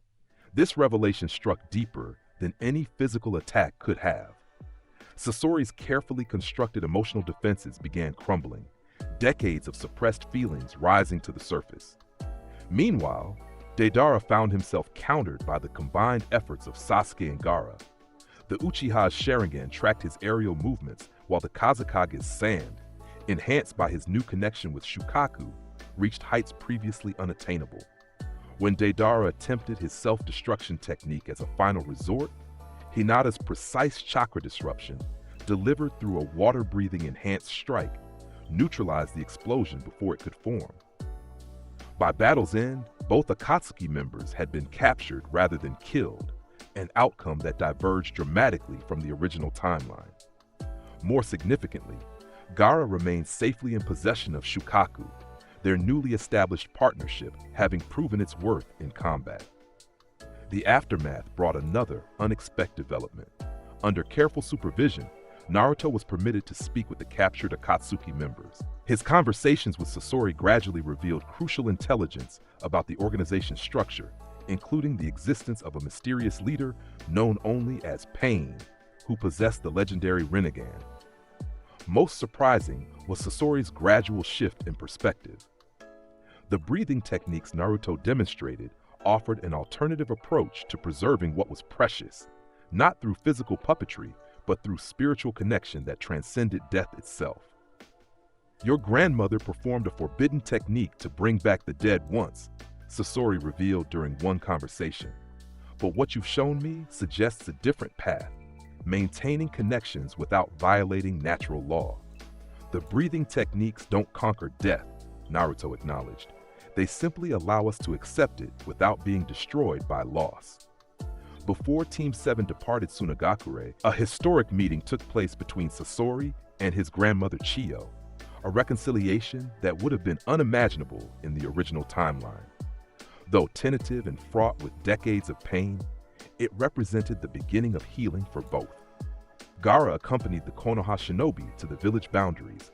This revelation struck deeper than any physical attack could have. Sasori's carefully constructed emotional defenses began crumbling, decades of suppressed feelings rising to the surface. Meanwhile, Deidara found himself countered by the combined efforts of Sasuke and Gaara. The Uchiha's Sharingan tracked his aerial movements, while the Kazekage's sand, enhanced by his new connection with Shukaku, reached heights previously unattainable. When Deidara attempted his self-destruction technique as a final resort, Hinata's precise chakra disruption, delivered through a water-breathing enhanced strike, neutralized the explosion before it could form. By battle's end, both Akatsuki members had been captured rather than killed, an outcome that diverged dramatically from the original timeline. More significantly, Gaara remained safely in possession of Shukaku, their newly established partnership having proven its worth in combat. The aftermath brought another unexpected development. Under careful supervision, Naruto was permitted to speak with the captured Akatsuki members. His conversations with Sasori gradually revealed crucial intelligence about the organization's structure, including the existence of a mysterious leader known only as Pain, who possessed the legendary Rinnegan. Most surprising was Sasori's gradual shift in perspective. The breathing techniques Naruto demonstrated offered an alternative approach to preserving what was precious, not through physical puppetry, but through spiritual connection that transcended death itself. Your grandmother performed a forbidden technique to bring back the dead once, Sasori revealed during one conversation. But what you've shown me suggests a different path, maintaining connections without violating natural law. The breathing techniques don't conquer death, Naruto acknowledged. They simply allow us to accept it without being destroyed by loss. Before Team 7 departed Tsunagakure, a historic meeting took place between Sasori and his grandmother Chiyo, a reconciliation that would have been unimaginable in the original timeline. Though tentative and fraught with decades of pain, it represented the beginning of healing for both. Gaara accompanied the Konoha shinobi to the village boundaries,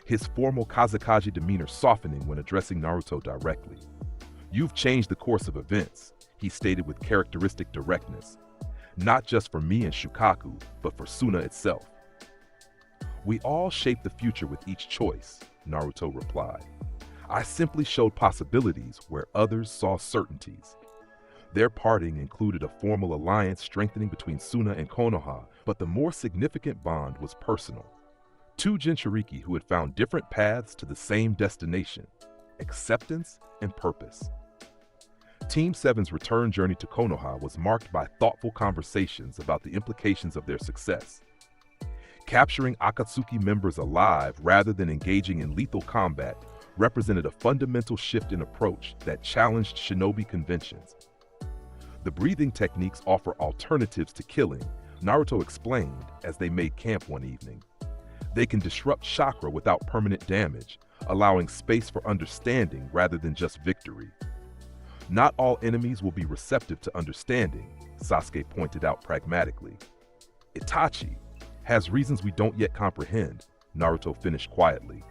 his formal Kazekage demeanor softening when addressing Naruto directly. "You've changed the course of events," he stated with characteristic directness. "Not just for me and Shukaku, but for Suna itself." "We all shape the future with each choice," Naruto replied. "I simply showed possibilities where others saw certainties." Their parting included a formal alliance strengthening between Suna and Konoha, but the more significant bond was personal. Two Jinchuriki who had found different paths to the same destination, acceptance and purpose. Team 7's return journey to Konoha was marked by thoughtful conversations about the implications of their success. Capturing Akatsuki members alive rather than engaging in lethal combat represented a fundamental shift in approach that challenged shinobi conventions. The breathing techniques offer alternatives to killing, Naruto explained as they made camp one evening. They can disrupt chakra without permanent damage, allowing space for understanding rather than just victory. "Not all enemies will be receptive to understanding," Sasuke pointed out pragmatically. "Itachi has reasons we don't yet comprehend," Naruto finished quietly.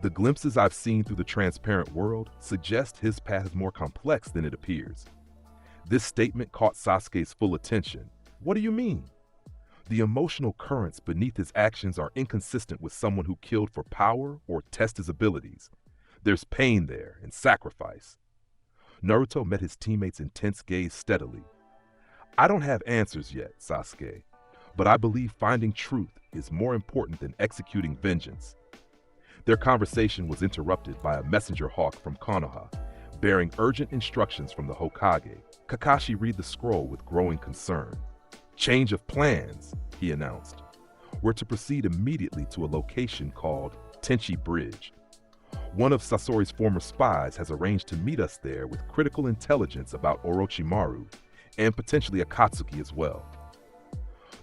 "The glimpses I've seen through the transparent world suggest his path is more complex than it appears." This statement caught Sasuke's full attention. "What do you mean?" "The emotional currents beneath his actions are inconsistent with someone who killed for power or test his abilities. There's pain there and sacrifice." Naruto met his teammate's intense gaze steadily. "I don't have answers yet, Sasuke, but I believe finding truth is more important than executing vengeance." Their conversation was interrupted by a messenger hawk from Konoha, bearing urgent instructions from the Hokage. Kakashi read the scroll with growing concern. "Change of plans," he announced. "We're to proceed immediately to a location called Tenchi Bridge. One of Sasori's former spies has arranged to meet us there with critical intelligence about Orochimaru, and potentially Akatsuki as well."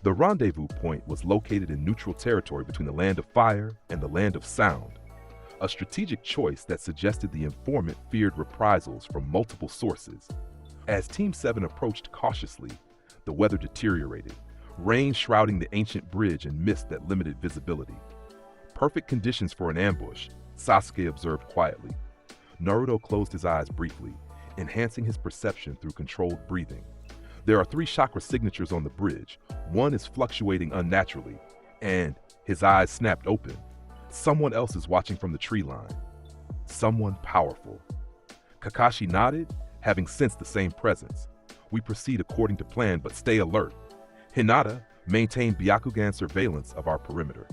The rendezvous point was located in neutral territory between the Land of Fire and the Land of Sound, a strategic choice that suggested the informant feared reprisals from multiple sources. As Team 7 approached cautiously, the weather deteriorated, rain shrouding the ancient bridge and mist that limited visibility. "Perfect conditions for an ambush," Sasuke observed quietly. Naruto closed his eyes briefly, enhancing his perception through controlled breathing. "There are 3 chakra signatures on the bridge. One is fluctuating unnaturally, and," his eyes snapped open, "someone else is watching from the tree line. Someone powerful." Kakashi nodded, having sensed the same presence. "We proceed according to plan, but stay alert. Hinata, maintain Byakugan surveillance of our perimeter."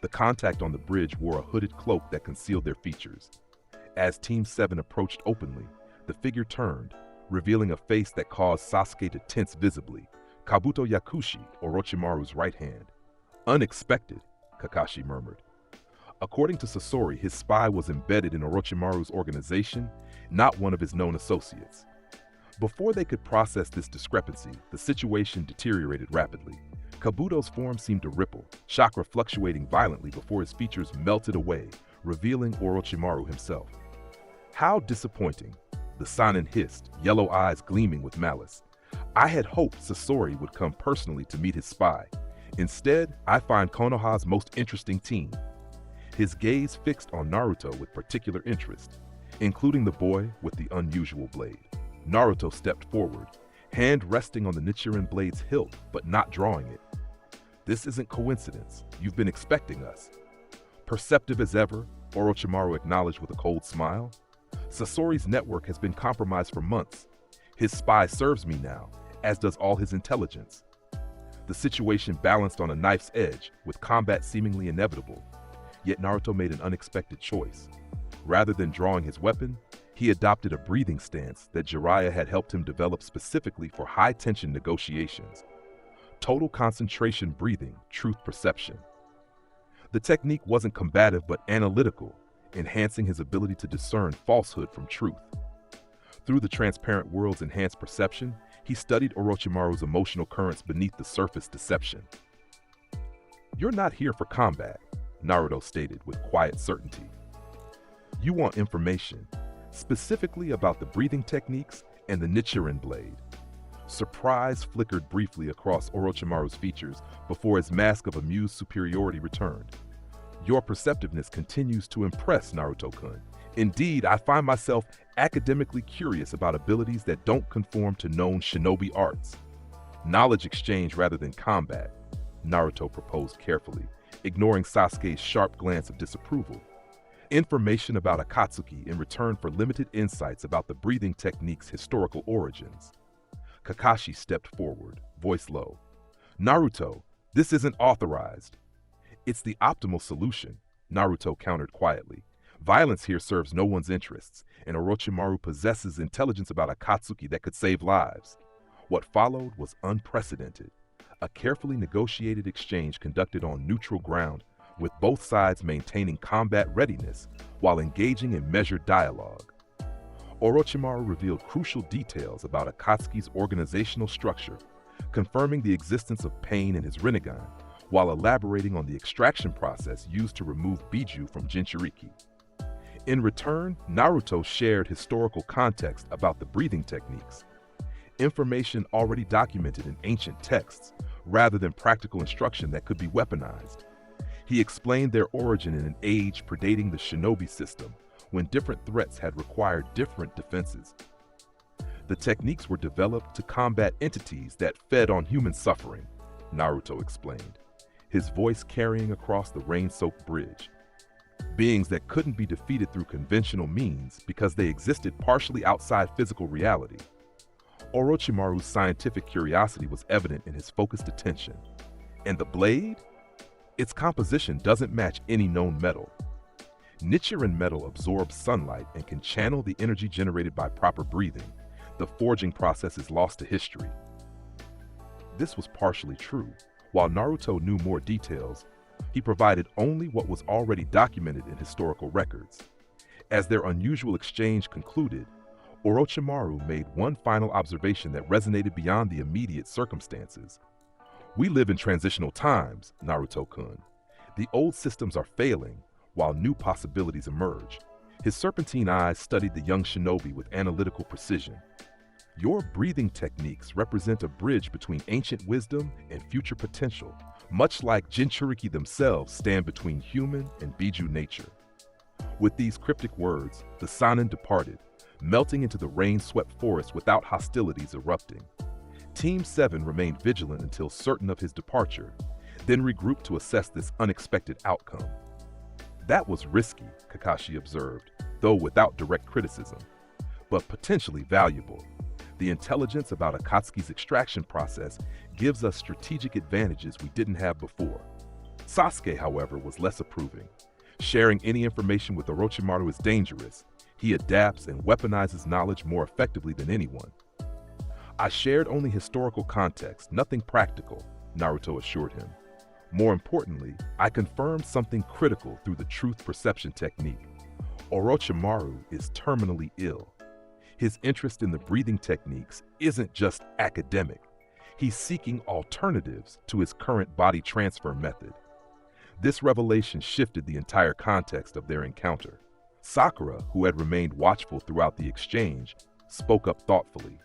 The contact on the bridge wore a hooded cloak that concealed their features. As Team 7 approached openly, the figure turned, revealing a face that caused Sasuke to tense visibly. Kabuto Yakushi, Orochimaru's right hand. "Unexpected," Kakashi murmured. According to Sasori, his spy was embedded in Orochimaru's organization, not one of his known associates. Before they could process this discrepancy, the situation deteriorated rapidly. Kabuto's form seemed to ripple, chakra fluctuating violently before his features melted away, revealing Orochimaru himself. "How disappointing," the Sanin hissed, yellow eyes gleaming with malice. "I had hoped Sasori would come personally to meet his spy. Instead, I find Konoha's most interesting team." His gaze fixed on Naruto with particular interest, including the boy with the unusual blade. Naruto stepped forward, hand resting on the Nichiren blade's hilt, but not drawing it. "This isn't coincidence. You've been expecting us." Perceptive as ever, Orochimaru acknowledged with a cold smile. "Sasori's network has been compromised for months. His spy serves me now, as does all his intelligence. The situation balanced on a knife's edge, with combat seemingly inevitable. Yet Naruto made an unexpected choice. Rather than drawing his weapon, he adopted a breathing stance that Jiraiya had helped him develop specifically for high-tension negotiations. Total concentration breathing, truth perception. The technique wasn't combative but analytical, enhancing his ability to discern falsehood from truth. Through the transparent world's enhanced perception, he studied Orochimaru's emotional currents beneath the surface deception. "You're not here for combat," Naruto stated with quiet certainty. "You want information, specifically about the breathing techniques and the Nichiren blade." Surprise flickered briefly across Orochimaru's features before his mask of amused superiority returned. "Your perceptiveness continues to impress, Naruto-kun. Indeed, I find myself academically curious about abilities that don't conform to known shinobi arts. Knowledge exchange rather than combat," Naruto proposed carefully, ignoring Sasuke's sharp glance of disapproval. "Information about Akatsuki in return for limited insights about the breathing technique's historical origins." Kakashi stepped forward, voice low. "Naruto, this isn't authorized." "It's the optimal solution," Naruto countered quietly. "Violence here serves no one's interests, and Orochimaru possesses intelligence about Akatsuki that could save lives." What followed was unprecedented. A carefully negotiated exchange conducted on neutral ground, with both sides maintaining combat readiness while engaging in measured dialogue. Orochimaru revealed crucial details about Akatsuki's organizational structure, confirming the existence of pain in his Rinnegan, while elaborating on the extraction process used to remove Biju from Jinchuriki. In return, Naruto shared historical context about the breathing techniques, information already documented in ancient texts, rather than practical instruction that could be weaponized. He explained their origin in an age predating the shinobi system, when different threats had required different defenses. The techniques were developed to combat entities that fed on human suffering, Naruto explained, his voice carrying across the rain-soaked bridge. Beings that couldn't be defeated through conventional means because they existed partially outside physical reality. Orochimaru's scientific curiosity was evident in his focused attention. And the blade? Its composition doesn't match any known metal. Nichiren metal absorbs sunlight and can channel the energy generated by proper breathing. The forging process is lost to history. This was partially true. While Naruto knew more details, he provided only what was already documented in historical records. As their unusual exchange concluded, Orochimaru made one final observation that resonated beyond the immediate circumstances. "We live in transitional times, Naruto-kun. The old systems are failing, while new possibilities emerge." His serpentine eyes studied the young shinobi with analytical precision. "Your breathing techniques represent a bridge between ancient wisdom and future potential, much like Jinchuriki themselves stand between human and Biju nature." With these cryptic words, the Sannin departed, melting into the rain-swept forest without hostilities erupting. Team 7 remained vigilant until certain of his departure, then regrouped to assess this unexpected outcome. "That was risky," Kakashi observed, though without direct criticism, "but potentially valuable. The intelligence about Akatsuki's extraction process gives us strategic advantages we didn't have before." Sasuke, however, was less approving. "Sharing any information with Orochimaru is dangerous. He adapts and weaponizes knowledge more effectively than anyone." "I shared only historical context, nothing practical," Naruto assured him. "More importantly, I confirmed something critical through the truth perception technique. Orochimaru is terminally ill. His interest in the breathing techniques isn't just academic. He's seeking alternatives to his current body transfer method." This revelation shifted the entire context of their encounter. Sakura, who had remained watchful throughout the exchange, spoke up thoughtfully.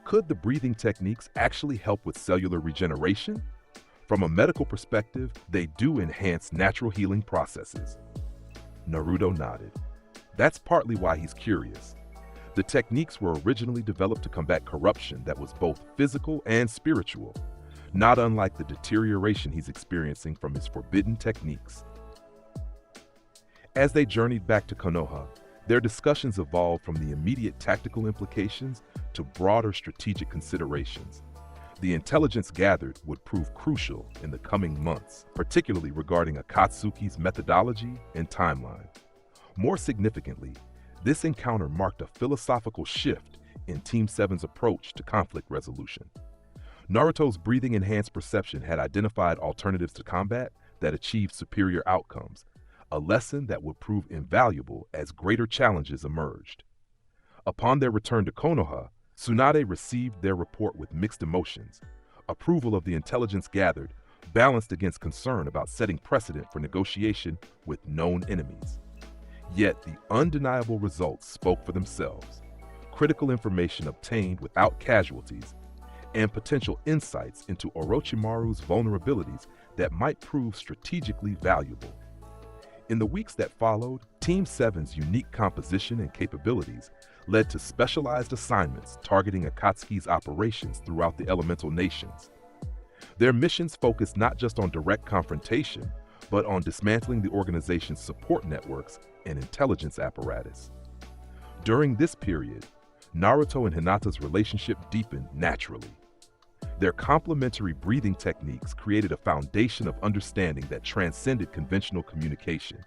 "Could the breathing techniques actually help with cellular regeneration? From a medical perspective, they do enhance natural healing processes." Naruto nodded. "That's partly why he's curious. The techniques were originally developed to combat corruption that was both physical and spiritual, not unlike the deterioration he's experiencing from his forbidden techniques." As they journeyed back to Konoha, Their discussions evolved from the immediate tactical implications to broader strategic considerations. The intelligence gathered would prove crucial in the coming months, particularly regarding Akatsuki's methodology and timeline. More significantly, this encounter marked a philosophical shift in Team 7's approach to conflict resolution. Naruto's breathing-enhanced perception had identified alternatives to combat that achieved superior outcomes, a lesson that would prove invaluable as greater challenges emerged. Upon their return to Konoha, Tsunade received their report with mixed emotions. Approval of the intelligence gathered balanced against concern about setting precedent for negotiation with known enemies. Yet the undeniable results spoke for themselves. Critical information obtained without casualties, and potential insights into Orochimaru's vulnerabilities that might prove strategically valuable. In the weeks that followed, Team 7's unique composition and capabilities led to specialized assignments targeting Akatsuki's operations throughout the elemental nations. Their missions focused not just on direct confrontation, but on dismantling the organization's support networks and intelligence apparatus. During this period, Naruto and Hinata's relationship deepened naturally. Their complementary breathing techniques created a foundation of understanding that transcended conventional communication.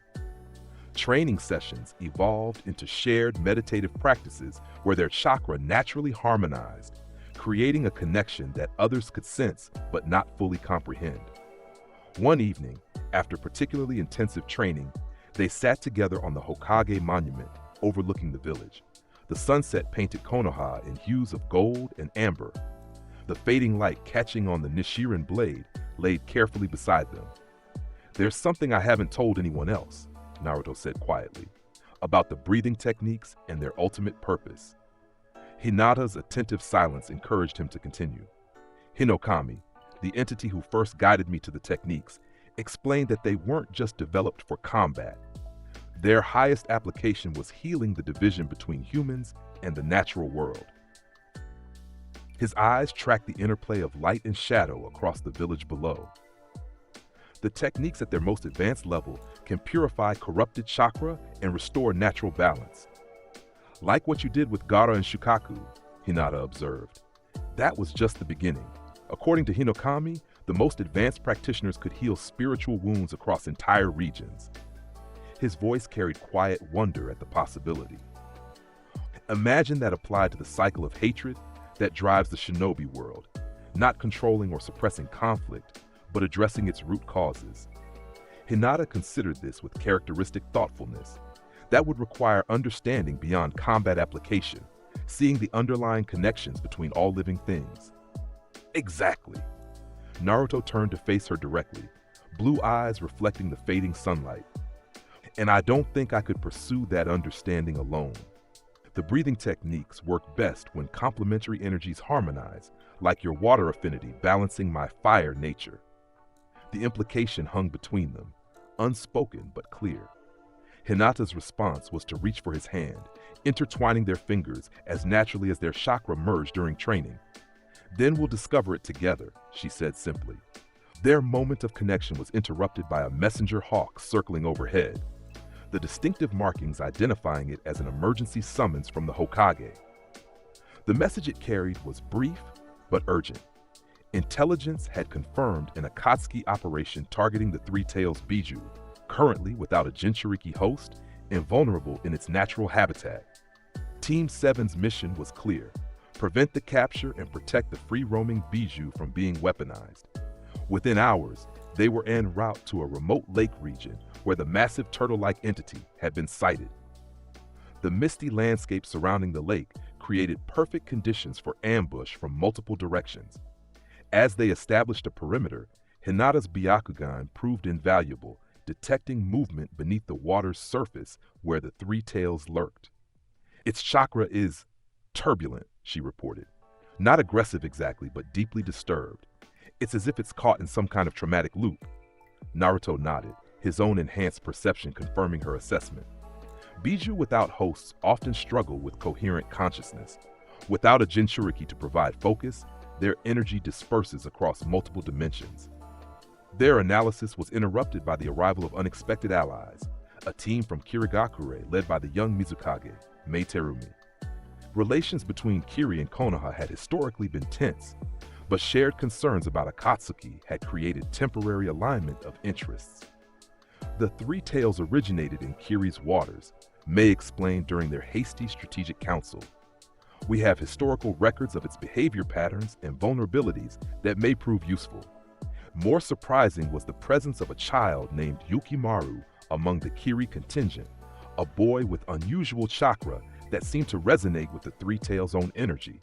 Training sessions evolved into shared meditative practices where their chakra naturally harmonized, creating a connection that others could sense but not fully comprehend. One evening, after particularly intensive training, they sat together on the Hokage monument overlooking the village. The sunset painted Konoha in hues of gold and amber. The fading light catching on the Nishirin blade laid carefully beside them. "There's something I haven't told anyone else," Naruto said quietly, "about the breathing techniques and their ultimate purpose." Hinata's attentive silence encouraged him to continue. "Hinokami, the entity who first guided me to the techniques, explained that they weren't just developed for combat. Their highest application was healing the division between humans and the natural world." His eyes tracked the interplay of light and shadow across the village below. The techniques at their most advanced level can purify corrupted chakra and restore natural balance. "Like what you did with Gaara and Shukaku," Hinata observed. "That was just the beginning. According to Hinokami, the most advanced practitioners could heal spiritual wounds across entire regions." His voice carried quiet wonder at the possibility. Imagine that applied to the cycle of hatred that drives the shinobi world, not controlling or suppressing conflict, but addressing its root causes. Hinata considered this with characteristic thoughtfulness. That would require understanding beyond combat application, seeing the underlying connections between all living things. Exactly. Naruto turned to face her directly, blue eyes reflecting the fading sunlight. "And I don't think I could pursue that understanding alone. The breathing techniques work best when complementary energies harmonize, like your water affinity balancing my fire nature." The implication hung between them, unspoken but clear. Hinata's response was to reach for his hand, intertwining their fingers as naturally as their chakra merged during training. "Then we'll discover it together," she said simply. Their moment of connection was interrupted by a messenger hawk circling overhead, the distinctive markings identifying it as an emergency summons from the Hokage. The message it carried was brief but urgent. Intelligence had confirmed an Akatsuki operation targeting the Three Tails Biju, currently without a Jinchuriki host and vulnerable in its natural habitat. Team 7's mission was clear: prevent the capture and protect the free-roaming Biju from being weaponized. Within hours, they were en route to a remote lake region where the massive turtle-like entity had been sighted. The misty landscape surrounding the lake created perfect conditions for ambush from multiple directions. As they established a perimeter, Hinata's Byakugan proved invaluable, detecting movement beneath the water's surface where the Three Tails lurked. "Its chakra is turbulent," she reported. "Not aggressive exactly, but deeply disturbed. It's as if it's caught in some kind of traumatic loop." Naruto nodded, his own enhanced perception confirming her assessment. Biju without hosts often struggle with coherent consciousness. Without a Jinchuriki to provide focus, their energy disperses across multiple dimensions. Their analysis was interrupted by the arrival of unexpected allies, a team from Kirigakure led by the young Mizukage, Mei Terumi. Relations between Kiri and Konoha had historically been tense, but shared concerns about Akatsuki had created temporary alignment of interests. The three tales originated in Kiri's waters, Mei explained during their hasty strategic council. We have historical records of its behavior patterns and vulnerabilities that may prove useful. More surprising was the presence of a child named Yukimaru among the Kiri contingent, a boy with unusual chakra that seemed to resonate with the three tales' own energy.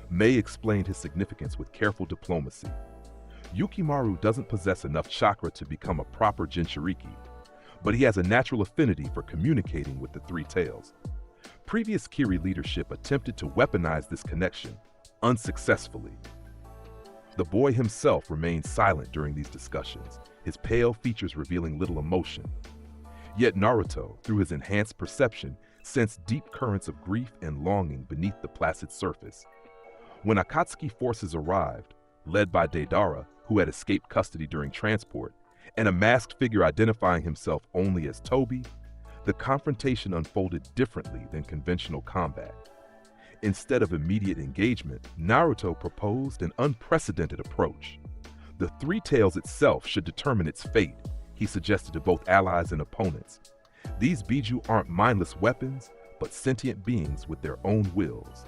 Mei explained his significance with careful diplomacy. Yukimaru doesn't possess enough chakra to become a proper Jinchuriki, but he has a natural affinity for communicating with the three tales. Previous Kiri leadership attempted to weaponize this connection, unsuccessfully. The boy himself remained silent during these discussions, his pale features revealing little emotion. Yet Naruto, through his enhanced perception, sensed deep currents of grief and longing beneath the placid surface. When Akatsuki forces arrived, led by Deidara, who had escaped custody during transport, and a masked figure identifying himself only as Toby, the confrontation unfolded differently than conventional combat. Instead of immediate engagement, Naruto proposed an unprecedented approach. The three tales itself should determine its fate, he suggested to both allies and opponents. These Biju aren't mindless weapons, but sentient beings with their own wills.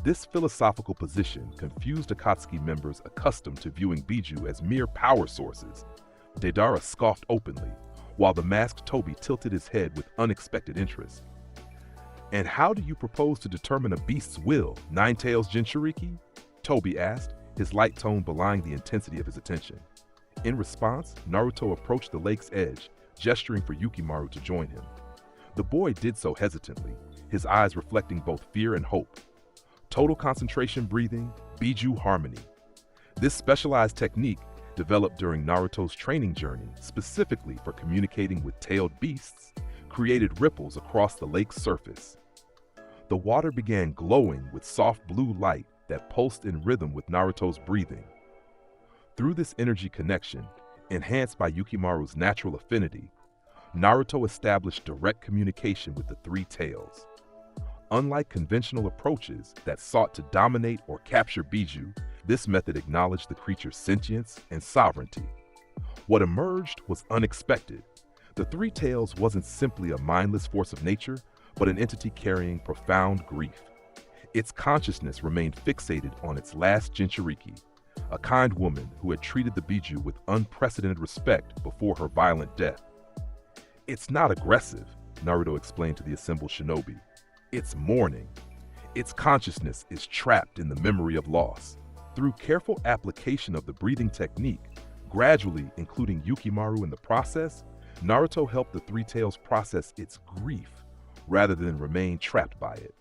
This philosophical position confused Akatsuki members accustomed to viewing Biju as mere power sources. Deidara scoffed openly, while the masked Toby tilted his head with unexpected interest. "And how do you propose to determine a beast's will, Nine Tails Jinchuriki?" Toby asked, his light tone belying the intensity of his attention. In response, Naruto approached the lake's edge, gesturing for Yukimaru to join him. The boy did so hesitantly, his eyes reflecting both fear and hope. Total concentration breathing, Biju harmony. This specialized technique, developed during Naruto's training journey specifically for communicating with tailed beasts, created ripples across the lake's surface. The water began glowing with soft blue light that pulsed in rhythm with Naruto's breathing. Through this energy connection, enhanced by Yukimaru's natural affinity, Naruto established direct communication with the three tales. Unlike conventional approaches that sought to dominate or capture Biju, this method acknowledged the creature's sentience and sovereignty. What emerged was unexpected. The three tales wasn't simply a mindless force of nature, but an entity carrying profound grief. Its consciousness remained fixated on its last Jinchuriki, a kind woman who had treated the Biju with unprecedented respect before her violent death. "It's not aggressive," Naruto explained to the assembled shinobi. "It's mourning. Its consciousness is trapped in the memory of loss." Through careful application of the breathing technique, gradually including Yukimaru in the process, Naruto helped the three tales process its grief rather than remain trapped by it.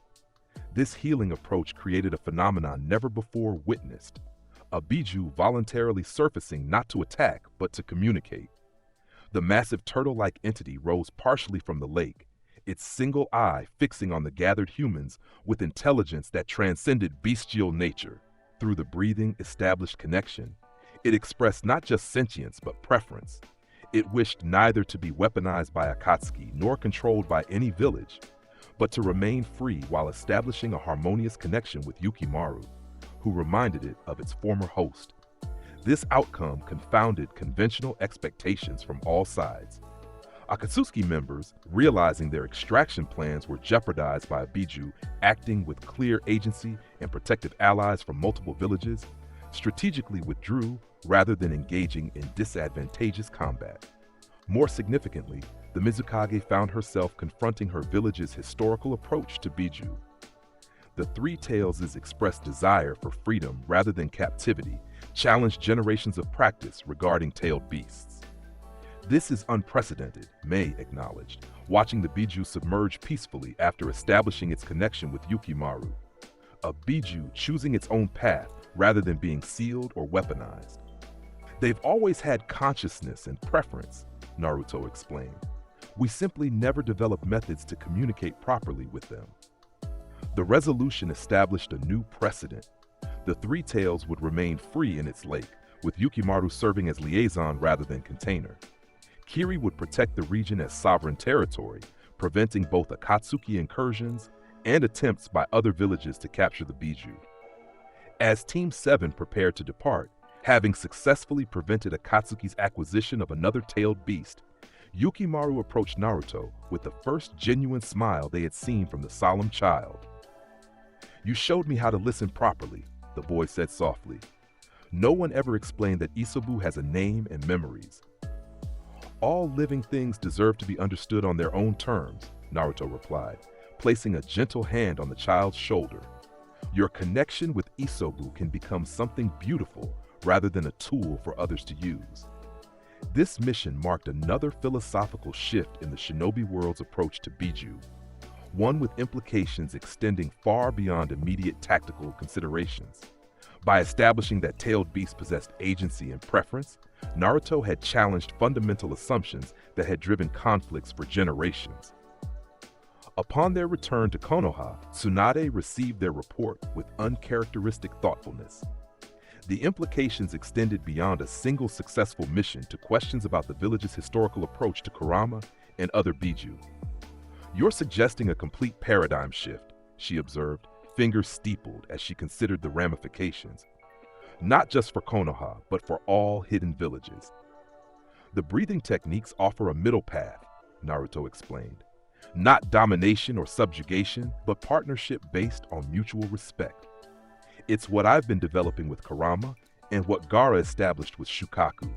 This healing approach created a phenomenon never before witnessed, a Biju voluntarily surfacing not to attack but to communicate. The massive turtle-like entity rose partially from the lake, its single eye fixing on the gathered humans with intelligence that transcended bestial nature. Through the breathing established connection, it expressed not just sentience but preference. It wished neither to be weaponized by Akatsuki nor controlled by any village, but to remain free while establishing a harmonious connection with Yukimaru, who reminded it of its former host. This outcome confounded conventional expectations from all sides. Akatsuki members, realizing their extraction plans were jeopardized by a Biju acting with clear agency and protective allies from multiple villages, strategically withdrew rather than engaging in disadvantageous combat. More significantly, the Mizukage found herself confronting her village's historical approach to Biju. The three tales' expressed desire for freedom rather than captivity challenged generations of practice regarding tailed beasts. "This is unprecedented," Mei acknowledged, watching the Biju submerge peacefully after establishing its connection with Yukimaru. A Biju choosing its own path rather than being sealed or weaponized. "They've always had consciousness and preference," Naruto explained. "We simply never developed methods to communicate properly with them." The resolution established a new precedent. The three tales would remain free in its lake, with Yukimaru serving as liaison rather than container. Kiri would protect the region as sovereign territory, preventing both Akatsuki incursions and attempts by other villages to capture the Biju. As Team 7 prepared to depart, having successfully prevented Akatsuki's acquisition of another tailed beast, Yukimaru approached Naruto with the first genuine smile they had seen from the solemn child. "You showed me how to listen properly," the boy said softly. "No one ever explained that Isobu has a name and memories." "All living things deserve to be understood on their own terms," Naruto replied, placing a gentle hand on the child's shoulder. "Your connection with Isobu can become something beautiful rather than a tool for others to use." This mission marked another philosophical shift in the shinobi world's approach to Biju, one with implications extending far beyond immediate tactical considerations. By establishing that tailed beasts possessed agency and preference, Naruto had challenged fundamental assumptions that had driven conflicts for generations. Upon their return to Konoha, Tsunade received their report with uncharacteristic thoughtfulness. The implications extended beyond a single successful mission to questions about the village's historical approach to Kurama and other Biju. "You're suggesting a complete paradigm shift," she observed, fingers steepled as she considered the ramifications. "Not just for Konoha, but for all hidden villages." "The breathing techniques offer a middle path," Naruto explained. "Not domination or subjugation, but partnership based on mutual respect. It's what I've been developing with Kurama and what Gaara established with Shukaku."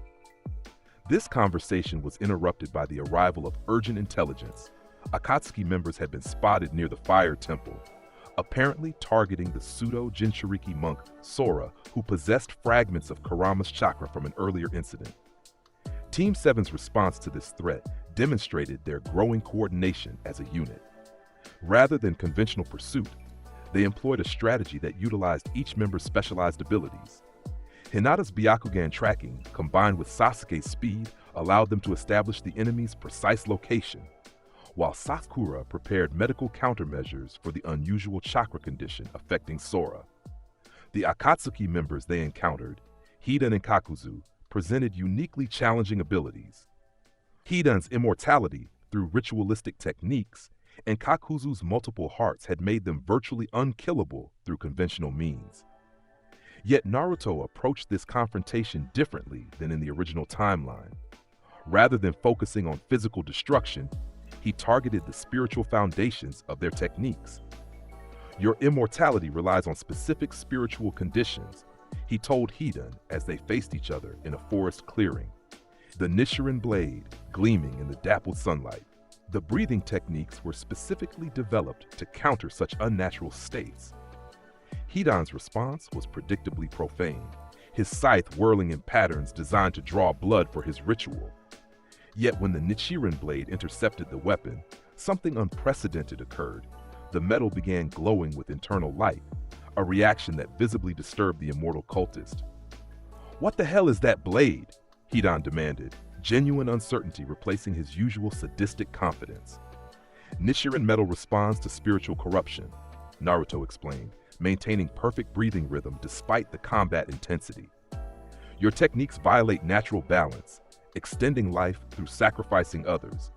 This conversation was interrupted by the arrival of urgent intelligence. Akatsuki members had been spotted near the fire temple, apparently targeting the pseudo-Jinchuriki monk Sora, who possessed fragments of Kurama's chakra from an earlier incident. Team 7's response to this threat demonstrated their growing coordination as a unit. Rather than conventional pursuit, they employed a strategy that utilized each member's specialized abilities. Hinata's Byakugan tracking, combined with Sasuke's speed, allowed them to establish the enemy's precise location, while Sakura prepared medical countermeasures for the unusual chakra condition affecting Sora. The Akatsuki members they encountered, Hidan and Kakuzu, presented uniquely challenging abilities. Hidan's immortality through ritualistic techniques and Kakuzu's multiple hearts had made them virtually unkillable through conventional means. Yet Naruto approached this confrontation differently than in the original timeline. Rather than focusing on physical destruction, he targeted the spiritual foundations of their techniques. "Your immortality relies on specific spiritual conditions," he told Hidan as they faced each other in a forest clearing, the Nichiren blade gleaming in the dappled sunlight. The breathing techniques were specifically developed to counter such unnatural states. Hidan's response was predictably profane, his scythe whirling in patterns designed to draw blood for his ritual. Yet when the Nichiren blade intercepted the weapon, something unprecedented occurred. The metal began glowing with internal light, a reaction that visibly disturbed the immortal cultist. "What the hell is that blade?" Hidan demanded, genuine uncertainty replacing his usual sadistic confidence. "Nichiren metal responds to spiritual corruption," Naruto explained, maintaining perfect breathing rhythm despite the combat intensity. "Your techniques violate natural balance, extending life through sacrificing others."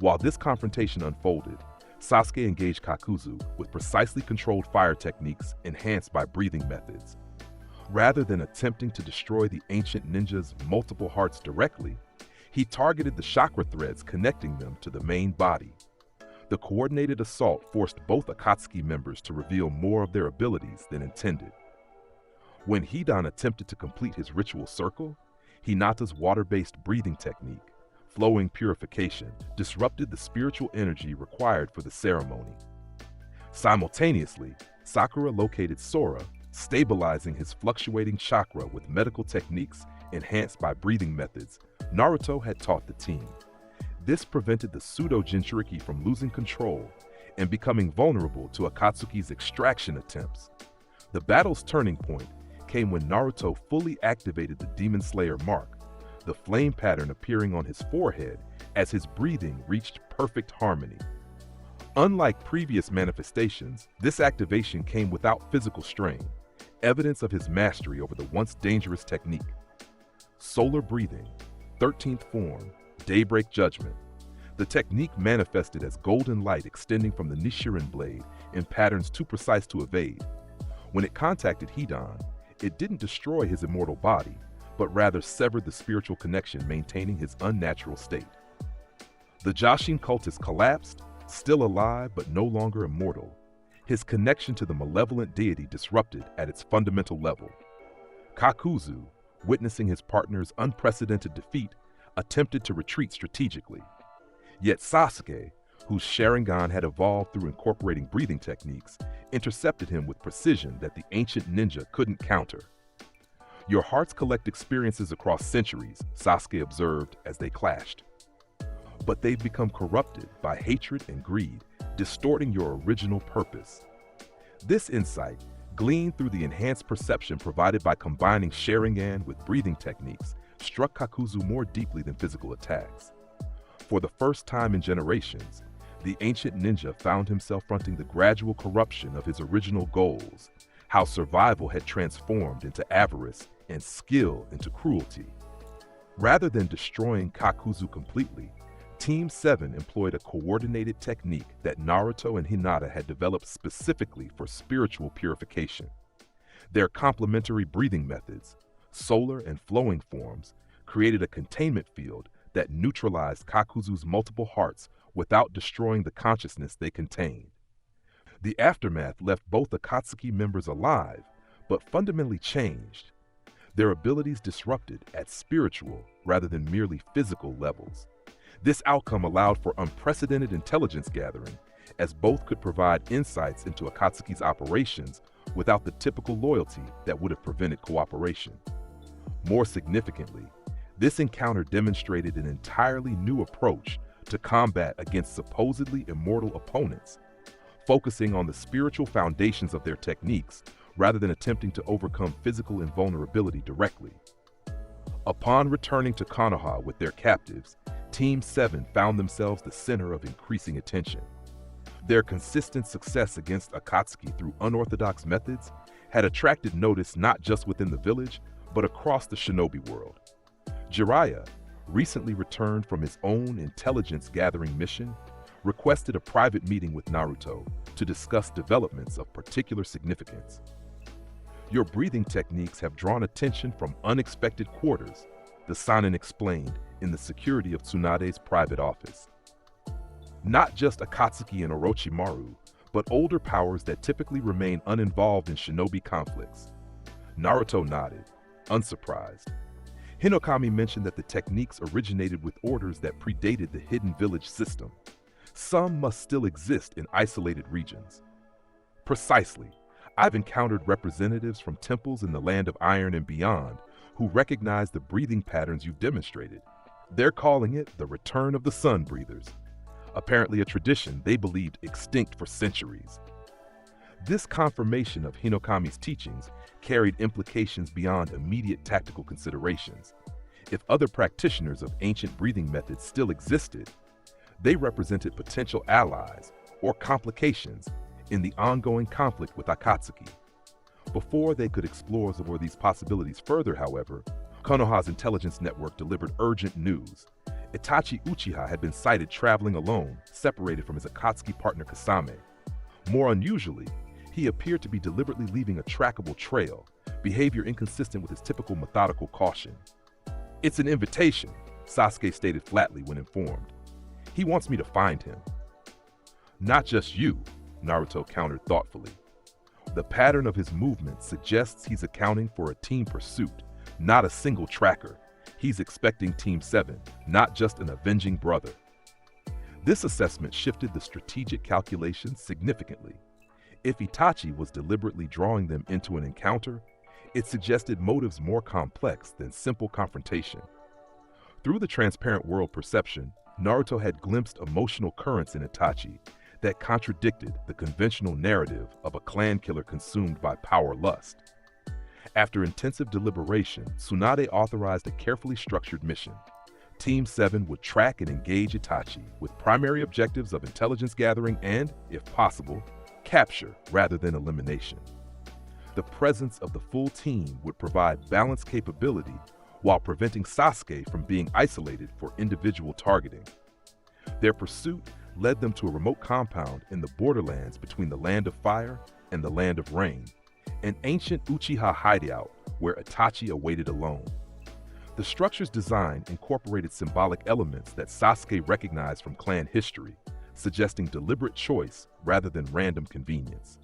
While this confrontation unfolded, Sasuke engaged Kakuzu with precisely controlled fire techniques enhanced by breathing methods. Rather than attempting to destroy the ancient ninja's multiple hearts directly, he targeted the chakra threads connecting them to the main body. The coordinated assault forced both Akatsuki members to reveal more of their abilities than intended. When Hidan attempted to complete his ritual circle, Hinata's water-based breathing technique, flowing purification, disrupted the spiritual energy required for the ceremony. Simultaneously, Sakura located Sora, stabilizing his fluctuating chakra with medical techniques enhanced by breathing methods Naruto had taught the team. This prevented the pseudo-Jinchuriki from losing control and becoming vulnerable to Akatsuki's extraction attempts. The battle's turning point came when Naruto fully activated the Demon Slayer mark, the flame pattern appearing on his forehead as his breathing reached perfect harmony. Unlike previous manifestations, this activation came without physical strain, evidence of his mastery over the once dangerous technique. Solar breathing, 13th form, Daybreak Judgment. The technique manifested as golden light extending from the Nichiren blade in patterns too precise to evade. When it contacted Hidan, it didn't destroy his immortal body, but rather severed the spiritual connection, maintaining his unnatural state. The Jashin cultist collapsed, still alive but no longer immortal, his connection to the malevolent deity disrupted at its fundamental level. Kakuzu, witnessing his partner's unprecedented defeat, attempted to retreat strategically. Yet Sasuke, whose Sharingan had evolved through incorporating breathing techniques, intercepted him with precision that the ancient ninja couldn't counter. Your hearts collect experiences across centuries, Sasuke observed as they clashed. But they've become corrupted by hatred and greed, distorting your original purpose. This insight, gleaned through the enhanced perception provided by combining Sharingan with breathing techniques, struck Kakuzu more deeply than physical attacks. For the first time in generations, the ancient ninja found himself fronting the gradual corruption of his original goals, how survival had transformed into avarice and skill into cruelty. Rather than destroying Kakuzu completely, Team 7 employed a coordinated technique that Naruto and Hinata had developed specifically for spiritual purification. Their complementary breathing methods, solar and flowing forms, created a containment field that neutralized Kakuzu's multiple hearts without destroying the consciousness they contained. The aftermath left both Akatsuki members alive, but fundamentally changed, their abilities disrupted at spiritual rather than merely physical levels. This outcome allowed for unprecedented intelligence gathering, as both could provide insights into Akatsuki's operations without the typical loyalty that would have prevented cooperation. More significantly, this encounter demonstrated an entirely new approach to combat against supposedly immortal opponents, focusing on the spiritual foundations of their techniques rather than attempting to overcome physical invulnerability directly. Upon returning to Konoha with their captives, Team 7 found themselves the center of increasing attention. Their consistent success against Akatsuki through unorthodox methods had attracted notice not just within the village, but across the shinobi world. Jiraiya, recently returned from his own intelligence-gathering mission, requested a private meeting with Naruto to discuss developments of particular significance. Your breathing techniques have drawn attention from unexpected quarters, the Sannin explained in the security of Tsunade's private office. Not just Akatsuki and Orochimaru, but older powers that typically remain uninvolved in shinobi conflicts. Naruto nodded, unsurprised. Hinokami mentioned that the techniques originated with orders that predated the hidden village system. Some must still exist in isolated regions. Precisely. I've encountered representatives from temples in the Land of Iron and beyond who recognize the breathing patterns you've demonstrated. They're calling it the return of the sun breathers, apparently a tradition they believed extinct for centuries. This confirmation of Hinokami's teachings carried implications beyond immediate tactical considerations. If other practitioners of ancient breathing methods still existed, they represented potential allies or complications in the ongoing conflict with Akatsuki. Before they could explore these possibilities further, however, Konoha's intelligence network delivered urgent news. Itachi Uchiha had been sighted traveling alone, separated from his Akatsuki partner Kasame. More unusually, he appeared to be deliberately leaving a trackable trail, behavior inconsistent with his typical methodical caution. "It's an invitation," Sasuke stated flatly when informed. "He wants me to find him." "Not just you," Naruto countered thoughtfully. The pattern of his movements suggests he's accounting for a team pursuit, not a single tracker. He's expecting Team 7, not just an avenging brother. This assessment shifted the strategic calculations significantly. If Itachi was deliberately drawing them into an encounter, it suggested motives more complex than simple confrontation. Through the transparent world perception, Naruto had glimpsed emotional currents in Itachi that contradicted the conventional narrative of a clan killer consumed by power lust. After intensive deliberation, Tsunade authorized a carefully structured mission. Team 7 would track and engage Itachi with primary objectives of intelligence gathering and, if possible, capture rather than elimination. The presence of the full team would provide balanced capability while preventing Sasuke from being isolated for individual targeting. Their pursuit led them to a remote compound in the borderlands between the Land of Fire and the Land of Rain, an ancient Uchiha hideout where Itachi awaited alone. The structure's design incorporated symbolic elements that Sasuke recognized from clan history, suggesting deliberate choice rather than random convenience.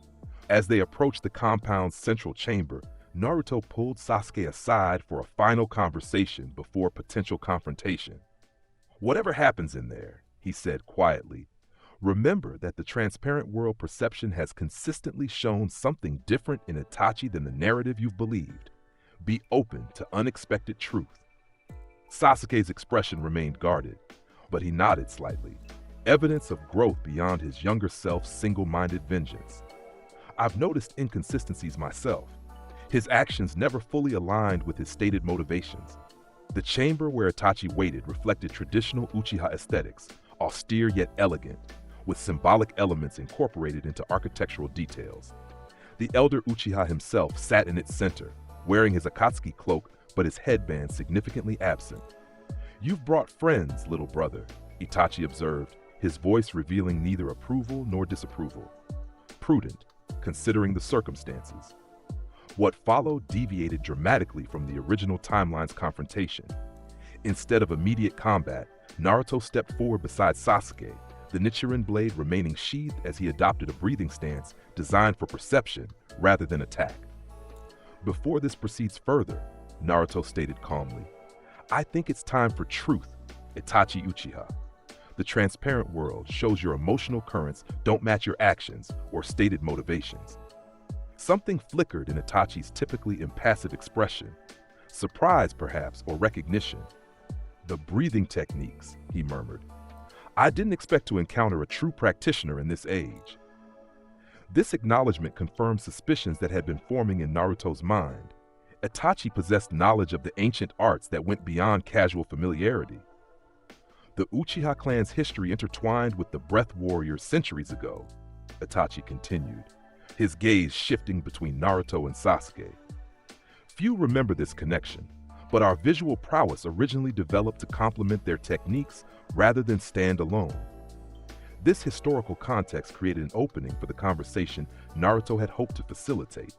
As they approached the compound's central chamber, Naruto pulled Sasuke aside for a final conversation before potential confrontation. "Whatever happens in there," he said quietly, "remember that the transparent world perception has consistently shown something different in Itachi than the narrative you've believed. Be open to unexpected truth." Sasuke's expression remained guarded, but he nodded slightly, evidence of growth beyond his younger self's single-minded vengeance. "I've noticed inconsistencies myself. His actions never fully aligned with his stated motivations." The chamber where Itachi waited reflected traditional Uchiha aesthetics, austere yet elegant, with symbolic elements incorporated into architectural details. The elder Uchiha himself sat in its center, wearing his Akatsuki cloak but his headband significantly absent. "You've brought friends, little brother," Itachi observed, his voice revealing neither approval nor disapproval. Prudent, considering the circumstances. What followed deviated dramatically from the original timeline's confrontation. Instead of immediate combat, Naruto stepped forward beside Sasuke, the Nichiren blade remaining sheathed as he adopted a breathing stance designed for perception rather than attack. "Before this proceeds further," Naruto stated calmly, "I think it's time for truth, Itachi Uchiha. The transparent world shows your emotional currents don't match your actions or stated motivations." Something flickered in Itachi's typically impassive expression, surprise perhaps or recognition. "The breathing techniques," he murmured. "I didn't expect to encounter a true practitioner in this age." This acknowledgement confirmed suspicions that had been forming in Naruto's mind. Itachi possessed knowledge of the ancient arts that went beyond casual familiarity. "The Uchiha clan's history intertwined with the Breath Warriors centuries ago," Itachi continued, his gaze shifting between Naruto and Sasuke. "Few remember this connection, but our visual prowess originally developed to complement their techniques rather than stand alone." This historical context created an opening for the conversation Naruto had hoped to facilitate.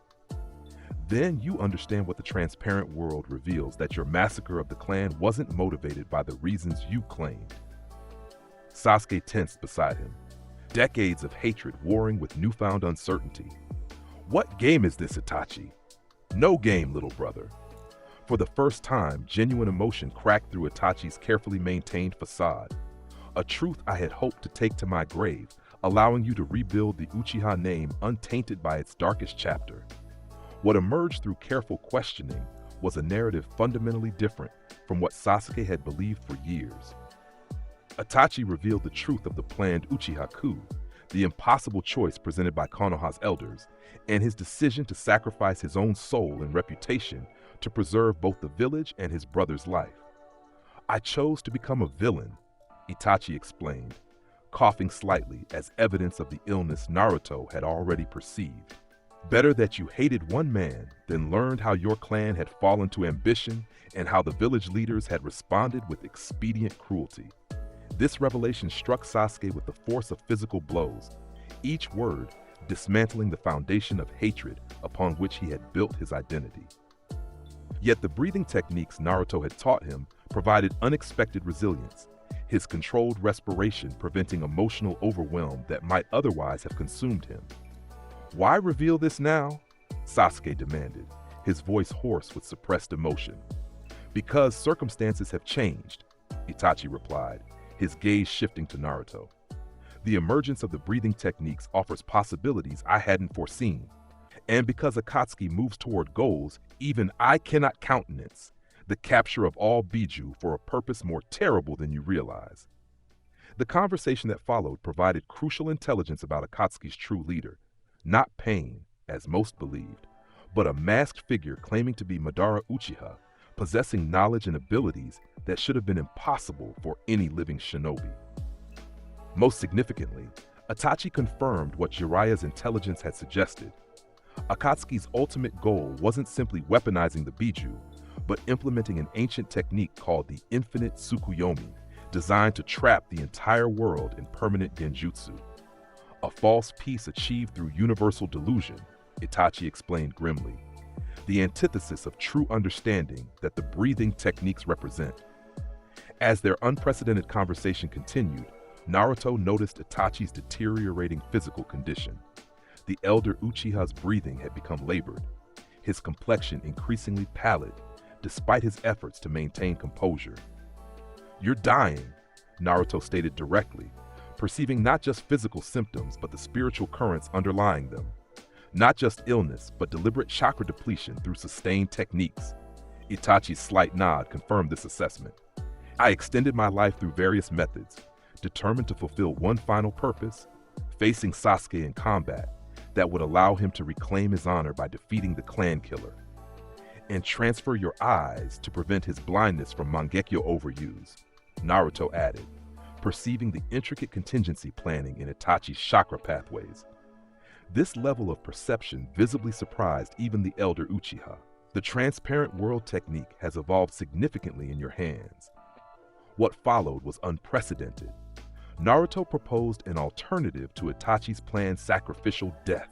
"Then you understand what the transparent world reveals, that your massacre of the clan wasn't motivated by the reasons you claimed." Sasuke tensed beside him, decades of hatred warring with newfound uncertainty. "What game is this, Itachi?" "No game, little brother." For the first time, genuine emotion cracked through Itachi's carefully maintained facade. "A truth I had hoped to take to my grave, allowing you to rebuild the Uchiha name untainted by its darkest chapter." What emerged through careful questioning was a narrative fundamentally different from what Sasuke had believed for years. Itachi revealed the truth of the planned Uchiha coup, the impossible choice presented by Konoha's elders, and his decision to sacrifice his own soul and reputation to preserve both the village and his brother's life. "I chose to become a villain," Itachi explained, coughing slightly as evidence of the illness Naruto had already perceived. "Better that you hated one man than learned how your clan had fallen to ambition and how the village leaders had responded with expedient cruelty." This revelation struck Sasuke with the force of physical blows, each word dismantling the foundation of hatred upon which he had built his identity. Yet the breathing techniques Naruto had taught him provided unexpected resilience, his controlled respiration preventing emotional overwhelm that might otherwise have consumed him. "Why reveal this now?" Sasuke demanded, his voice hoarse with suppressed emotion. "Because circumstances have changed," Itachi replied, his gaze shifting to Naruto. "The emergence of the breathing techniques offers possibilities I hadn't foreseen. And because Akatsuki moves toward goals, even I cannot countenance the capture of all Biju for a purpose more terrible than you realize." The conversation that followed provided crucial intelligence about Akatsuki's true leader, not Pain, as most believed, but a masked figure claiming to be Madara Uchiha, possessing knowledge and abilities that should have been impossible for any living shinobi. Most significantly, Itachi confirmed what Jiraiya's intelligence had suggested. Akatsuki's ultimate goal wasn't simply weaponizing the Biju, but implementing an ancient technique called the infinite Tsukuyomi, designed to trap the entire world in permanent genjutsu. A false peace achieved through universal delusion, Itachi explained grimly. The antithesis of true understanding that the breathing techniques represent. As their unprecedented conversation continued, Naruto noticed Itachi's deteriorating physical condition. The elder Uchiha's breathing had become labored, his complexion increasingly pallid, despite his efforts to maintain composure. "You're dying," Naruto stated directly, perceiving not just physical symptoms but the spiritual currents underlying them. Not just illness, but deliberate chakra depletion through sustained techniques. Itachi's slight nod confirmed this assessment. "I extended my life through various methods, determined to fulfill one final purpose, facing Sasuke in combat that would allow him to reclaim his honor by defeating the clan killer. And transfer your eyes to prevent his blindness from Mangekyo overuse," Naruto added, perceiving the intricate contingency planning in Itachi's chakra pathways. This level of perception visibly surprised even the elder Uchiha. The transparent world technique has evolved significantly in your hands. What followed was unprecedented. Naruto proposed an alternative to Itachi's planned sacrificial death.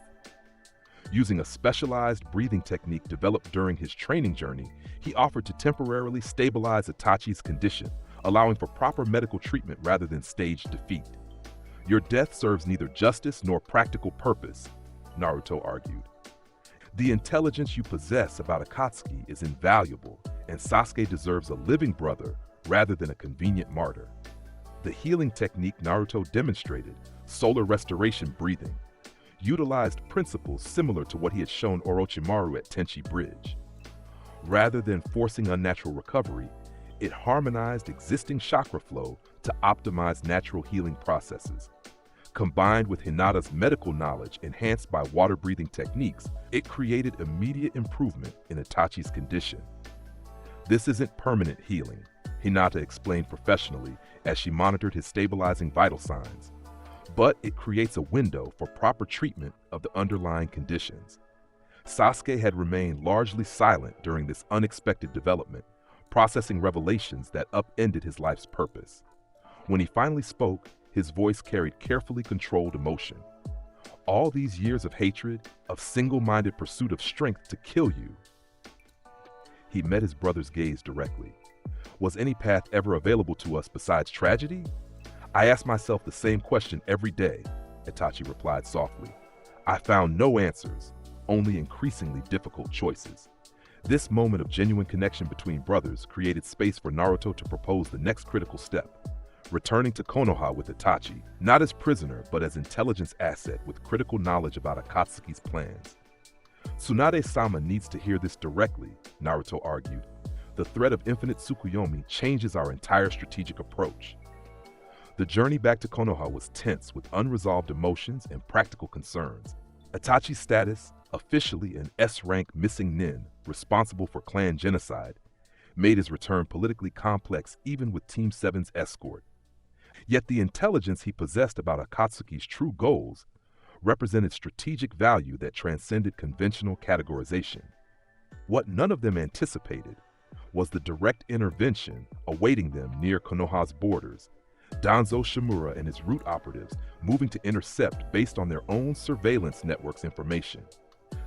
Using a specialized breathing technique developed during his training journey, he offered to temporarily stabilize Itachi's condition, allowing for proper medical treatment rather than staged defeat. "Your death serves neither justice nor practical purpose," Naruto argued. "The intelligence you possess about Akatsuki is invaluable, and Sasuke deserves a living brother rather than a convenient martyr." The healing technique Naruto demonstrated, solar restoration breathing, utilized principles similar to what he had shown Orochimaru at Tenchi Bridge. Rather than forcing unnatural recovery, it harmonized existing chakra flow to optimize natural healing processes. Combined with Hinata's medical knowledge enhanced by water-breathing techniques, it created immediate improvement in Itachi's condition. "This isn't permanent healing," Hinata explained professionally as she monitored his stabilizing vital signs. "But it creates a window for proper treatment of the underlying conditions." Sasuke had remained largely silent during this unexpected development, processing revelations that upended his life's purpose. When he finally spoke, his voice carried carefully controlled emotion. "All these years of hatred, of single-minded pursuit of strength to kill you." He met his brother's gaze directly. "Was any path ever available to us besides tragedy? I ask myself the same question every day," Itachi replied softly. "I found no answers, only increasingly difficult choices." This moment of genuine connection between brothers created space for Naruto to propose the next critical step, returning to Konoha with Itachi, not as prisoner but as intelligence asset with critical knowledge about Akatsuki's plans. "Tsunade-sama needs to hear this directly," Naruto argued. "The threat of infinite Tsukuyomi changes our entire strategic approach." The journey back to Konoha was tense with unresolved emotions and practical concerns. Itachi's status, officially an S-rank missing nin responsible for clan genocide, made his return politically complex even with Team 7's escort. Yet the intelligence he possessed about Akatsuki's true goals represented strategic value that transcended conventional categorization. What none of them anticipated was the direct intervention awaiting them near Konoha's borders, Danzo Shimura and his root operatives moving to intercept based on their own surveillance network's information.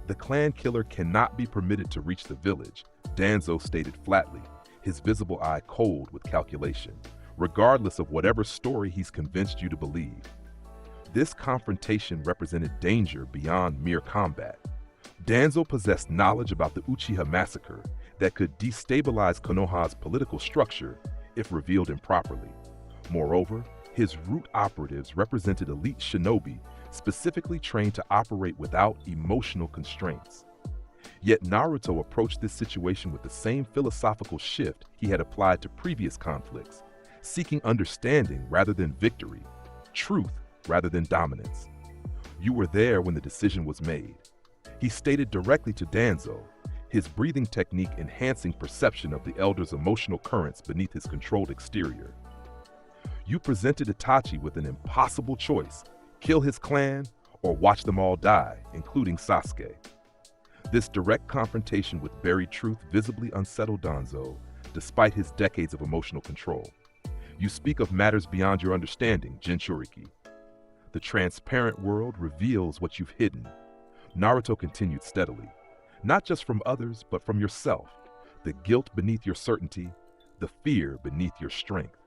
"The clan killer cannot be permitted to reach the village," Danzo stated flatly, his visible eye cold with calculation, "regardless of whatever story he's convinced you to believe." This confrontation represented danger beyond mere combat. Danzo possessed knowledge about the Uchiha massacre that could destabilize Konoha's political structure if revealed improperly. Moreover, his root operatives represented elite shinobi specifically trained to operate without emotional constraints. Yet Naruto approached this situation with the same philosophical shift he had applied to previous conflicts, seeking understanding rather than victory, truth rather than dominance. "You were there when the decision was made," he stated directly to Danzo, his breathing technique enhancing perception of the elder's emotional currents beneath his controlled exterior. "You presented Itachi with an impossible choice: kill his clan or watch them all die, including Sasuke." This direct confrontation with buried truth visibly unsettled Danzo, despite his decades of emotional control. You speak of matters beyond your understanding, Jinchuriki. The transparent world reveals what you've hidden. Naruto continued steadily, not just from others, but from yourself. The guilt beneath your certainty, the fear beneath your strength.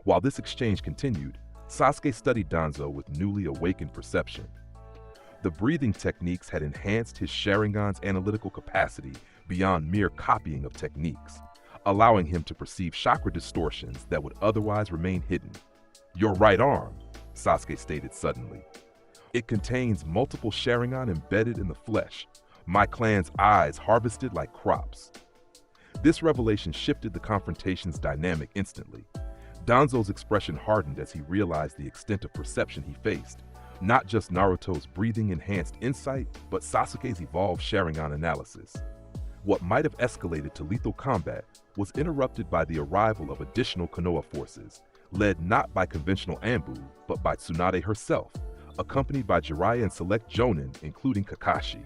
While this exchange continued, Sasuke studied Danzo with newly awakened perception. The breathing techniques had enhanced his Sharingan's analytical capacity beyond mere copying of techniques, allowing him to perceive chakra distortions that would otherwise remain hidden. Your right arm, Sasuke stated suddenly. It contains multiple Sharingan embedded in the flesh, my clan's eyes harvested like crops. This revelation shifted the confrontation's dynamic instantly. Danzo's expression hardened as he realized the extent of perception he faced. Not just Naruto's breathing-enhanced insight, but Sasuke's evolved Sharingan analysis. What might have escalated to lethal combat was interrupted by the arrival of additional Konoha forces, led not by conventional Anbu, but by Tsunade herself, accompanied by Jiraiya and select Jonin, including Kakashi.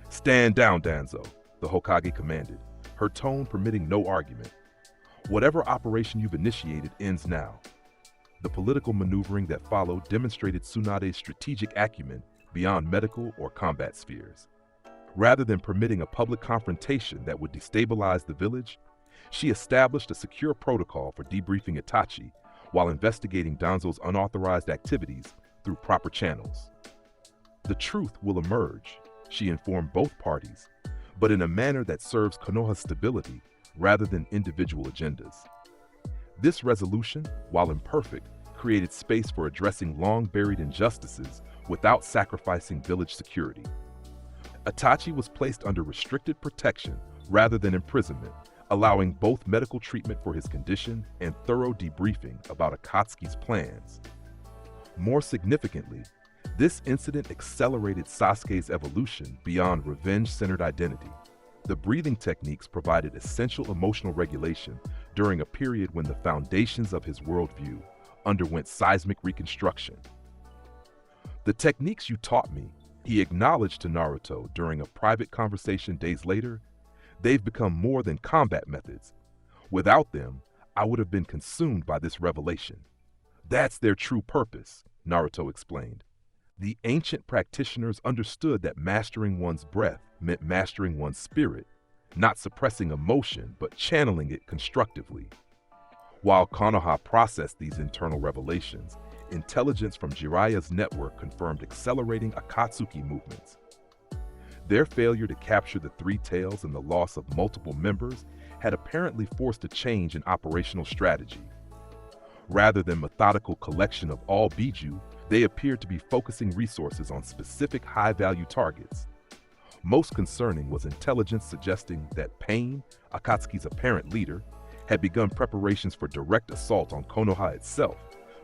"Stand down, Danzo," the Hokage commanded, her tone permitting no argument. "Whatever operation you've initiated ends now." The political maneuvering that followed demonstrated Tsunade's strategic acumen beyond medical or combat spheres. Rather than permitting a public confrontation that would destabilize the village, she established a secure protocol for debriefing Itachi while investigating Danzo's unauthorized activities through proper channels. "The truth will emerge," she informed both parties, but in a manner that serves Konoha's stability rather than individual agendas. This resolution, while imperfect, created space for addressing long-buried injustices without sacrificing village security. Itachi was placed under restricted protection rather than imprisonment, allowing both medical treatment for his condition and thorough debriefing about Akatsuki's plans. More significantly, this incident accelerated Sasuke's evolution beyond revenge-centered identity. The breathing techniques provided essential emotional regulation during a period when the foundations of his worldview underwent seismic reconstruction. "The techniques you taught me," he acknowledged to Naruto during a private conversation days later, "they've become more than combat methods. Without them, I would have been consumed by this revelation." "That's their true purpose," Naruto explained. "The ancient practitioners understood that mastering one's breath meant mastering one's spirit, not suppressing emotion, but channeling it constructively." While Konoha processed these internal revelations, intelligence from Jiraiya's network confirmed accelerating Akatsuki movements. Their failure to capture the three tails and the loss of multiple members had apparently forced a change in operational strategy. Rather than methodical collection of all Biju, they appeared to be focusing resources on specific high-value targets. Most concerning was intelligence suggesting that Pain, Akatsuki's apparent leader, had begun preparations for direct assault on Konoha itself,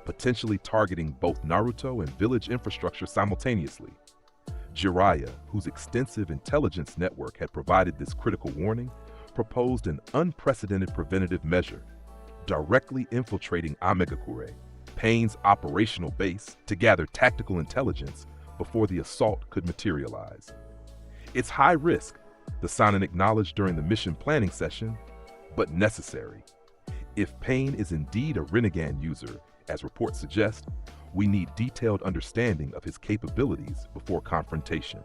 potentially targeting both Naruto and village infrastructure simultaneously. Jiraiya, whose extensive intelligence network had provided this critical warning, proposed an unprecedented preventative measure, directly infiltrating Amegakure, Pain's operational base, to gather tactical intelligence before the assault could materialize. "It's high risk," the Sanin acknowledged during the mission planning session, "but necessary. If Pain is indeed a Rinnegan user, as reports suggest, we need detailed understanding of his capabilities before confrontation."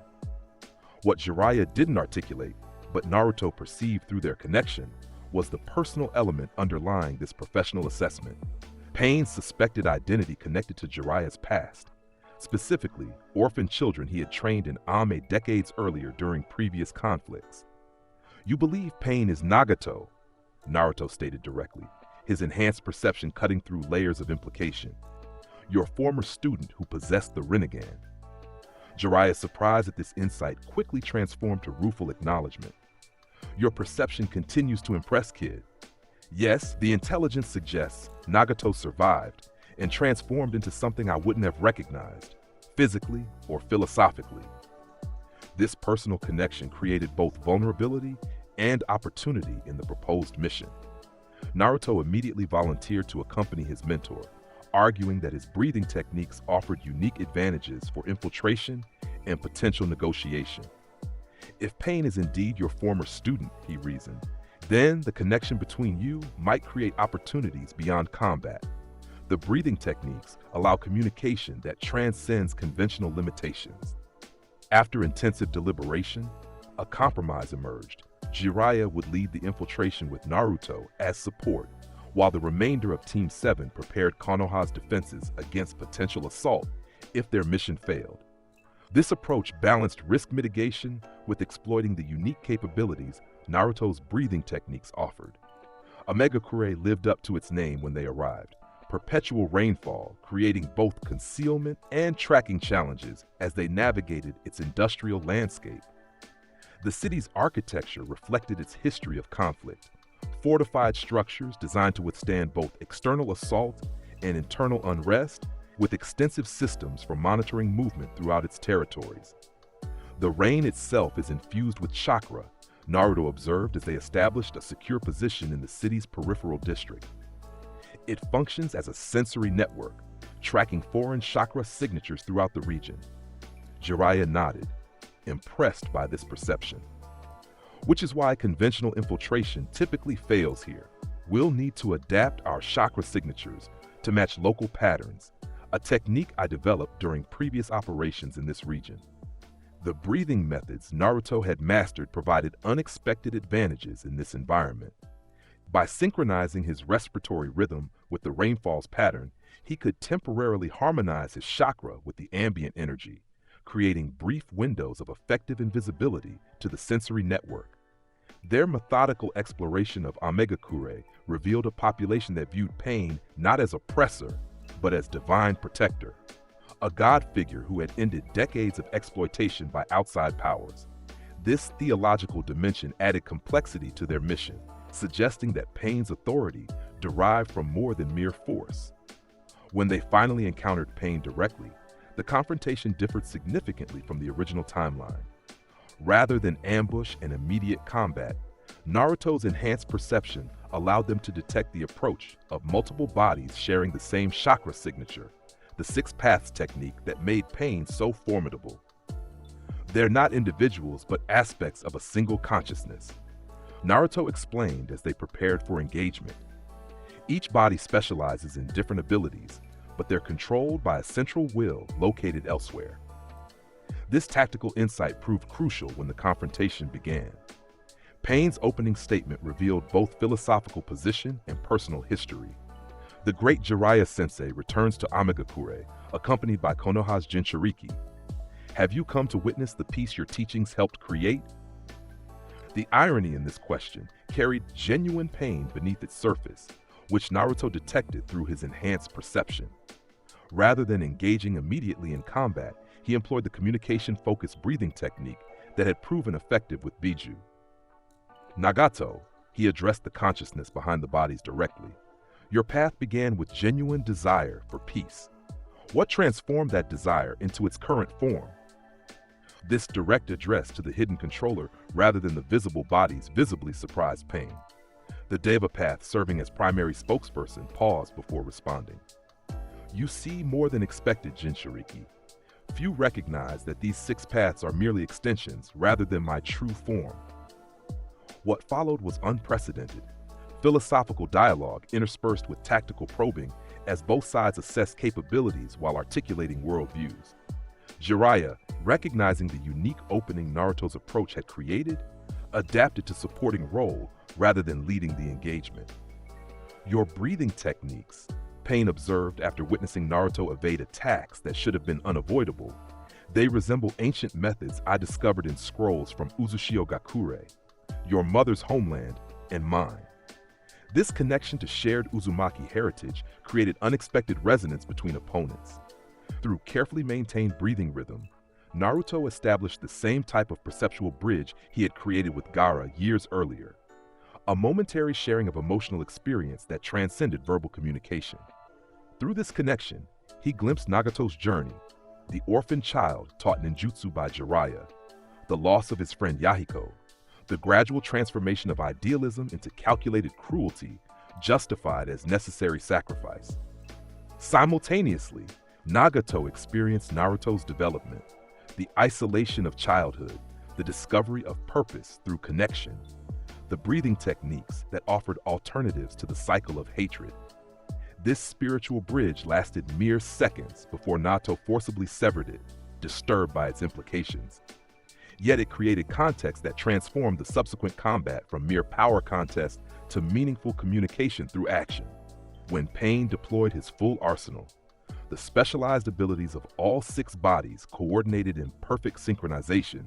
What Jiraiya didn't articulate, but Naruto perceived through their connection, was the personal element underlying this professional assessment. Pain's suspected identity connected to Jiraiya's past, specifically orphan children he had trained in Ame decades earlier during previous conflicts. "You believe Pain is Nagato," Naruto stated directly, his enhanced perception cutting through layers of implication. "Your former student who possessed the Rinnegan." Jiraiya's surprise at this insight quickly transformed to rueful acknowledgement. "Your perception continues to impress, kid. Yes, the intelligence suggests Nagato survived and transformed into something I wouldn't have recognized, physically or philosophically." This personal connection created both vulnerability and opportunity in the proposed mission. Naruto immediately volunteered to accompany his mentor, arguing that his breathing techniques offered unique advantages for infiltration and potential negotiation. If Pain is indeed your former student, he reasoned, then the connection between you might create opportunities beyond combat. The breathing techniques allow communication that transcends conventional limitations. After intensive deliberation, a compromise emerged. Jiraiya would lead the infiltration with Naruto as support, while the remainder of Team 7 prepared Konoha's defenses against potential assault if their mission failed. This approach balanced risk mitigation with exploiting the unique capabilities Naruto's breathing techniques offered. Omegakure lived up to its name when they arrived. Perpetual rainfall, creating both concealment and tracking challenges as they navigated its industrial landscape. The city's architecture reflected its history of conflict. Fortified structures designed to withstand both external assault and internal unrest, with extensive systems for monitoring movement throughout its territories. The rain itself is infused with chakra, Naruto observed as they established a secure position in the city's peripheral district. It functions as a sensory network, tracking foreign chakra signatures throughout the region. Jiraiya nodded, impressed by this perception. Which is why conventional infiltration typically fails here. We'll need to adapt our chakra signatures to match local patterns, a technique I developed during previous operations in this region. The breathing methods Naruto had mastered provided unexpected advantages in this environment. By synchronizing his respiratory rhythm with the rainfall's pattern, he could temporarily harmonize his chakra with the ambient energy, creating brief windows of effective invisibility to the sensory network. Their methodical exploration of Omegakure revealed a population that viewed Pain not as oppressor, but as divine protector, a god figure who had ended decades of exploitation by outside powers. This theological dimension added complexity to their mission, suggesting that Pain's authority derived from more than mere force. When they finally encountered Pain directly, the confrontation differed significantly from the original timeline. Rather than ambush and immediate combat, Naruto's enhanced perception allowed them to detect the approach of multiple bodies sharing the same chakra signature, the Six Paths technique that made Pain so formidable. They're not individuals, but aspects of a single consciousness, Naruto explained as they prepared for engagement. Each body specializes in different abilities, but they're controlled by a central will located elsewhere. This tactical insight proved crucial when the confrontation began. Pain's opening statement revealed both philosophical position and personal history. The great Jiraiya sensei returns to Omegakure, accompanied by Konoha's Jinchuriki. Have you come to witness the peace your teachings helped create? The irony in this question carried genuine pain beneath its surface, which Naruto detected through his enhanced perception. Rather than engaging immediately in combat, he employed the communication-focused breathing technique that had proven effective with Biju. Nagato, he addressed the consciousness behind the bodies directly. Your path began with genuine desire for peace. What transformed that desire into its current form? This direct address to the hidden controller rather than the visible bodies visibly surprised Pain. The Deva Path, serving as primary spokesperson, paused before responding. You see more than expected, Jinchuriki. Few recognize that these six paths are merely extensions rather than my true form. What followed was unprecedented. Philosophical dialogue interspersed with tactical probing as both sides assessed capabilities while articulating worldviews. Jiraiya, recognizing the unique opening Naruto's approach had created, adapted to supporting role rather than leading the engagement. Your breathing techniques, Pain observed after witnessing Naruto evade attacks that should have been unavoidable, they resemble ancient methods I discovered in scrolls from Uzushio-gakure, your mother's homeland and mine. This connection to shared Uzumaki heritage created unexpected resonance between opponents. Through carefully maintained breathing rhythm, Naruto established the same type of perceptual bridge he had created with Gaara years earlier, a momentary sharing of emotional experience that transcended verbal communication. Through this connection, he glimpsed Nagato's journey, the orphan child taught ninjutsu by Jiraiya, the loss of his friend Yahiko, the gradual transformation of idealism into calculated cruelty justified as necessary sacrifice. Simultaneously, Nagato experienced Naruto's development, the isolation of childhood, the discovery of purpose through connection, the breathing techniques that offered alternatives to the cycle of hatred. This spiritual bridge lasted mere seconds before Naruto forcibly severed it, disturbed by its implications. Yet it created context that transformed the subsequent combat from mere power contest to meaningful communication through action. When Pain deployed his full arsenal, the specialized abilities of all 6 bodies coordinated in perfect synchronization,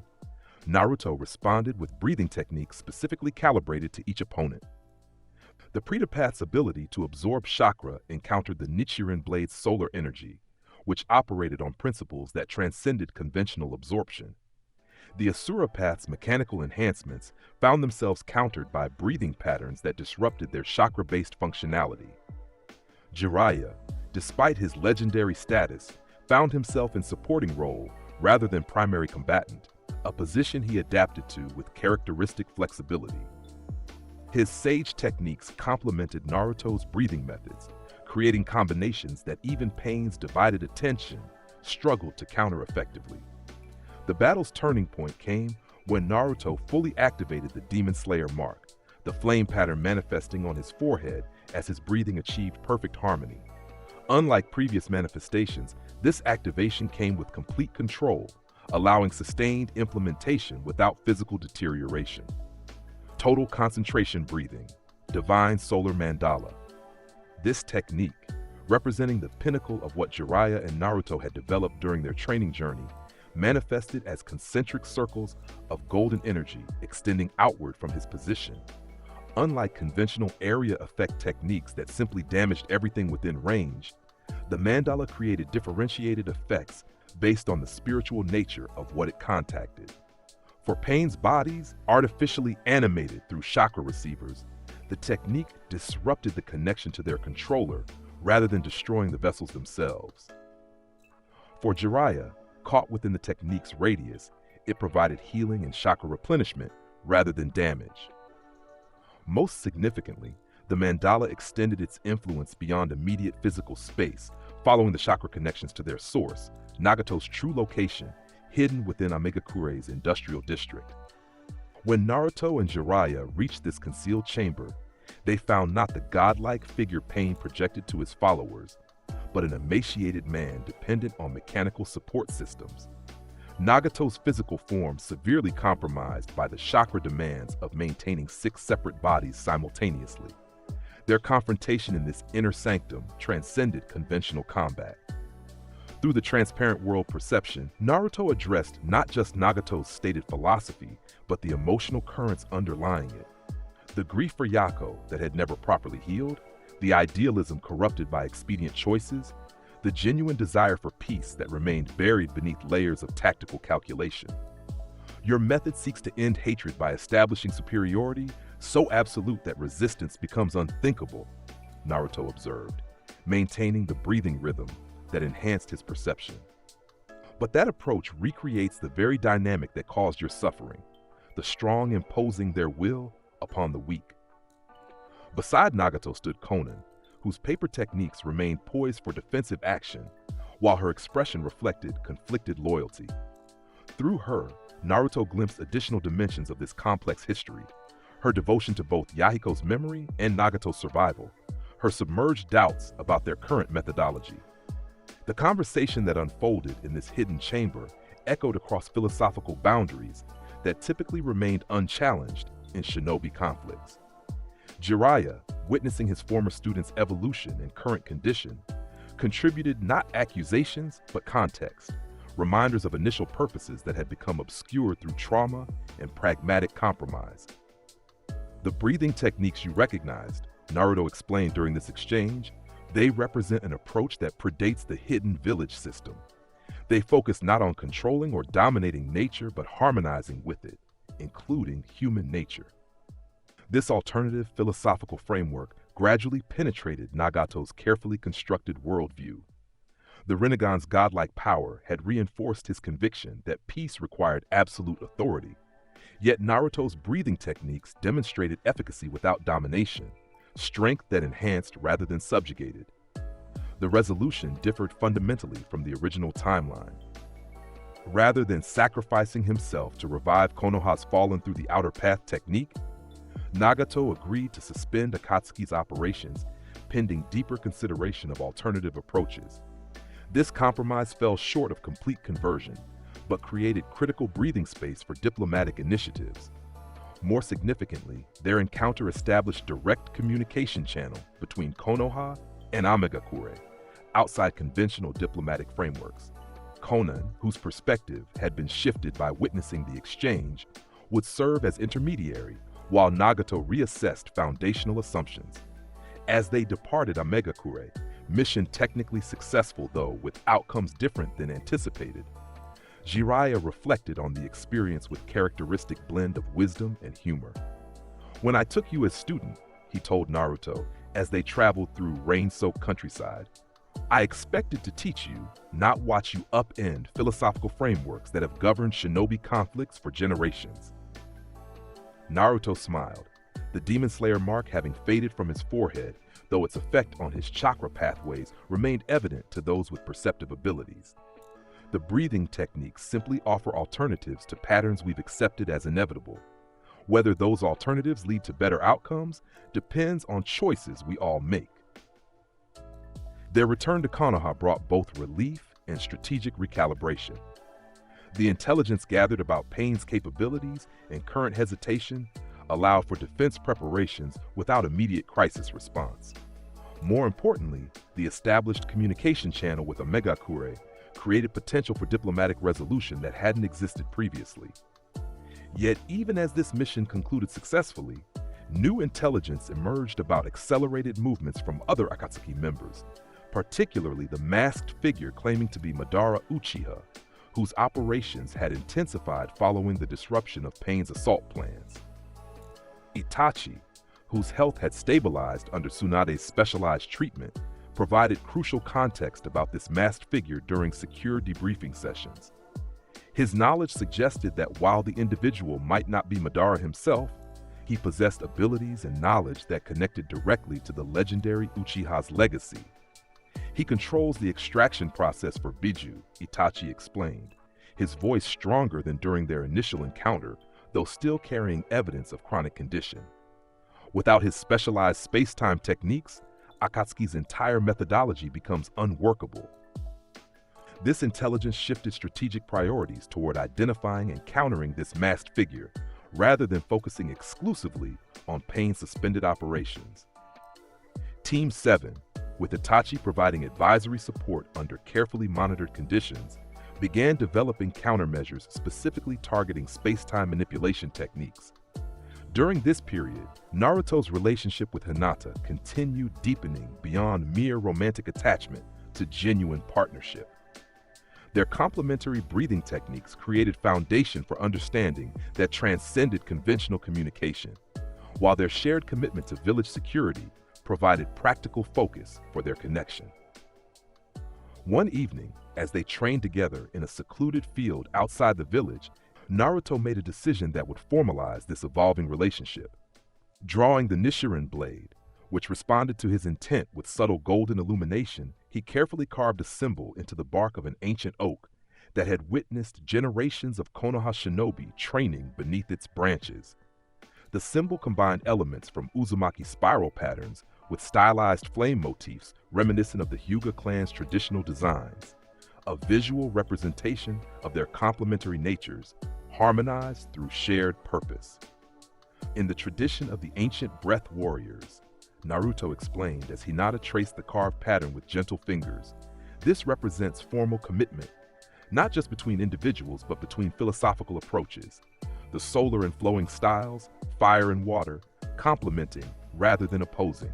Naruto responded with breathing techniques specifically calibrated to each opponent. The Pretapath's ability to absorb chakra encountered the Nichiren Blade's solar energy, which operated on principles that transcended conventional absorption. The Asura Path's mechanical enhancements found themselves countered by breathing patterns that disrupted their chakra-based functionality. Jiraiya, despite his legendary status, found himself in supporting role rather than primary combatant, a position he adapted to with characteristic flexibility. His sage techniques complemented Naruto's breathing methods, creating combinations that even Pain's divided attention struggled to counter effectively. The battle's turning point came when Naruto fully activated the Demon Slayer mark, the flame pattern manifesting on his forehead as his breathing achieved perfect harmony. Unlike previous manifestations, this activation came with complete control, allowing sustained implementation without physical deterioration. Total concentration breathing, divine solar mandala. This technique, representing the pinnacle of what Jiraiya and Naruto had developed during their training journey, manifested as concentric circles of golden energy extending outward from his position. Unlike conventional area effect techniques that simply damaged everything within range, the mandala created differentiated effects based on the spiritual nature of what it contacted. For Pain's bodies, artificially animated through chakra receivers, the technique disrupted the connection to their controller rather than destroying the vessels themselves. For Jiraiya, caught within the technique's radius, it provided healing and chakra replenishment rather than damage. Most significantly, the mandala extended its influence beyond immediate physical space, following the chakra connections to their source, Nagato's true location, hidden within Amegakure's industrial district. When Naruto and Jiraiya reached this concealed chamber, they found not the godlike figure Pain projected to his followers, but an emaciated man dependent on mechanical support systems. Nagato's physical form severely compromised by the chakra demands of maintaining 6 separate bodies simultaneously. Their confrontation in this inner sanctum transcended conventional combat. Through the transparent world perception, Naruto addressed not just Nagato's stated philosophy, but the emotional currents underlying it. The grief for Yako that had never properly healed, the idealism corrupted by expedient choices, the genuine desire for peace that remained buried beneath layers of tactical calculation. Your method seeks to end hatred by establishing superiority so absolute that resistance becomes unthinkable, Naruto observed, maintaining the breathing rhythm that enhanced his perception. But that approach recreates the very dynamic that caused your suffering, the strong imposing their will upon the weak. Beside Nagato stood Konan, whose paper techniques remained poised for defensive action, while her expression reflected conflicted loyalty. Through her, Naruto glimpsed additional dimensions of this complex history, her devotion to both Yahiko's memory and Nagato's survival, her submerged doubts about their current methodology. The conversation that unfolded in this hidden chamber echoed across philosophical boundaries that typically remained unchallenged in shinobi conflicts. Jiraiya, witnessing his former student's evolution and current condition, contributed not accusations but context, reminders of initial purposes that had become obscured through trauma and pragmatic compromise. The breathing techniques you recognized, Naruto explained during this exchange, they represent an approach that predates the hidden village system. They focus not on controlling or dominating nature, but harmonizing with it, including human nature. This alternative philosophical framework gradually penetrated Nagato's carefully constructed worldview. The Rinnegan's godlike power had reinforced his conviction that peace required absolute authority, yet Naruto's breathing techniques demonstrated efficacy without domination, strength that enhanced rather than subjugated. The resolution differed fundamentally from the original timeline. Rather than sacrificing himself to revive Konoha's fallen through the outer path technique, Nagato agreed to suspend Akatsuki's operations pending deeper consideration of alternative approaches. This compromise fell short of complete conversion, but created critical breathing space for diplomatic initiatives. More significantly, their encounter established direct communication channel between Konoha and Amegakure, outside conventional diplomatic frameworks. Conan, whose perspective had been shifted by witnessing the exchange, would serve as intermediary, while Nagato reassessed foundational assumptions. As they departed Amegakure, mission technically successful though with outcomes different than anticipated, Jiraiya reflected on the experience with characteristic blend of wisdom and humor. "When I took you as student," he told Naruto as they traveled through rain-soaked countryside, "I expected to teach you, not watch you upend philosophical frameworks that have governed shinobi conflicts for generations." Naruto smiled, the Demon Slayer mark having faded from his forehead, though its effect on his chakra pathways remained evident to those with perceptive abilities. The breathing techniques simply offer alternatives to patterns we've accepted as inevitable. Whether those alternatives lead to better outcomes depends on choices we all make. Their return to Konoha brought both relief and strategic recalibration. The intelligence gathered about Pain's capabilities and current hesitation allowed for defense preparations without immediate crisis response. More importantly, the established communication channel with Amegakure created potential for diplomatic resolution that hadn't existed previously. Yet, even as this mission concluded successfully, new intelligence emerged about accelerated movements from other Akatsuki members, particularly the masked figure claiming to be Madara Uchiha, whose operations had intensified following the disruption of Pain's assault plans. Itachi, whose health had stabilized under Tsunade's specialized treatment, provided crucial context about this masked figure during secure debriefing sessions. His knowledge suggested that while the individual might not be Madara himself, he possessed abilities and knowledge that connected directly to the legendary Uchiha's legacy. "He controls the extraction process for Biju," Itachi explained, his voice stronger than during their initial encounter, though still carrying evidence of chronic condition. Without his specialized space-time techniques, Akatsuki's entire methodology becomes unworkable. This intelligence shifted strategic priorities toward identifying and countering this masked figure, rather than focusing exclusively on Pain's suspended operations. Team 7, with Itachi providing advisory support under carefully monitored conditions, began developing countermeasures specifically targeting space-time manipulation techniques. During this period, Naruto's relationship with Hinata continued deepening beyond mere romantic attachment to genuine partnership. Their complementary breathing techniques created foundation for understanding that transcended conventional communication, while their shared commitment to village security provided practical focus for their connection. One evening, as they trained together in a secluded field outside the village, Naruto made a decision that would formalize this evolving relationship. Drawing the Nichiren blade, which responded to his intent with subtle golden illumination, he carefully carved a symbol into the bark of an ancient oak that had witnessed generations of Konoha shinobi training beneath its branches. The symbol combined elements from Uzumaki spiral patterns with stylized flame motifs reminiscent of the Hyuga clan's traditional designs, a visual representation of their complementary natures, harmonized through shared purpose. In the tradition of the ancient breath warriors, Naruto explained as Hinata traced the carved pattern with gentle fingers, this represents formal commitment, not just between individuals but between philosophical approaches, the solar and flowing styles, fire and water, complementing rather than opposing.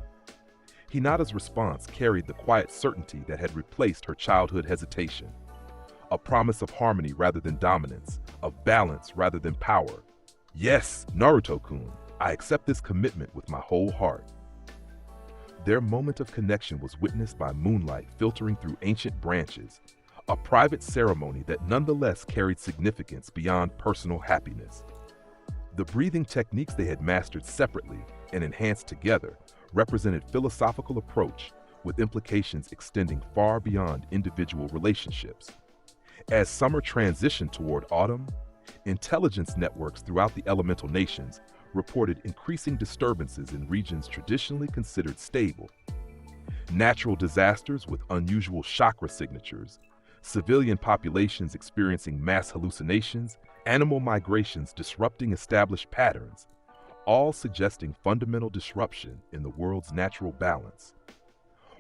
Hinata's response carried the quiet certainty that had replaced her childhood hesitation, a promise of harmony rather than dominance, of balance rather than power. "Yes, Naruto-kun, I accept this commitment with my whole heart." Their moment of connection was witnessed by moonlight filtering through ancient branches, a private ceremony that nonetheless carried significance beyond personal happiness. The breathing techniques they had mastered separately and enhanced together represented philosophical approach with implications extending far beyond individual relationships. As summer transitioned toward autumn, intelligence networks throughout the elemental nations reported increasing disturbances in regions traditionally considered stable. Natural disasters with unusual chakra signatures, civilian populations experiencing mass hallucinations, animal migrations disrupting established patterns, all suggesting fundamental disruption in the world's natural balance.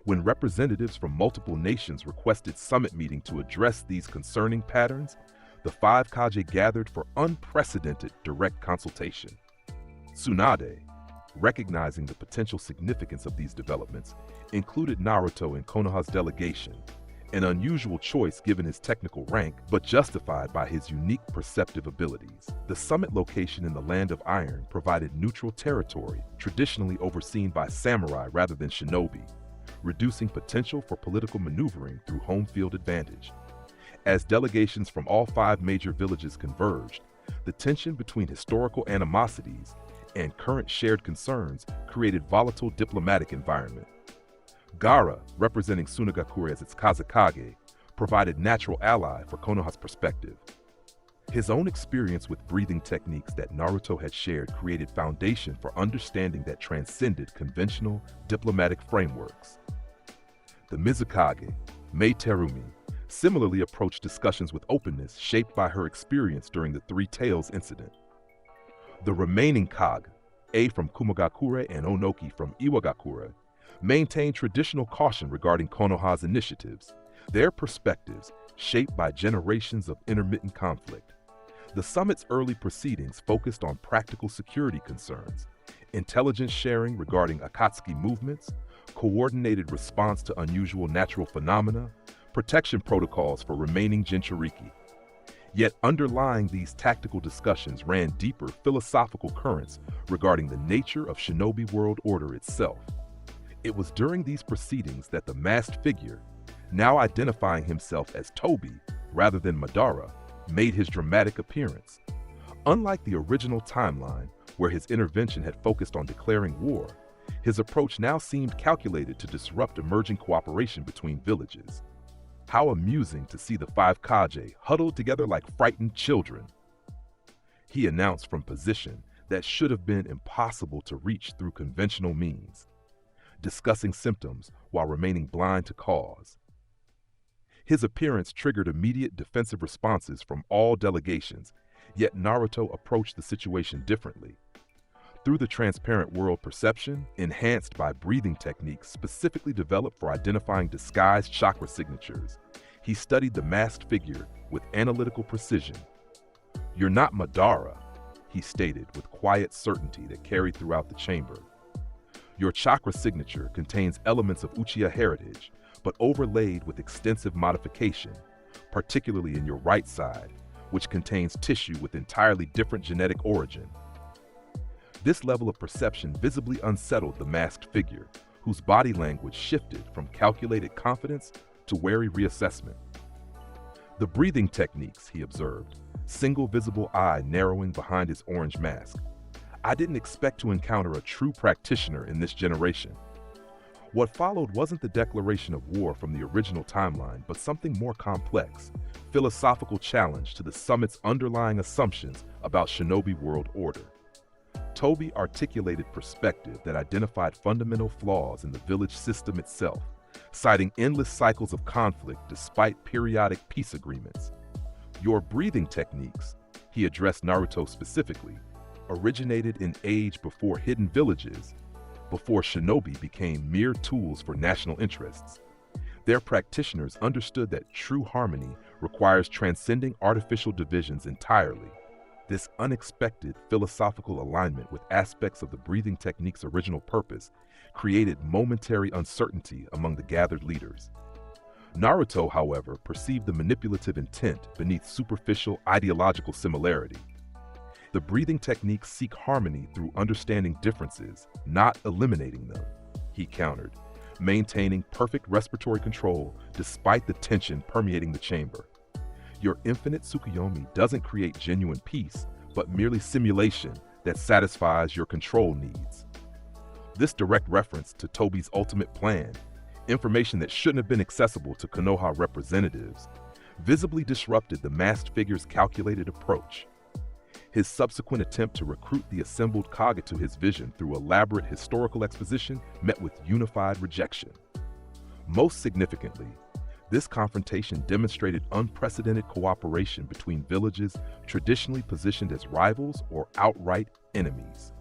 When representatives from multiple nations requested summit meeting to address these concerning patterns, the five Kage gathered for unprecedented direct consultation. Tsunade, recognizing the potential significance of these developments, included Naruto in Konoha's delegation, an unusual choice given his technical rank, but justified by his unique perceptive abilities. The summit location in the Land of Iron provided neutral territory, traditionally overseen by samurai rather than shinobi, reducing potential for political maneuvering through home field advantage. As delegations from all five major villages converged, the tension between historical animosities and current shared concerns created volatile diplomatic environment. Gaara, representing Tsunagakure as its Kazekage, provided natural ally for Konoha's perspective. His own experience with breathing techniques that Naruto had shared created foundation for understanding that transcended conventional diplomatic frameworks. The Mizukage, Mei Terumi, similarly approached discussions with openness shaped by her experience during the Three Tails incident. The remaining Kage, A from Kumagakure and Onoki from Iwagakure, maintained traditional caution regarding Konoha's initiatives, their perspectives shaped by generations of intermittent conflict. The summit's early proceedings focused on practical security concerns, intelligence sharing regarding Akatsuki movements, coordinated response to unusual natural phenomena, protection protocols for remaining Jinchuriki. Yet underlying these tactical discussions ran deeper philosophical currents regarding the nature of shinobi world order itself. It was during these proceedings that the masked figure, now identifying himself as Toby rather than Madara, made his dramatic appearance. Unlike the original timeline, where his intervention had focused on declaring war, his approach now seemed calculated to disrupt emerging cooperation between villages. How amusing to see the five Kage huddled together like frightened children. He announced from position that should have been impossible to reach through conventional means, discussing symptoms while remaining blind to cause. His appearance triggered immediate defensive responses from all delegations, yet Naruto approached the situation differently. Through the transparent world perception, enhanced by breathing techniques specifically developed for identifying disguised chakra signatures, he studied the masked figure with analytical precision. "You're not Madara," he stated with quiet certainty that carried throughout the chamber. "Your chakra signature contains elements of Uchiha heritage, but overlaid with extensive modification, particularly in your right side, which contains tissue with entirely different genetic origin." This level of perception visibly unsettled the masked figure, whose body language shifted from calculated confidence to wary reassessment. "The breathing techniques," he observed, single visible eye narrowing behind his orange mask. "I didn't expect to encounter a true practitioner in this generation." What followed wasn't the declaration of war from the original timeline, but something more complex, philosophical challenge to the summit's underlying assumptions about shinobi world order. Toby articulated perspective that identified fundamental flaws in the village system itself, citing endless cycles of conflict despite periodic peace agreements. "Your breathing techniques," he addressed Naruto specifically, "originated in age before hidden villages, before shinobi became mere tools for national interests. Their practitioners understood that true harmony requires transcending artificial divisions entirely." This unexpected philosophical alignment with aspects of the breathing technique's original purpose created momentary uncertainty among the gathered leaders. Naruto, however, perceived the manipulative intent beneath superficial ideological similarity. "The breathing techniques seek harmony through understanding differences, not eliminating them," he countered, maintaining perfect respiratory control despite the tension permeating the chamber. "Your infinite Tsukuyomi doesn't create genuine peace, but merely simulation that satisfies your control needs." This direct reference to Toby's ultimate plan, information that shouldn't have been accessible to Konoha representatives, visibly disrupted the masked figure's calculated approach. His subsequent attempt to recruit the assembled Kaga to his vision through elaborate historical exposition met with unified rejection. Most significantly, this confrontation demonstrated unprecedented cooperation between villages traditionally positioned as rivals or outright enemies.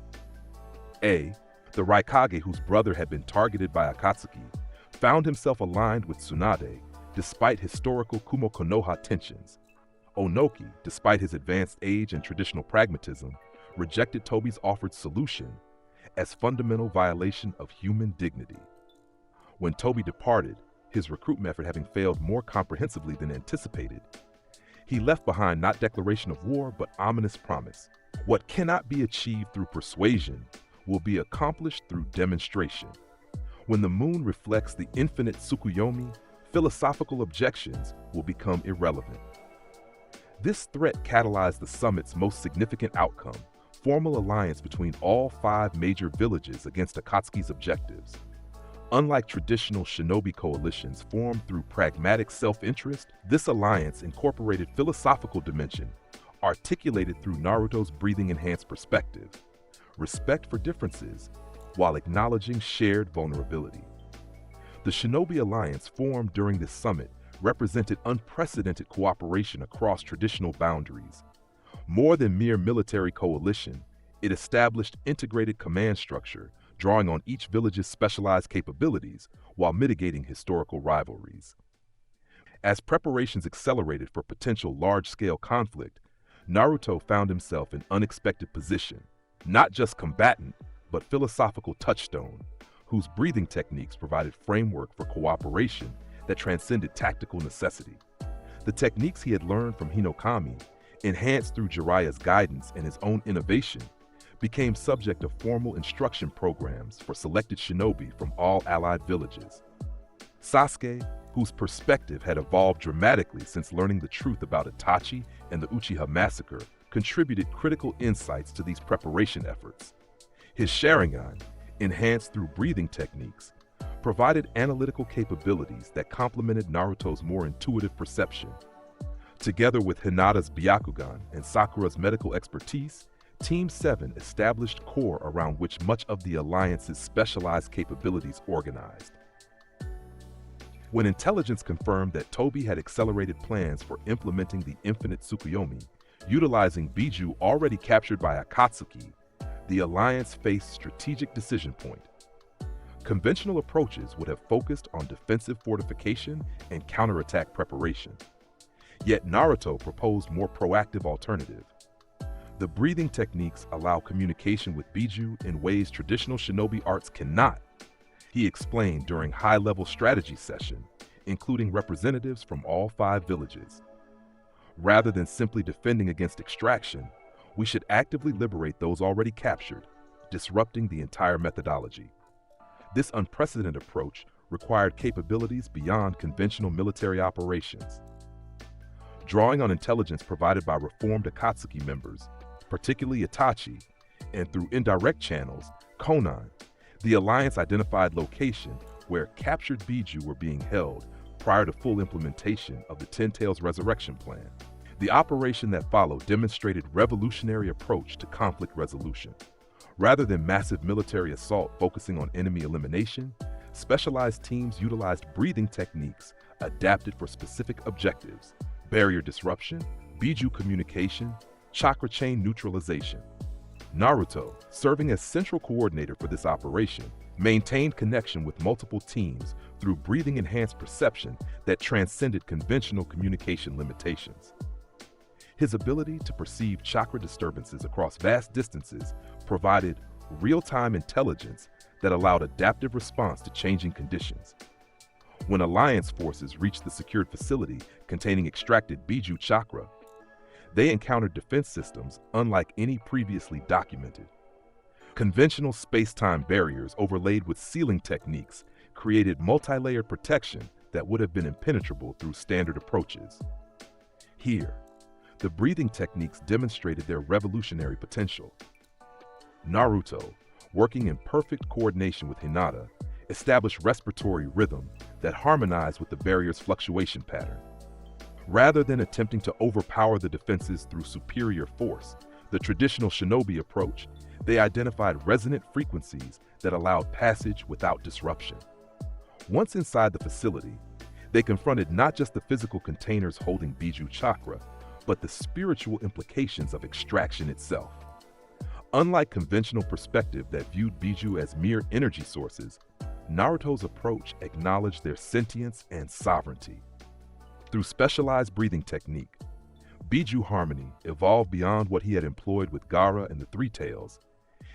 The Raikage, whose brother had been targeted by Akatsuki, found himself aligned with Tsunade despite historical Kumo-Konoha tensions. Onoki, despite his advanced age and traditional pragmatism, rejected Tobi's offered solution as fundamental violation of human dignity. When Tobi departed, his recruitment effort having failed more comprehensively than anticipated, he left behind not declaration of war, but ominous promise. What cannot be achieved through persuasion will be accomplished through demonstration. When the moon reflects the infinite Tsukuyomi, philosophical objections will become irrelevant. This threat catalyzed the summit's most significant outcome, formal alliance between all 5 major villages against Akatsuki's objectives. Unlike traditional shinobi coalitions formed through pragmatic self-interest, this alliance incorporated philosophical dimension, articulated through Naruto's breathing-enhanced perspective, respect for differences, while acknowledging shared vulnerability. The shinobi alliance formed during this summit represented unprecedented cooperation across traditional boundaries. More than mere military coalition, it established integrated command structure, drawing on each village's specialized capabilities while mitigating historical rivalries. As preparations accelerated for potential large-scale conflict, Naruto found himself in unexpected position, not just combatant, but philosophical touchstone, whose breathing techniques provided framework for cooperation that transcended tactical necessity. The techniques he had learned from Hinokami, enhanced through Jiraiya's guidance and his own innovation, became subject of formal instruction programs for selected shinobi from all allied villages. Sasuke, whose perspective had evolved dramatically since learning the truth about Itachi and the Uchiha massacre, contributed critical insights to these preparation efforts. His Sharingan, enhanced through breathing techniques, provided analytical capabilities that complemented Naruto's more intuitive perception. Together with Hinata's Byakugan and Sakura's medical expertise, Team 7 established core around which much of the Alliance's specialized capabilities organized. When intelligence confirmed that Tobi had accelerated plans for implementing the infinite Tsukuyomi, utilizing Biju already captured by Akatsuki, the Alliance faced strategic decision point. Conventional approaches would have focused on defensive fortification and counterattack preparation. Yet Naruto proposed more proactive alternative. The breathing techniques allow communication with Biju in ways traditional shinobi arts cannot, he explained during high-level strategy session, including representatives from all 5 villages. Rather than simply defending against extraction, we should actively liberate those already captured, disrupting the entire methodology. This unprecedented approach required capabilities beyond conventional military operations. Drawing on intelligence provided by reformed Akatsuki members, particularly Itachi, and through indirect channels, Konan, the Alliance identified location where captured Biju were being held prior to full implementation of the Ten Tails Resurrection Plan. The operation that followed demonstrated revolutionary approach to conflict resolution. Rather than massive military assault focusing on enemy elimination, specialized teams utilized breathing techniques adapted for specific objectives: barrier disruption, Biju communication, chakra chain neutralization. Naruto, serving as central coordinator for this operation, maintained connection with multiple teams through breathing-enhanced perception that transcended conventional communication limitations. His ability to perceive chakra disturbances across vast distances provided real-time intelligence that allowed adaptive response to changing conditions. When Alliance forces reached the secured facility containing extracted Biju chakra, they encountered defense systems unlike any previously documented. Conventional space-time barriers overlaid with sealing techniques created multi-layered protection that would have been impenetrable through standard approaches. Here, the breathing techniques demonstrated their revolutionary potential. Naruto, working in perfect coordination with Hinata, established respiratory rhythm that harmonized with the barrier's fluctuation pattern. Rather than attempting to overpower the defenses through superior force, the traditional shinobi approach, they identified resonant frequencies that allowed passage without disruption. Once inside the facility, they confronted not just the physical containers holding Biju chakra, but the spiritual implications of extraction itself. Unlike conventional perspective that viewed Biju as mere energy sources, Naruto's approach acknowledged their sentience and sovereignty. Through specialized breathing technique, Biju harmony evolved beyond what he had employed with Gaara and the Three Tails.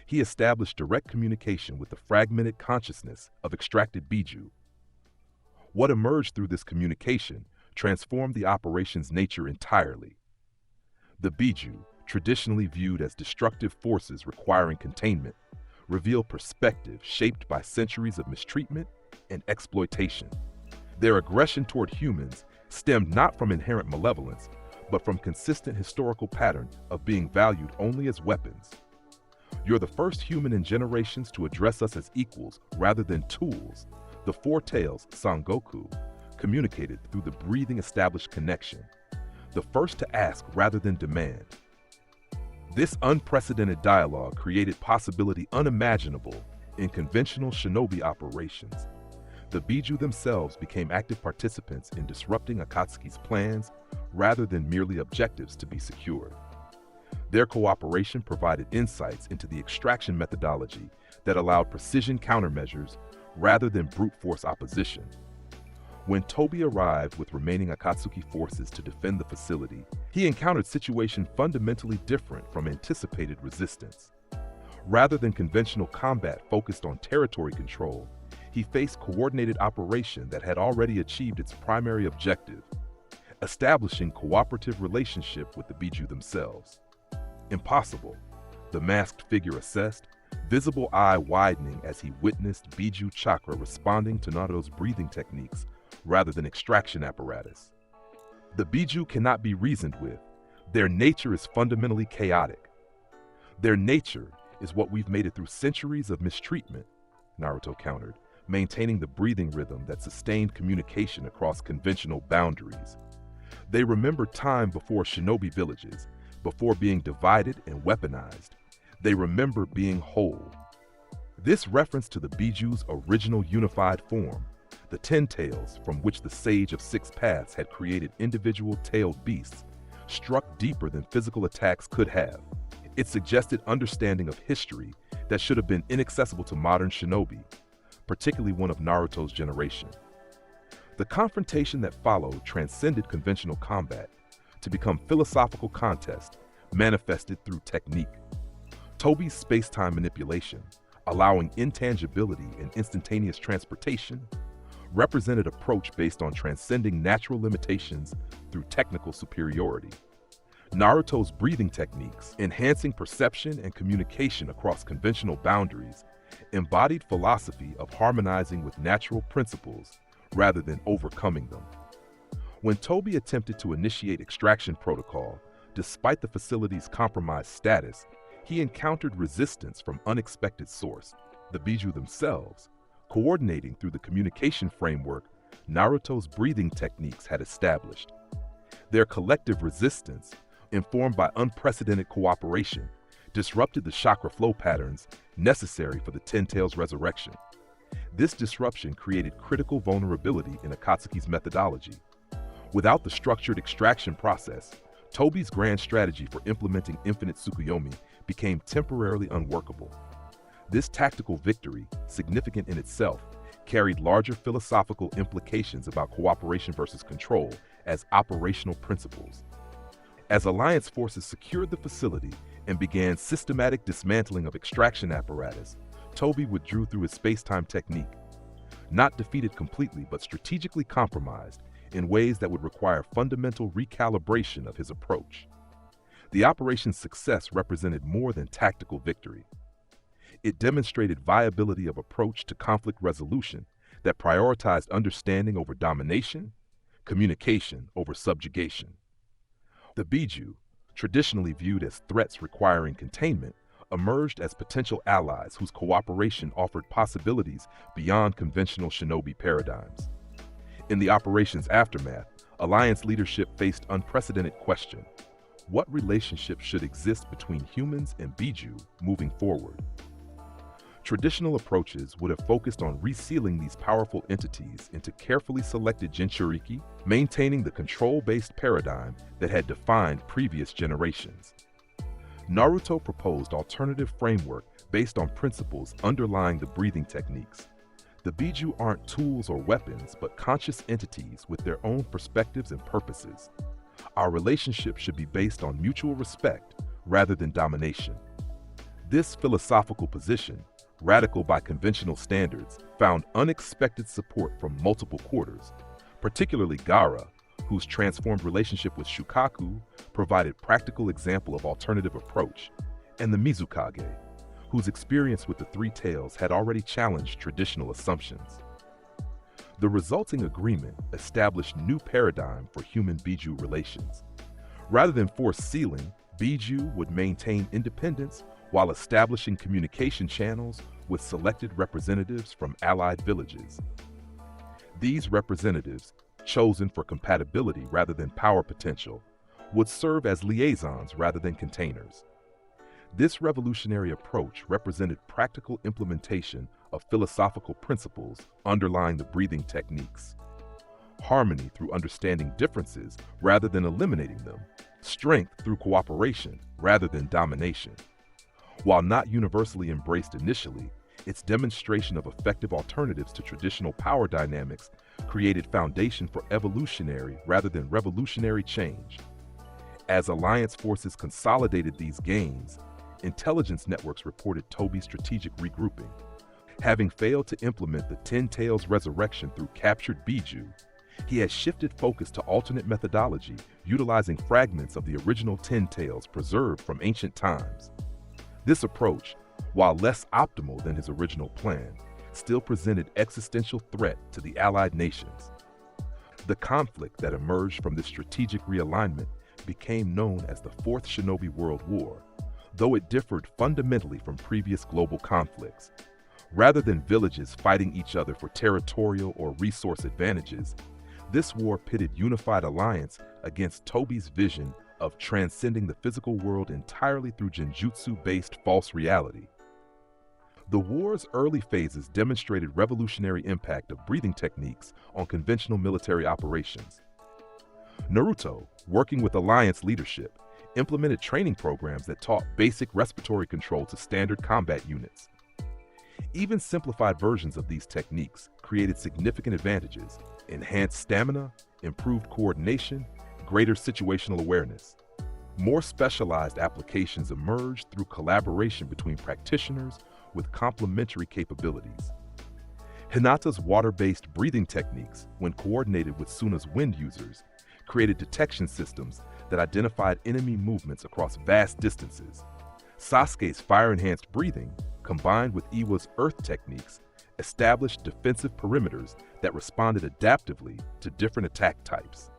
He established direct communication with the fragmented consciousness of extracted Biju. What emerged through this communication transformed the operation's nature entirely. The Biju, traditionally viewed as destructive forces requiring containment, reveal perspective shaped by centuries of mistreatment and exploitation. Their aggression toward humans stemmed not from inherent malevolence, but from consistent historical pattern of being valued only as weapons. You're the first human in generations to address us as equals rather than tools. The Four Tails, Sangoku, communicated through the breathing established connection, the first to ask rather than demand. This unprecedented dialogue created possibility unimaginable in conventional shinobi operations. The Biju themselves became active participants in disrupting Akatsuki's plans rather than merely objectives to be secured. Their cooperation provided insights into the extraction methodology that allowed precision countermeasures rather than brute force opposition. When Toby arrived with remaining Akatsuki forces to defend the facility, he encountered situations fundamentally different from anticipated resistance. Rather than conventional combat focused on territory control, he faced coordinated operation that had already achieved its primary objective, establishing cooperative relationship with the Biju themselves. Impossible, the masked figure assessed, visible eye widening as he witnessed Biju chakra responding to Naruto's breathing techniques rather than extraction apparatus. The Biju cannot be reasoned with. Their nature is fundamentally chaotic. Their nature is what we've made it through centuries of mistreatment, Naruto countered, maintaining the breathing rhythm that sustained communication across conventional boundaries. They remember time before shinobi villages, before being divided and weaponized. They remember being whole. This reference to the Biju's original unified form, the 10 tails from which the Sage of Six Paths had created individual tailed beasts, struck deeper than physical attacks could have. It suggested understanding of history that should have been inaccessible to modern shinobi, particularly one of Naruto's generation. The confrontation that followed transcended conventional combat to become philosophical contest manifested through technique. Toby's space-time manipulation, allowing intangibility and instantaneous transportation, represented approach based on transcending natural limitations through technical superiority. Naruto's breathing techniques, enhancing perception and communication across conventional boundaries, embodied philosophy of harmonizing with natural principles rather than overcoming them. When Toby attempted to initiate extraction protocol, despite the facility's compromised status, he encountered resistance from unexpected source, the Biju themselves, coordinating through the communication framework Naruto's breathing techniques had established. Their collective resistance, informed by unprecedented cooperation, disrupted the chakra flow patterns necessary for the Ten Tails resurrection. This disruption created critical vulnerability in Akatsuki's methodology. Without the structured extraction process, Toby's grand strategy for implementing infinite Tsukuyomi became temporarily unworkable. This tactical victory, significant in itself, carried larger philosophical implications about cooperation versus control as operational principles. As Alliance forces secured the facility and began systematic dismantling of extraction apparatus, Toby withdrew through his space-time technique. Not defeated completely, but strategically compromised in ways that would require fundamental recalibration of his approach. The operation's success represented more than tactical victory. It demonstrated viability of approach to conflict resolution that prioritized understanding over domination, communication over subjugation. The Biju, traditionally viewed as threats requiring containment, emerged as potential allies whose cooperation offered possibilities beyond conventional shinobi paradigms. In the operation's aftermath, Alliance leadership faced unprecedented question. What relationship should exist between humans and Biju moving forward? Traditional approaches would have focused on resealing these powerful entities into carefully selected Jinchuriki, maintaining the control-based paradigm that had defined previous generations. Naruto proposed alternative framework based on principles underlying the breathing techniques. The Biju aren't tools or weapons, but conscious entities with their own perspectives and purposes. Our relationship should be based on mutual respect rather than domination. This philosophical position, radical by conventional standards, found unexpected support from multiple quarters, particularly Gaara, whose transformed relationship with Shukaku provided practical example of alternative approach, and the Mizukage, whose experience with the Three Tails had already challenged traditional assumptions. The resulting agreement established new paradigm for human-Biju relations. Rather than forced sealing, Biju would maintain independence while establishing communication channels with selected representatives from allied villages. These representatives, chosen for compatibility rather than power potential, would serve as liaisons rather than containers. This revolutionary approach represented practical implementation of philosophical principles underlying the breathing techniques. Harmony through understanding differences rather than eliminating them, strength through cooperation rather than domination. While not universally embraced initially, its demonstration of effective alternatives to traditional power dynamics created foundation for evolutionary rather than revolutionary change. As alliance forces consolidated these gains, intelligence networks reported Toby's strategic regrouping. Having failed to implement the Ten Tails resurrection through captured Biju, he has shifted focus to alternate methodology, utilizing fragments of the original Ten Tails preserved from ancient times. This approach, while less optimal than his original plan, still presented existential threat to the allied nations. The conflict that emerged from this strategic realignment became known as the Fourth Shinobi World War, though it differed fundamentally from previous global conflicts. Rather than villages fighting each other for territorial or resource advantages, this war pitted unified alliance against Toby's vision of transcending the physical world entirely through genjutsu-based false reality. The war's early phases demonstrated revolutionary impact of breathing techniques on conventional military operations. Naruto, working with alliance leadership, implemented training programs that taught basic respiratory control to standard combat units. Even simplified versions of these techniques created significant advantages: enhanced stamina, improved coordination, greater situational awareness. More specialized applications emerged through collaboration between practitioners with complementary capabilities. Hinata's water-based breathing techniques, when coordinated with Suna's wind users, created detection systems that identified enemy movements across vast distances. Sasuke's fire-enhanced breathing, combined with Iwa's earth techniques, established defensive perimeters that responded adaptively to different attack types.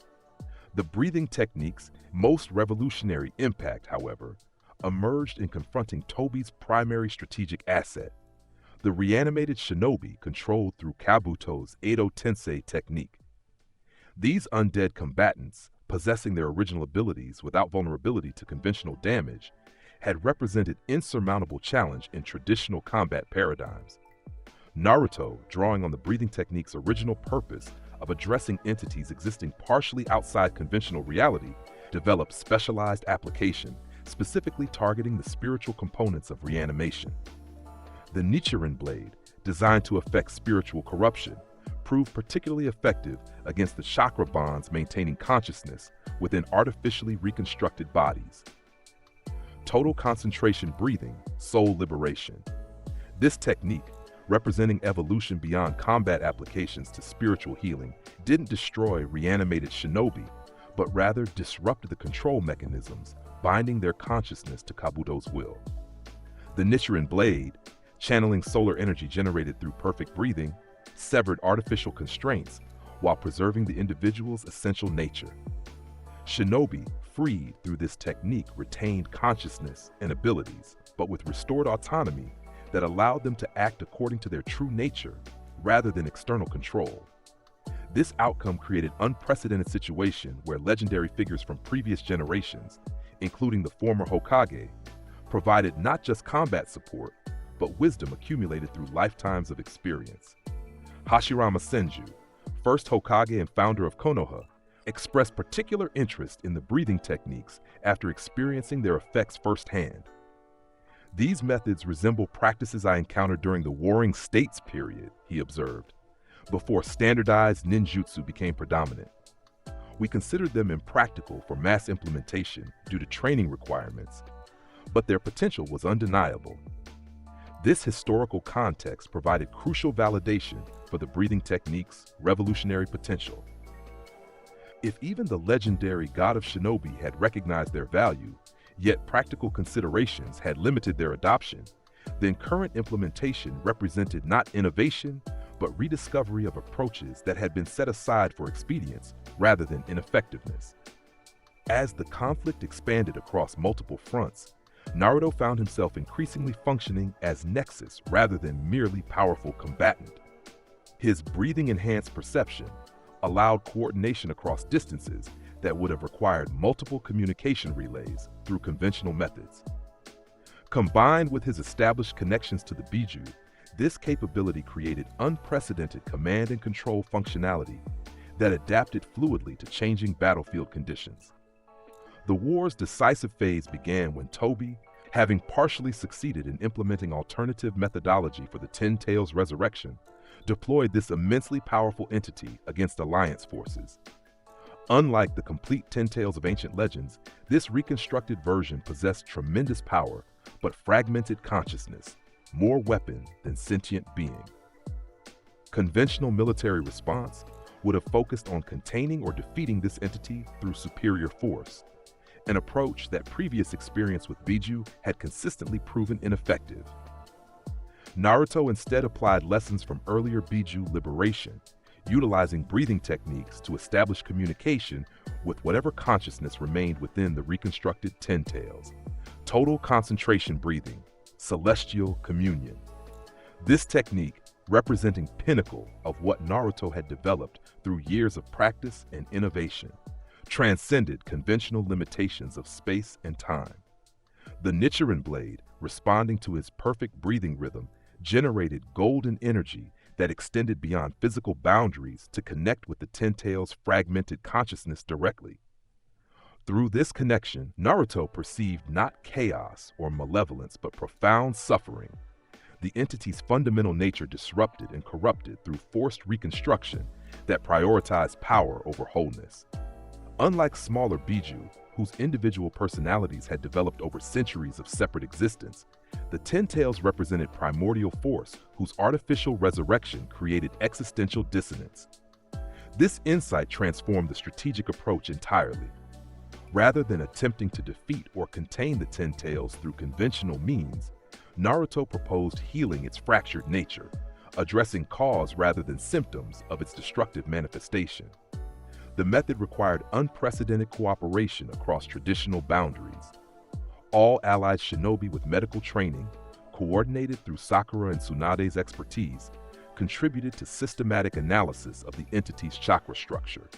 The breathing technique's most revolutionary impact, however, emerged in confronting Toby's primary strategic asset, the reanimated shinobi controlled through Kabuto's Edo Tensei technique. These undead combatants, possessing their original abilities without vulnerability to conventional damage, had represented insurmountable challenge in traditional combat paradigms. Naruto, drawing on the breathing technique's original purpose of addressing entities existing partially outside conventional reality, developed specialized application specifically targeting the spiritual components of reanimation. The Nichiren blade, designed to affect spiritual corruption, proved particularly effective against the chakra bonds maintaining consciousness within artificially reconstructed bodies. Total concentration breathing, soul liberation. This technique, representing evolution beyond combat applications to spiritual healing, didn't destroy reanimated shinobi, but rather disrupted the control mechanisms binding their consciousness to Kabuto's will. The Nichiren blade, channeling solar energy generated through perfect breathing, severed artificial constraints while preserving the individual's essential nature. Shinobi, freed through this technique, retained consciousness and abilities, but with restored autonomy that allowed them to act according to their true nature rather than external control. This outcome created an unprecedented situation where legendary figures from previous generations, including the former Hokage, provided not just combat support, but wisdom accumulated through lifetimes of experience. Hashirama Senju, first Hokage and founder of Konoha, expressed particular interest in the breathing techniques after experiencing their effects firsthand. These methods resemble practices I encountered during the Warring States period, he observed, before standardized ninjutsu became predominant. We considered them impractical for mass implementation due to training requirements, but their potential was undeniable. This historical context provided crucial validation for the breathing technique's revolutionary potential. If even the legendary god of shinobi had recognized their value, yet practical considerations had limited their adoption, then current implementation represented not innovation, but rediscovery of approaches that had been set aside for expedience rather than ineffectiveness. As the conflict expanded across multiple fronts, Naruto found himself increasingly functioning as nexus rather than merely powerful combatant. His breathing-enhanced perception allowed coordination across distances that would have required multiple communication relays through conventional methods. Combined with his established connections to the Biju, this capability created unprecedented command and control functionality that adapted fluidly to changing battlefield conditions. The war's decisive phase began when Toby, having partially succeeded in implementing alternative methodology for the Ten Tails resurrection, deployed this immensely powerful entity against Alliance forces. Unlike the complete Ten Tails of ancient legends, this reconstructed version possessed tremendous power, but fragmented consciousness, more weapon than sentient being. Conventional military response would have focused on containing or defeating this entity through superior force, an approach that previous experience with Biju had consistently proven ineffective. Naruto instead applied lessons from earlier Biju liberation, utilizing breathing techniques to establish communication with whatever consciousness remained within the reconstructed Ten Tails. Total concentration breathing, celestial communion. This technique, representing pinnacle of what Naruto had developed through years of practice and innovation, transcended conventional limitations of space and time. The Nichiren blade, responding to his perfect breathing rhythm, generated golden energy that extended beyond physical boundaries to connect with the Ten Tails' fragmented consciousness directly. Through this connection, Naruto perceived not chaos or malevolence, but profound suffering, the entity's fundamental nature disrupted and corrupted through forced reconstruction that prioritized power over wholeness. Unlike smaller Biju, whose individual personalities had developed over centuries of separate existence, the Ten Tails represented primordial force whose artificial resurrection created existential dissonance. This insight transformed the strategic approach entirely. Rather than attempting to defeat or contain the Ten Tails through conventional means, Naruto proposed healing its fractured nature, addressing cause rather than symptoms of its destructive manifestation. The method required unprecedented cooperation across traditional boundaries. All allied shinobi with medical training, coordinated through Sakura and Tsunade's expertise, contributed to systematic analysis of the entity's chakra structure.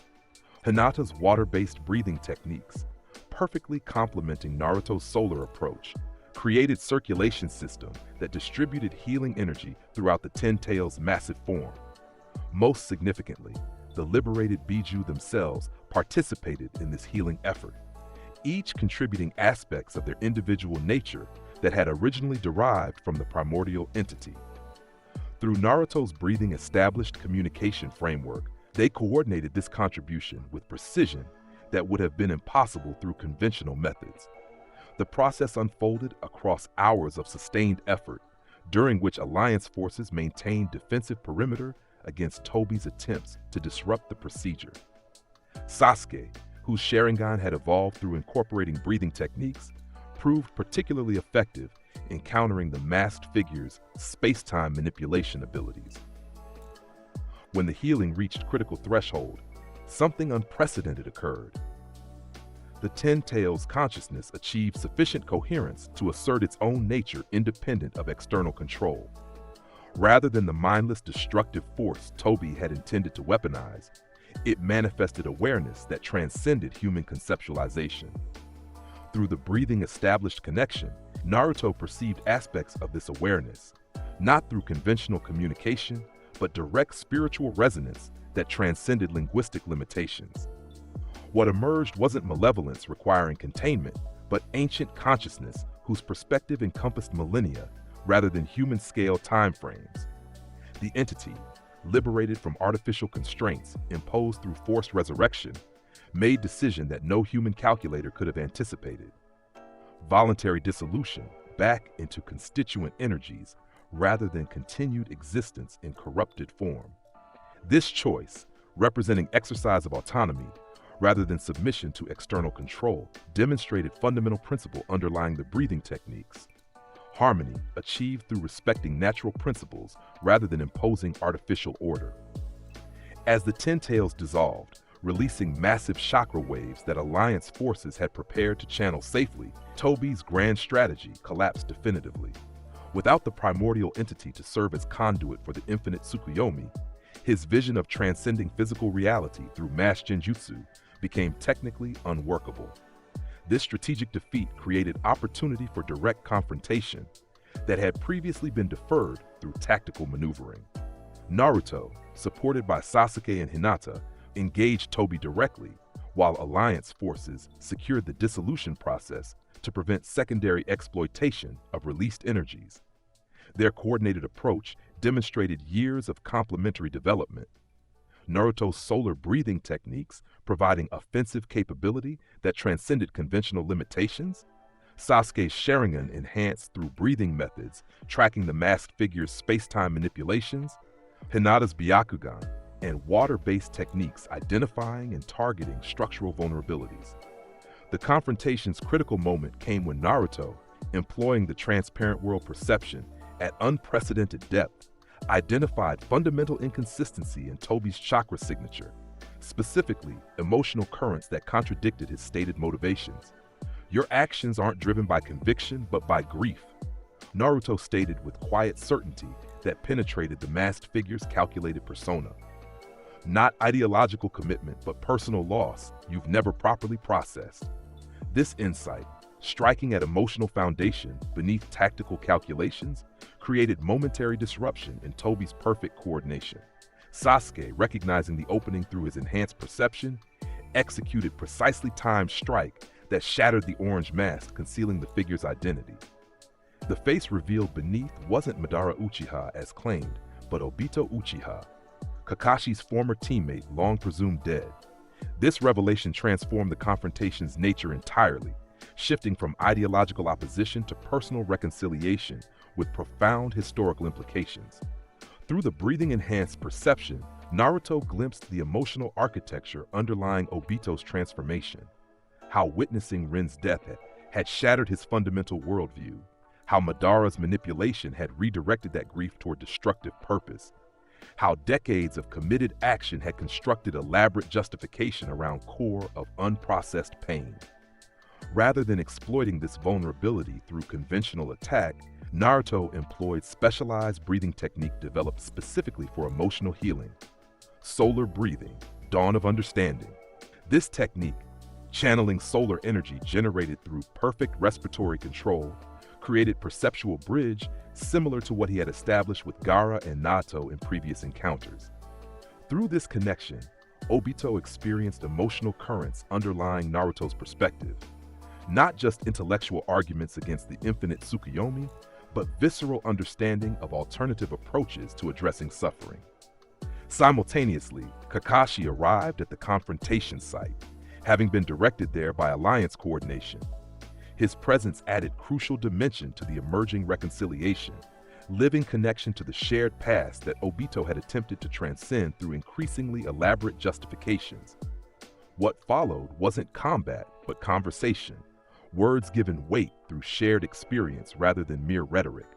Hinata's water-based breathing techniques, perfectly complementing Naruto's solar approach, created circulation system that distributed healing energy throughout the Ten Tails' massive form. Most significantly, the liberated Biju themselves participated in this healing effort, each contributing aspects of their individual nature that had originally derived from the primordial entity. Through Naruto's breathing established communication framework, they coordinated this contribution with precision that would have been impossible through conventional methods. The process unfolded across hours of sustained effort, during which Alliance forces maintained defensive perimeter against Toby's attempts to disrupt the procedure. Sasuke, whose Sharingan had evolved through incorporating breathing techniques, proved particularly effective in countering the masked figure's space-time manipulation abilities. When the healing reached critical threshold, something unprecedented occurred. The Ten Tails' consciousness achieved sufficient coherence to assert its own nature independent of external control. Rather than the mindless destructive force Toby had intended to weaponize, It manifested awareness that transcended human conceptualization. Through the breathing established connection, Naruto perceived aspects of this awareness, not through conventional communication, but direct spiritual resonance that transcended linguistic limitations. What emerged wasn't malevolence requiring containment, but ancient consciousness whose perspective encompassed millennia rather than human-scale timeframes. The entity, liberated from artificial constraints imposed through forced resurrection, made decision that no human calculator could have anticipated. Voluntary dissolution back into constituent energies rather than continued existence in corrupted form. This choice, representing exercise of autonomy rather than submission to external control, demonstrated fundamental principle underlying the breathing techniques. Harmony achieved through respecting natural principles rather than imposing artificial order. As the Ten Tails dissolved, releasing massive chakra waves that Alliance forces had prepared to channel safely, Toby's grand strategy collapsed definitively. Without the primordial entity to serve as conduit for the infinite Tsukuyomi, his vision of transcending physical reality through mass genjutsu became technically unworkable. This strategic defeat created opportunity for direct confrontation that had previously been deferred through tactical maneuvering. Naruto, supported by Sasuke and Hinata, engaged Toby directly, while Alliance forces secured the dissolution process to prevent secondary exploitation of released energies. Their coordinated approach demonstrated years of complementary development. Naruto's solar breathing techniques providing offensive capability that transcended conventional limitations, Sasuke's Sharingan enhanced through breathing methods, tracking the masked figure's space-time manipulations, Hinata's Byakugan, and water-based techniques identifying and targeting structural vulnerabilities. The confrontation's critical moment came when Naruto, employing the transparent world perception at unprecedented depth, identified fundamental inconsistency in Toby's chakra signature, specifically emotional currents that contradicted his stated motivations. "Your actions aren't driven by conviction, but by grief," Naruto stated with quiet certainty that penetrated the masked figure's calculated persona. "Not ideological commitment, but personal loss you've never properly processed." This insight, striking at emotional foundation beneath tactical calculations, created momentary disruption in Toby's perfect coordination. Sasuke, recognizing the opening through his enhanced perception, executed precisely timed strike that shattered the orange mask concealing the figure's identity. The face revealed beneath wasn't Madara Uchiha as claimed, but Obito Uchiha, Kakashi's former teammate long presumed dead. This revelation transformed the confrontation's nature entirely, shifting from ideological opposition to personal reconciliation with profound historical implications. Through the breathing-enhanced perception, Naruto glimpsed the emotional architecture underlying Obito's transformation, how witnessing Rin's death had shattered his fundamental worldview, how Madara's manipulation had redirected that grief toward destructive purpose, how decades of committed action had constructed elaborate justification around core of unprocessed pain. Rather than exploiting this vulnerability through conventional attack, Naruto employed specialized breathing technique developed specifically for emotional healing. Solar breathing, dawn of understanding. This technique, channeling solar energy generated through perfect respiratory control, created perceptual bridge similar to what he had established with Gaara and Nato in previous encounters. Through this connection, Obito experienced emotional currents underlying Naruto's perspective. Not just intellectual arguments against the infinite Tsukuyomi, but visceral understanding of alternative approaches to addressing suffering. Simultaneously, Kakashi arrived at the confrontation site, having been directed there by Alliance coordination. His presence added crucial dimension to the emerging reconciliation, living connection to the shared past that Obito had attempted to transcend through increasingly elaborate justifications. What followed wasn't combat, but conversation, words given weight through shared experience rather than mere rhetoric.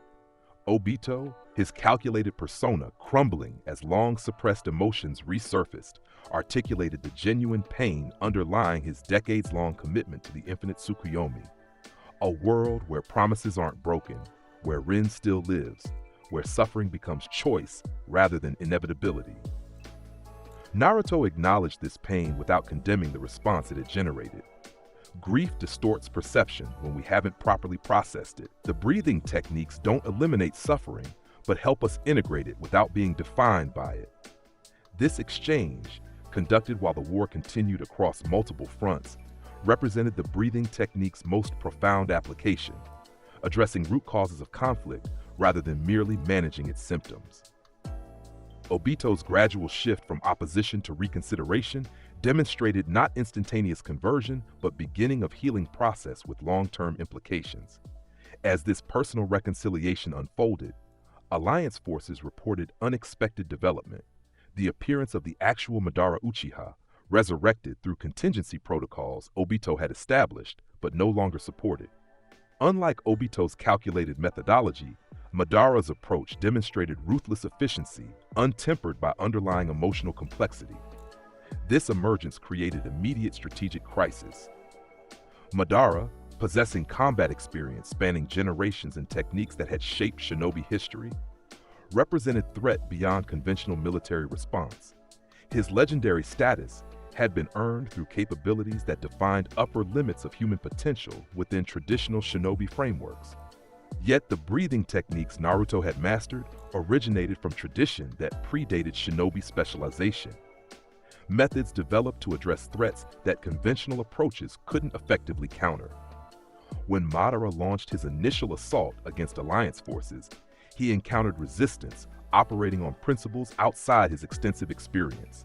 Obito, his calculated persona crumbling as long-suppressed emotions resurfaced, articulated the genuine pain underlying his decades-long commitment to the infinite Tsukuyomi. A world where promises aren't broken, where Rin still lives, where suffering becomes choice rather than inevitability. Naruto acknowledged this pain without condemning the response it had generated. Grief distorts perception when we haven't properly processed it. The breathing techniques don't eliminate suffering, but help us integrate it without being defined by it. This exchange, conducted while the war continued across multiple fronts, represented the breathing technique's most profound application, addressing root causes of conflict rather than merely managing its symptoms. Obito's gradual shift from opposition to reconsideration demonstrated not instantaneous conversion, but beginning of healing process with long-term implications. As this personal reconciliation unfolded, Alliance forces reported unexpected development, the appearance of the actual Madara Uchiha, resurrected through contingency protocols Obito had established but no longer supported. Unlike Obito's calculated methodology, Madara's approach demonstrated ruthless efficiency, untempered by underlying emotional complexity. This emergence created immediate strategic crisis. Madara, possessing combat experience spanning generations and techniques that had shaped shinobi history, represented threat beyond conventional military response. His legendary status had been earned through capabilities that defined upper limits of human potential within traditional shinobi frameworks. Yet the breathing techniques Naruto had mastered originated from tradition that predated shinobi specialization. Methods developed to address threats that conventional approaches couldn't effectively counter. When Madara launched his initial assault against Alliance forces, he encountered resistance operating on principles outside his extensive experience.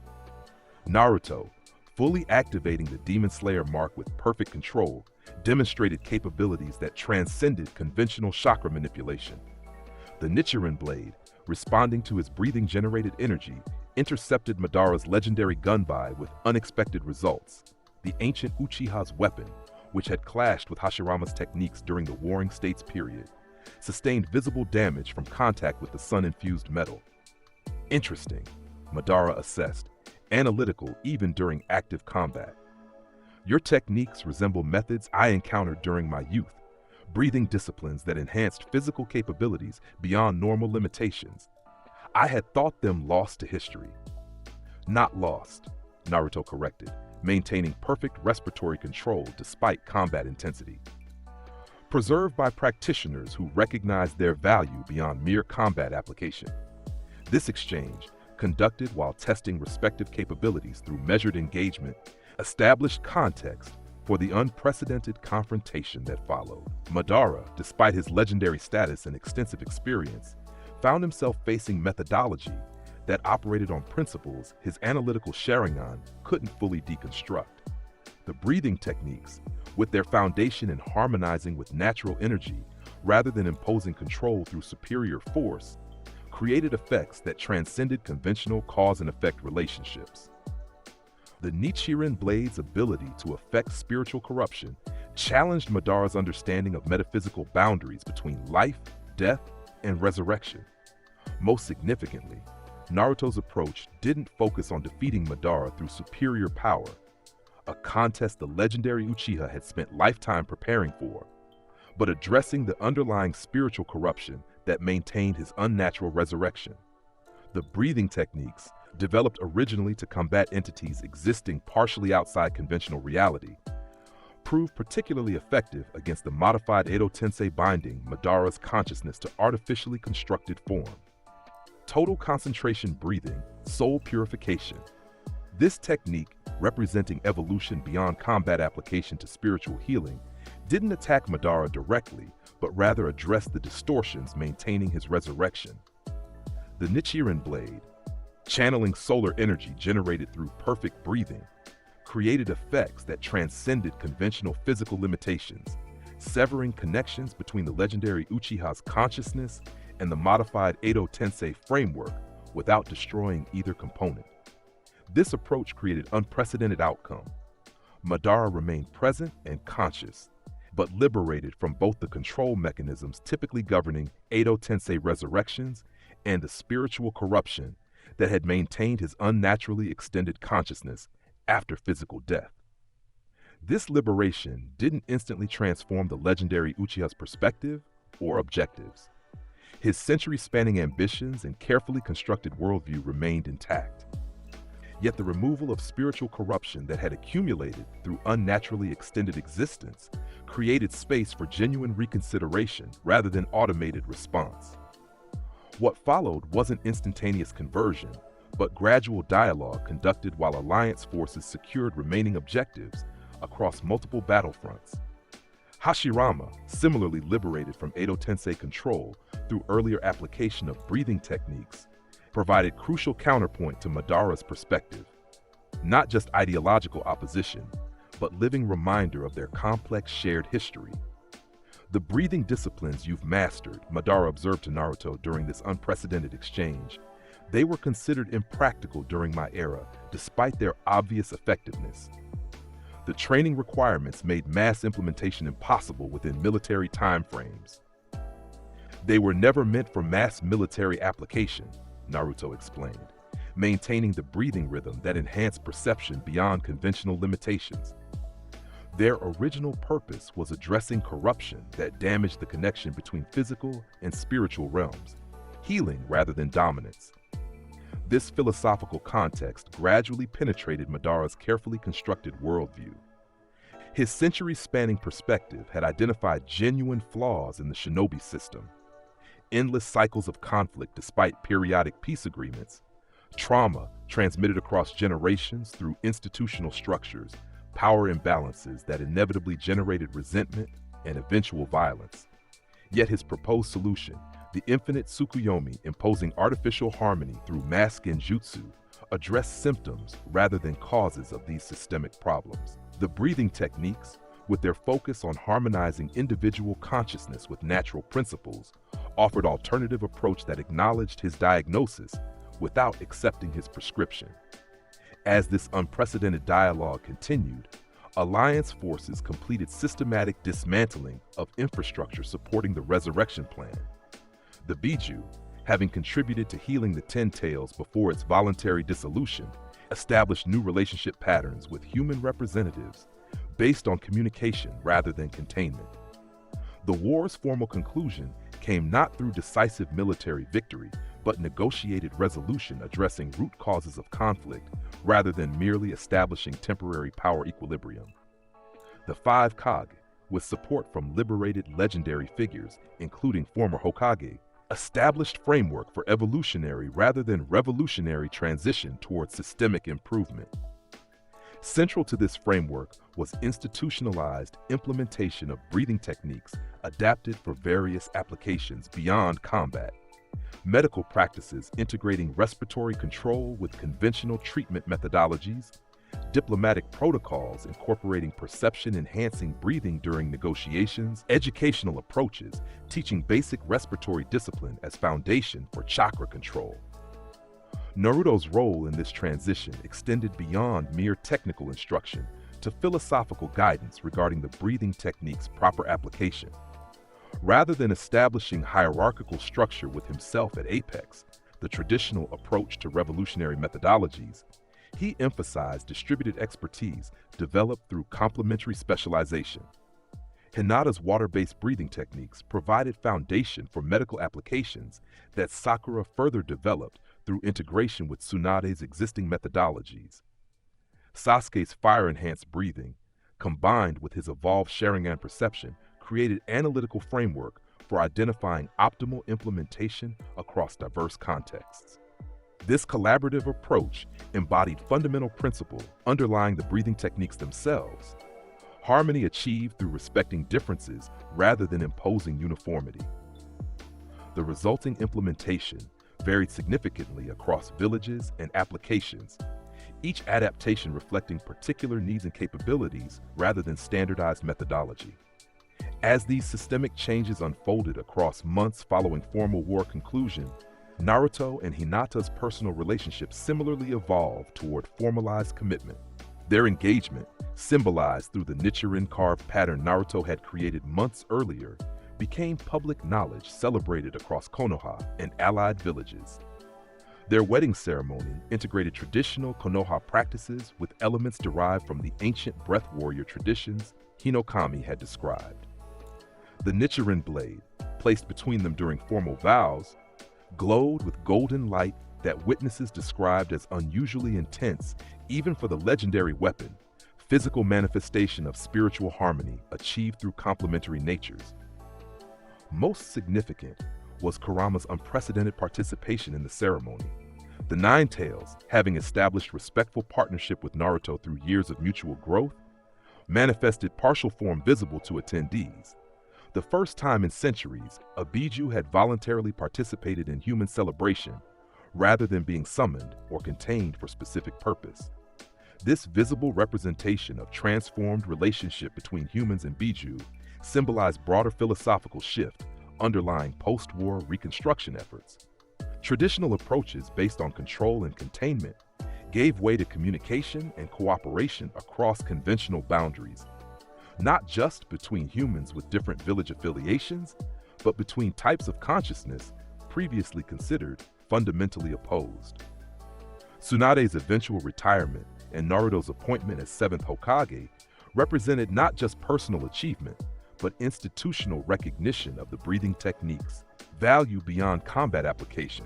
Naruto, fully activating the Demon Slayer mark with perfect control, demonstrated capabilities that transcended conventional chakra manipulation. The Nichiren blade, responding to his breathing-generated energy, intercepted Madara's legendary gunbai with unexpected results. The ancient Uchiha's weapon, which had clashed with Hashirama's techniques during the Warring States period, sustained visible damage from contact with the sun-infused metal. Interesting, Madara assessed, analytical even during active combat. Your techniques resemble methods I encountered during my youth, breathing disciplines that enhanced physical capabilities beyond normal limitations. I had thought them lost to history. Not lost, Naruto corrected, maintaining perfect respiratory control despite combat intensity. Preserved by practitioners who recognize their value beyond mere combat application. This exchange, conducted while testing respective capabilities through measured engagement, established context for the unprecedented confrontation that followed. Madara, despite his legendary status and extensive experience, found himself facing methodology that operated on principles his analytical Sharingan couldn't fully deconstruct. The breathing techniques, with their foundation in harmonizing with natural energy rather than imposing control through superior force, created effects that transcended conventional cause and effect relationships. The Nichiren blade's ability to affect spiritual corruption challenged Madara's understanding of metaphysical boundaries between life, death, and resurrection. Most significantly, Naruto's approach didn't focus on defeating Madara through superior power, a contest the legendary Uchiha had spent lifetime preparing for, but addressing the underlying spiritual corruption that maintained his unnatural resurrection. The breathing techniques, developed originally to combat entities existing partially outside conventional reality, proved particularly effective against the modified Edo Tensei binding Madara's consciousness to artificially constructed form. Total concentration breathing, soul purification. This technique, representing evolution beyond combat application to spiritual healing, didn't attack Madara directly, but rather addressed the distortions maintaining his resurrection. The Nichiren blade, channeling solar energy generated through perfect breathing, created effects that transcended conventional physical limitations, severing connections between the legendary Uchiha's consciousness and the modified Edo Tensei framework without destroying either component. This approach created unprecedented outcome. Madara remained present and conscious, but liberated from both the control mechanisms typically governing Edo Tensei resurrections and the spiritual corruption that had maintained his unnaturally extended consciousness after physical death. This liberation didn't instantly transform the legendary Uchiha's perspective or objectives. His century-spanning ambitions and carefully constructed worldview remained intact. Yet the removal of spiritual corruption that had accumulated through unnaturally extended existence created space for genuine reconsideration rather than automated response. What followed wasn't instantaneous conversion, but gradual dialogue conducted while Alliance forces secured remaining objectives across multiple battlefronts. Hashirama, similarly liberated from Edo Tensei control through earlier application of breathing techniques, provided crucial counterpoint to Madara's perspective. Not just ideological opposition, but living reminder of their complex shared history. The breathing disciplines you've mastered, Madara observed to Naruto during this unprecedented exchange, they were considered impractical during my era, despite their obvious effectiveness. The training requirements made mass implementation impossible within military timeframes. They were never meant for mass military application, Naruto explained, maintaining the breathing rhythm that enhanced perception beyond conventional limitations. Their original purpose was addressing corruption that damaged the connection between physical and spiritual realms, healing rather than dominance. This philosophical context gradually penetrated Madara's carefully constructed worldview. His century-spanning perspective had identified genuine flaws in the shinobi system: endless cycles of conflict despite periodic peace agreements, trauma transmitted across generations through institutional structures, power imbalances that inevitably generated resentment and eventual violence. Yet his proposed solution, the infinite Tsukuyomi imposing artificial harmony through mass genjutsu, addressed symptoms rather than causes of these systemic problems. The breathing techniques, with their focus on harmonizing individual consciousness with natural principles, offered alternative approach that acknowledged his diagnosis without accepting his prescription. As this unprecedented dialogue continued, Alliance forces completed systematic dismantling of infrastructure supporting the resurrection plan. The Biju, having contributed to healing the Ten Tails before its voluntary dissolution, established new relationship patterns with human representatives based on communication rather than containment. The war's formal conclusion came not through decisive military victory, but negotiated resolution addressing root causes of conflict rather than merely establishing temporary power equilibrium. The five Kage, with support from liberated legendary figures, including former Hokage, established framework for evolutionary rather than revolutionary transition towards systemic improvement. Central to this framework was institutionalized implementation of breathing techniques adapted for various applications beyond combat. Medical practices integrating respiratory control with conventional treatment methodologies, diplomatic protocols incorporating perception-enhancing breathing during negotiations, educational approaches teaching basic respiratory discipline as foundation for chakra control. Naruto's role in this transition extended beyond mere technical instruction to philosophical guidance regarding the breathing technique's proper application. Rather than establishing hierarchical structure with himself at apex, the traditional approach to revolutionary methodologies, he emphasized distributed expertise developed through complementary specialization. Hinata's water-based breathing techniques provided foundation for medical applications that Sakura further developed through integration with Tsunade's existing methodologies. Sasuke's fire-enhanced breathing, combined with his evolved Sharingan perception, created analytical framework for identifying optimal implementation across diverse contexts. This collaborative approach embodied fundamental principles underlying the breathing techniques themselves: harmony achieved through respecting differences rather than imposing uniformity. The resulting implementation varied significantly across villages and applications, each adaptation reflecting particular needs and capabilities rather than standardized methodology. As these systemic changes unfolded across months following formal war conclusion, Naruto and Hinata's personal relationship similarly evolved toward formalized commitment. Their engagement, symbolized through the Nichiren carved pattern Naruto had created months earlier, became public knowledge celebrated across Konoha and allied villages. Their wedding ceremony integrated traditional Konoha practices with elements derived from the ancient breath warrior traditions Hinokami had described. The Nichiren blade, placed between them during formal vows, glowed with golden light that witnesses described as unusually intense even for the legendary weapon, physical manifestation of spiritual harmony achieved through complementary natures. Most significant was Kurama's unprecedented participation in the ceremony. The Nine Tails, having established respectful partnership with Naruto through years of mutual growth, manifested partial form visible to attendees. The first time in centuries, a Biju had voluntarily participated in human celebration rather than being summoned or contained for specific purpose. This visible representation of transformed relationship between humans and Biju symbolized broader philosophical shift underlying post-war reconstruction efforts. Traditional approaches based on control and containment gave way to communication and cooperation across conventional boundaries, not just between humans with different village affiliations, but between types of consciousness previously considered fundamentally opposed. Tsunade's eventual retirement and Naruto's appointment as 7th Hokage represented not just personal achievement, but institutional recognition of the breathing techniques, value beyond combat application.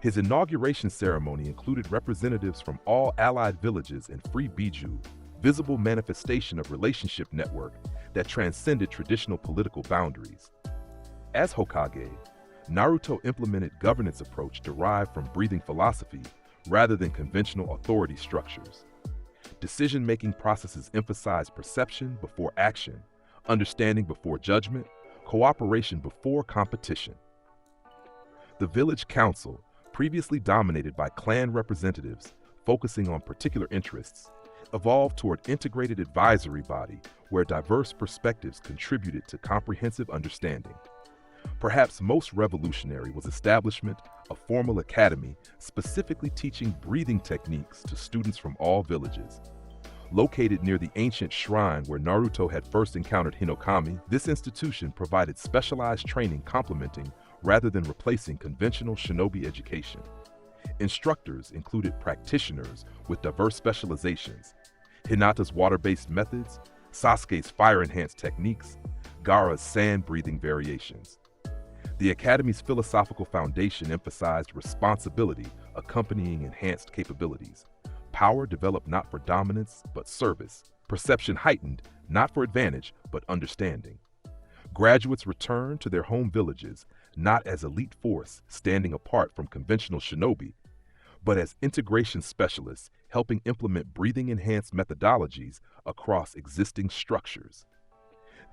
His inauguration ceremony included representatives from all allied villages and free Biju, visible manifestation of relationship network that transcended traditional political boundaries. As Hokage, Naruto implemented governance approach derived from breathing philosophy rather than conventional authority structures. Decision-making processes emphasize perception before action, understanding before judgment, cooperation before competition. The village council, previously dominated by clan representatives focusing on particular interests, evolved toward integrated advisory body where diverse perspectives contributed to comprehensive understanding. Perhaps most revolutionary was establishment of formal academy specifically teaching breathing techniques to students from all villages. Located near the ancient shrine where Naruto had first encountered Hinokami, this institution provided specialized training complementing rather than replacing conventional shinobi education. Instructors included practitioners with diverse specializations, Hinata's water-based methods, Sasuke's fire-enhanced techniques, Gaara's sand-breathing variations. The Academy's philosophical foundation emphasized responsibility accompanying enhanced capabilities, power developed not for dominance but service, perception heightened not for advantage but understanding. Graduates returned to their home villages not as elite force standing apart from conventional shinobi, but as integration specialists helping implement breathing-enhanced methodologies across existing structures.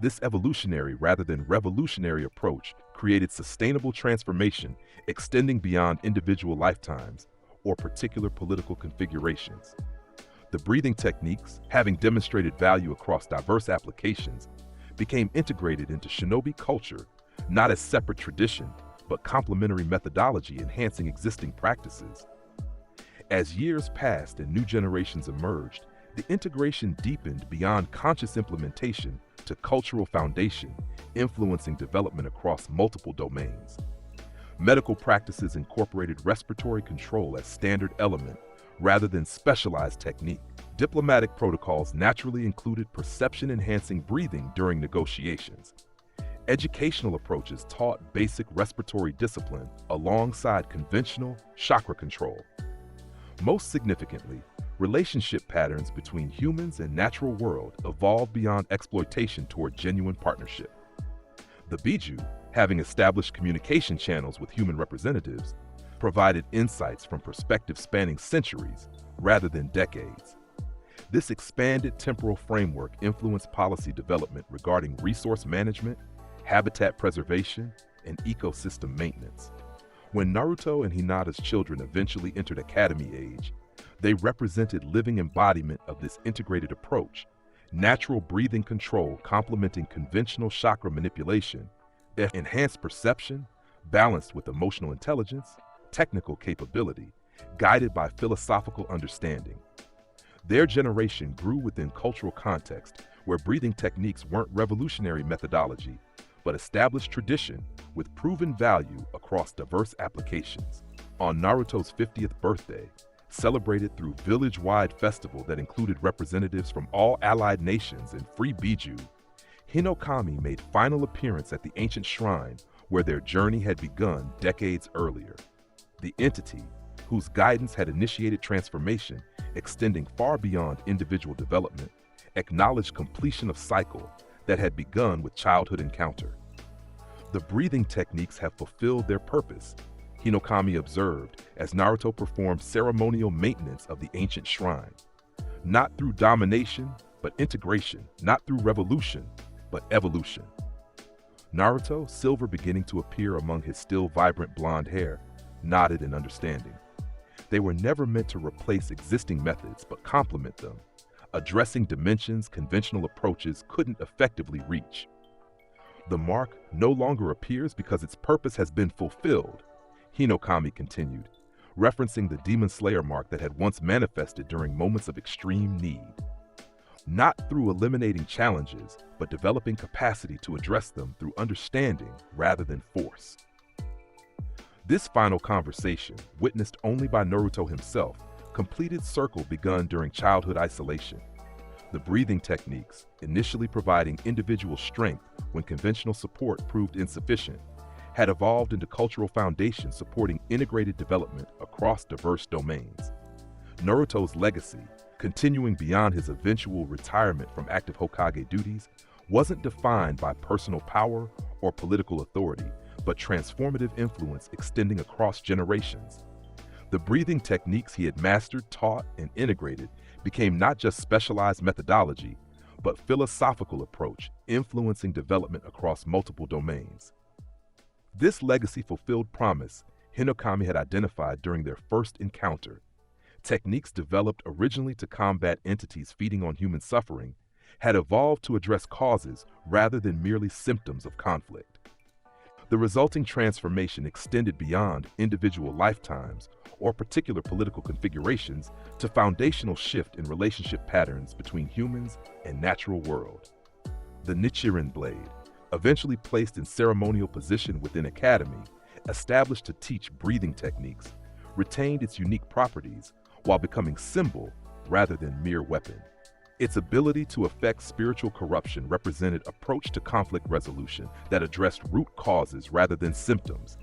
This evolutionary rather than revolutionary approach created sustainable transformation extending beyond individual lifetimes or particular political configurations. The breathing techniques, having demonstrated value across diverse applications, became integrated into shinobi culture, not as separate tradition, but complementary methodology enhancing existing practices. As years passed and new generations emerged, the integration deepened beyond conscious implementation to cultural foundation, influencing development across multiple domains. Medical practices incorporated respiratory control as standard element rather than specialized technique. Diplomatic protocols naturally included perception-enhancing breathing during negotiations. Educational approaches taught basic respiratory discipline alongside conventional chakra control. Most significantly, relationship patterns between humans and natural world evolved beyond exploitation toward genuine partnership. The Biju, having established communication channels with human representatives, provided insights from perspectives spanning centuries rather than decades. This expanded temporal framework influenced policy development regarding resource management, habitat preservation, and ecosystem maintenance. When Naruto and Hinata's children eventually entered academy age, they represented living embodiment of this integrated approach, natural breathing control complementing conventional chakra manipulation, enhanced perception, balanced with emotional intelligence, technical capability, guided by philosophical understanding. Their generation grew within cultural context where breathing techniques weren't revolutionary methodology, but established tradition with proven value across diverse applications. On Naruto's 50th birthday, celebrated through village-wide festival that included representatives from all allied nations and free Biju, Hinokami made final appearance at the ancient shrine where their journey had begun decades earlier. The entity, whose guidance had initiated transformation extending far beyond individual development, acknowledged completion of cycle that had begun with childhood encounter. The breathing techniques have fulfilled their purpose, Hinokami observed as Naruto performed ceremonial maintenance of the ancient shrine. Not through domination, but integration, not through revolution, but evolution. Naruto, silver beginning to appear among his still vibrant blonde hair, nodded in understanding. They were never meant to replace existing methods, but complement them, addressing dimensions conventional approaches couldn't effectively reach. The mark no longer appears because its purpose has been fulfilled, Hinokami continued, referencing the Demon Slayer mark that had once manifested during moments of extreme need. Not through eliminating challenges, but developing capacity to address them through understanding rather than force. This final conversation, witnessed only by Naruto himself, completed circle begun during childhood isolation. The breathing techniques, initially providing individual strength when conventional support proved insufficient, had evolved into cultural foundations supporting integrated development across diverse domains. Naruto's legacy, continuing beyond his eventual retirement from active Hokage duties, wasn't defined by personal power or political authority, but transformative influence extending across generations. The breathing techniques he had mastered, taught, and integrated became not just specialized methodology, but philosophical approach, influencing development across multiple domains. This legacy fulfilled promise Hinokami had identified during their first encounter. Techniques developed originally to combat entities feeding on human suffering had evolved to address causes rather than merely symptoms of conflict. The resulting transformation extended beyond individual lifetimes or particular political configurations to foundational shift in relationship patterns between humans and natural world. The Nichiren blade, eventually placed in ceremonial position within academy, established to teach breathing techniques, retained its unique properties while becoming symbol rather than mere weapon. Its ability to affect spiritual corruption represented approach to conflict resolution that addressed root causes rather than symptoms,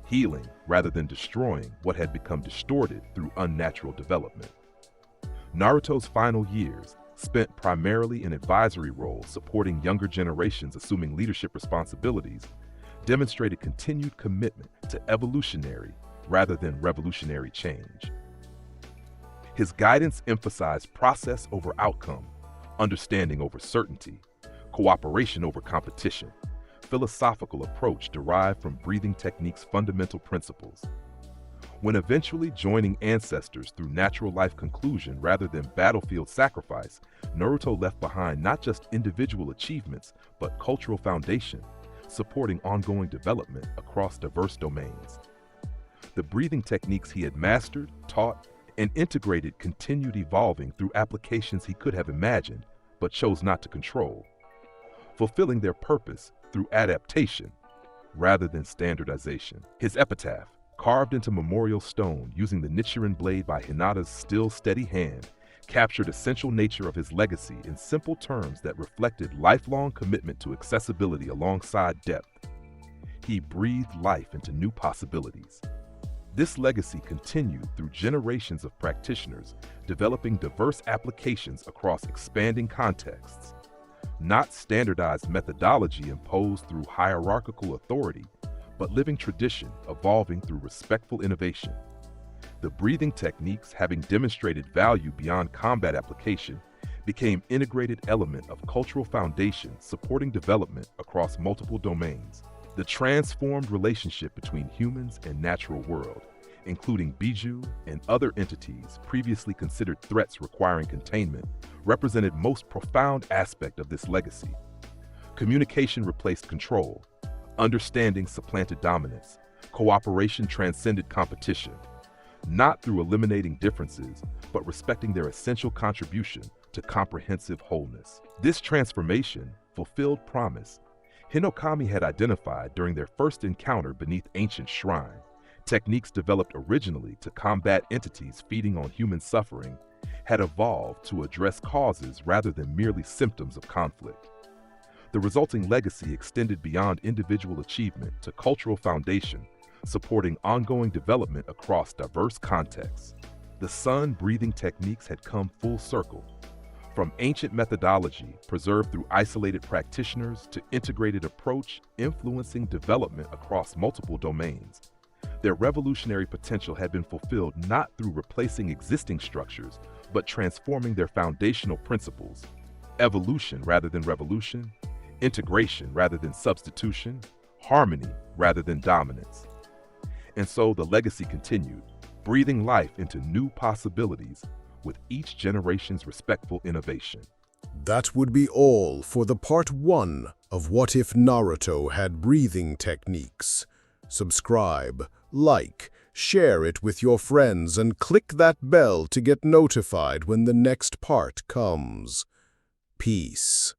healing rather than destroying what had become distorted through unnatural development. Naruto's final years, spent primarily in advisory roles supporting younger generations assuming leadership responsibilities, demonstrated continued commitment to evolutionary rather than revolutionary change. His guidance emphasized process over outcome, understanding over certainty, cooperation over competition, philosophical approach derived from breathing techniques' fundamental principles. When eventually joining ancestors through natural life conclusion rather than battlefield sacrifice, Naruto left behind not just individual achievements, but cultural foundation, supporting ongoing development across diverse domains. The breathing techniques he had mastered, taught, and integrated continued evolving through applications he could have imagined, but chose not to control, fulfilling their purpose through adaptation rather than standardization. His epitaph, carved into memorial stone using the Nichiren blade by Hinata's still steady hand, captured essential nature of his legacy in simple terms that reflected lifelong commitment to accessibility alongside depth. He breathed life into new possibilities. This legacy continued through generations of practitioners, developing diverse applications across expanding contexts. Not standardized methodology imposed through hierarchical authority, but living tradition evolving through respectful innovation. The breathing techniques, having demonstrated value beyond combat application, became integrated element of cultural foundation supporting development across multiple domains. The transformed relationship between humans and natural world, including Biju and other entities previously considered threats requiring containment, represented most profound aspect of this legacy. Communication replaced control, understanding supplanted dominance, cooperation transcended competition, not through eliminating differences, but respecting their essential contribution to comprehensive wholeness. This transformation fulfilled promise Hinokami had identified during their first encounter beneath ancient shrine. Techniques developed originally to combat entities feeding on human suffering had evolved to address causes rather than merely symptoms of conflict. The resulting legacy extended beyond individual achievement to cultural foundation, supporting ongoing development across diverse contexts. The sun-breathing techniques had come full circle. From ancient methodology preserved through isolated practitioners to integrated approach influencing development across multiple domains. Their revolutionary potential had been fulfilled not through replacing existing structures, but transforming their foundational principles. Evolution rather than revolution, integration rather than substitution, harmony rather than dominance. And so the legacy continued, breathing life into new possibilities with each generation's respectful innovation. That would be all for the part 1 of What If Naruto Had Breathing Techniques. Subscribe, like, share it with your friends, and click that bell to get notified when the next part comes. Peace.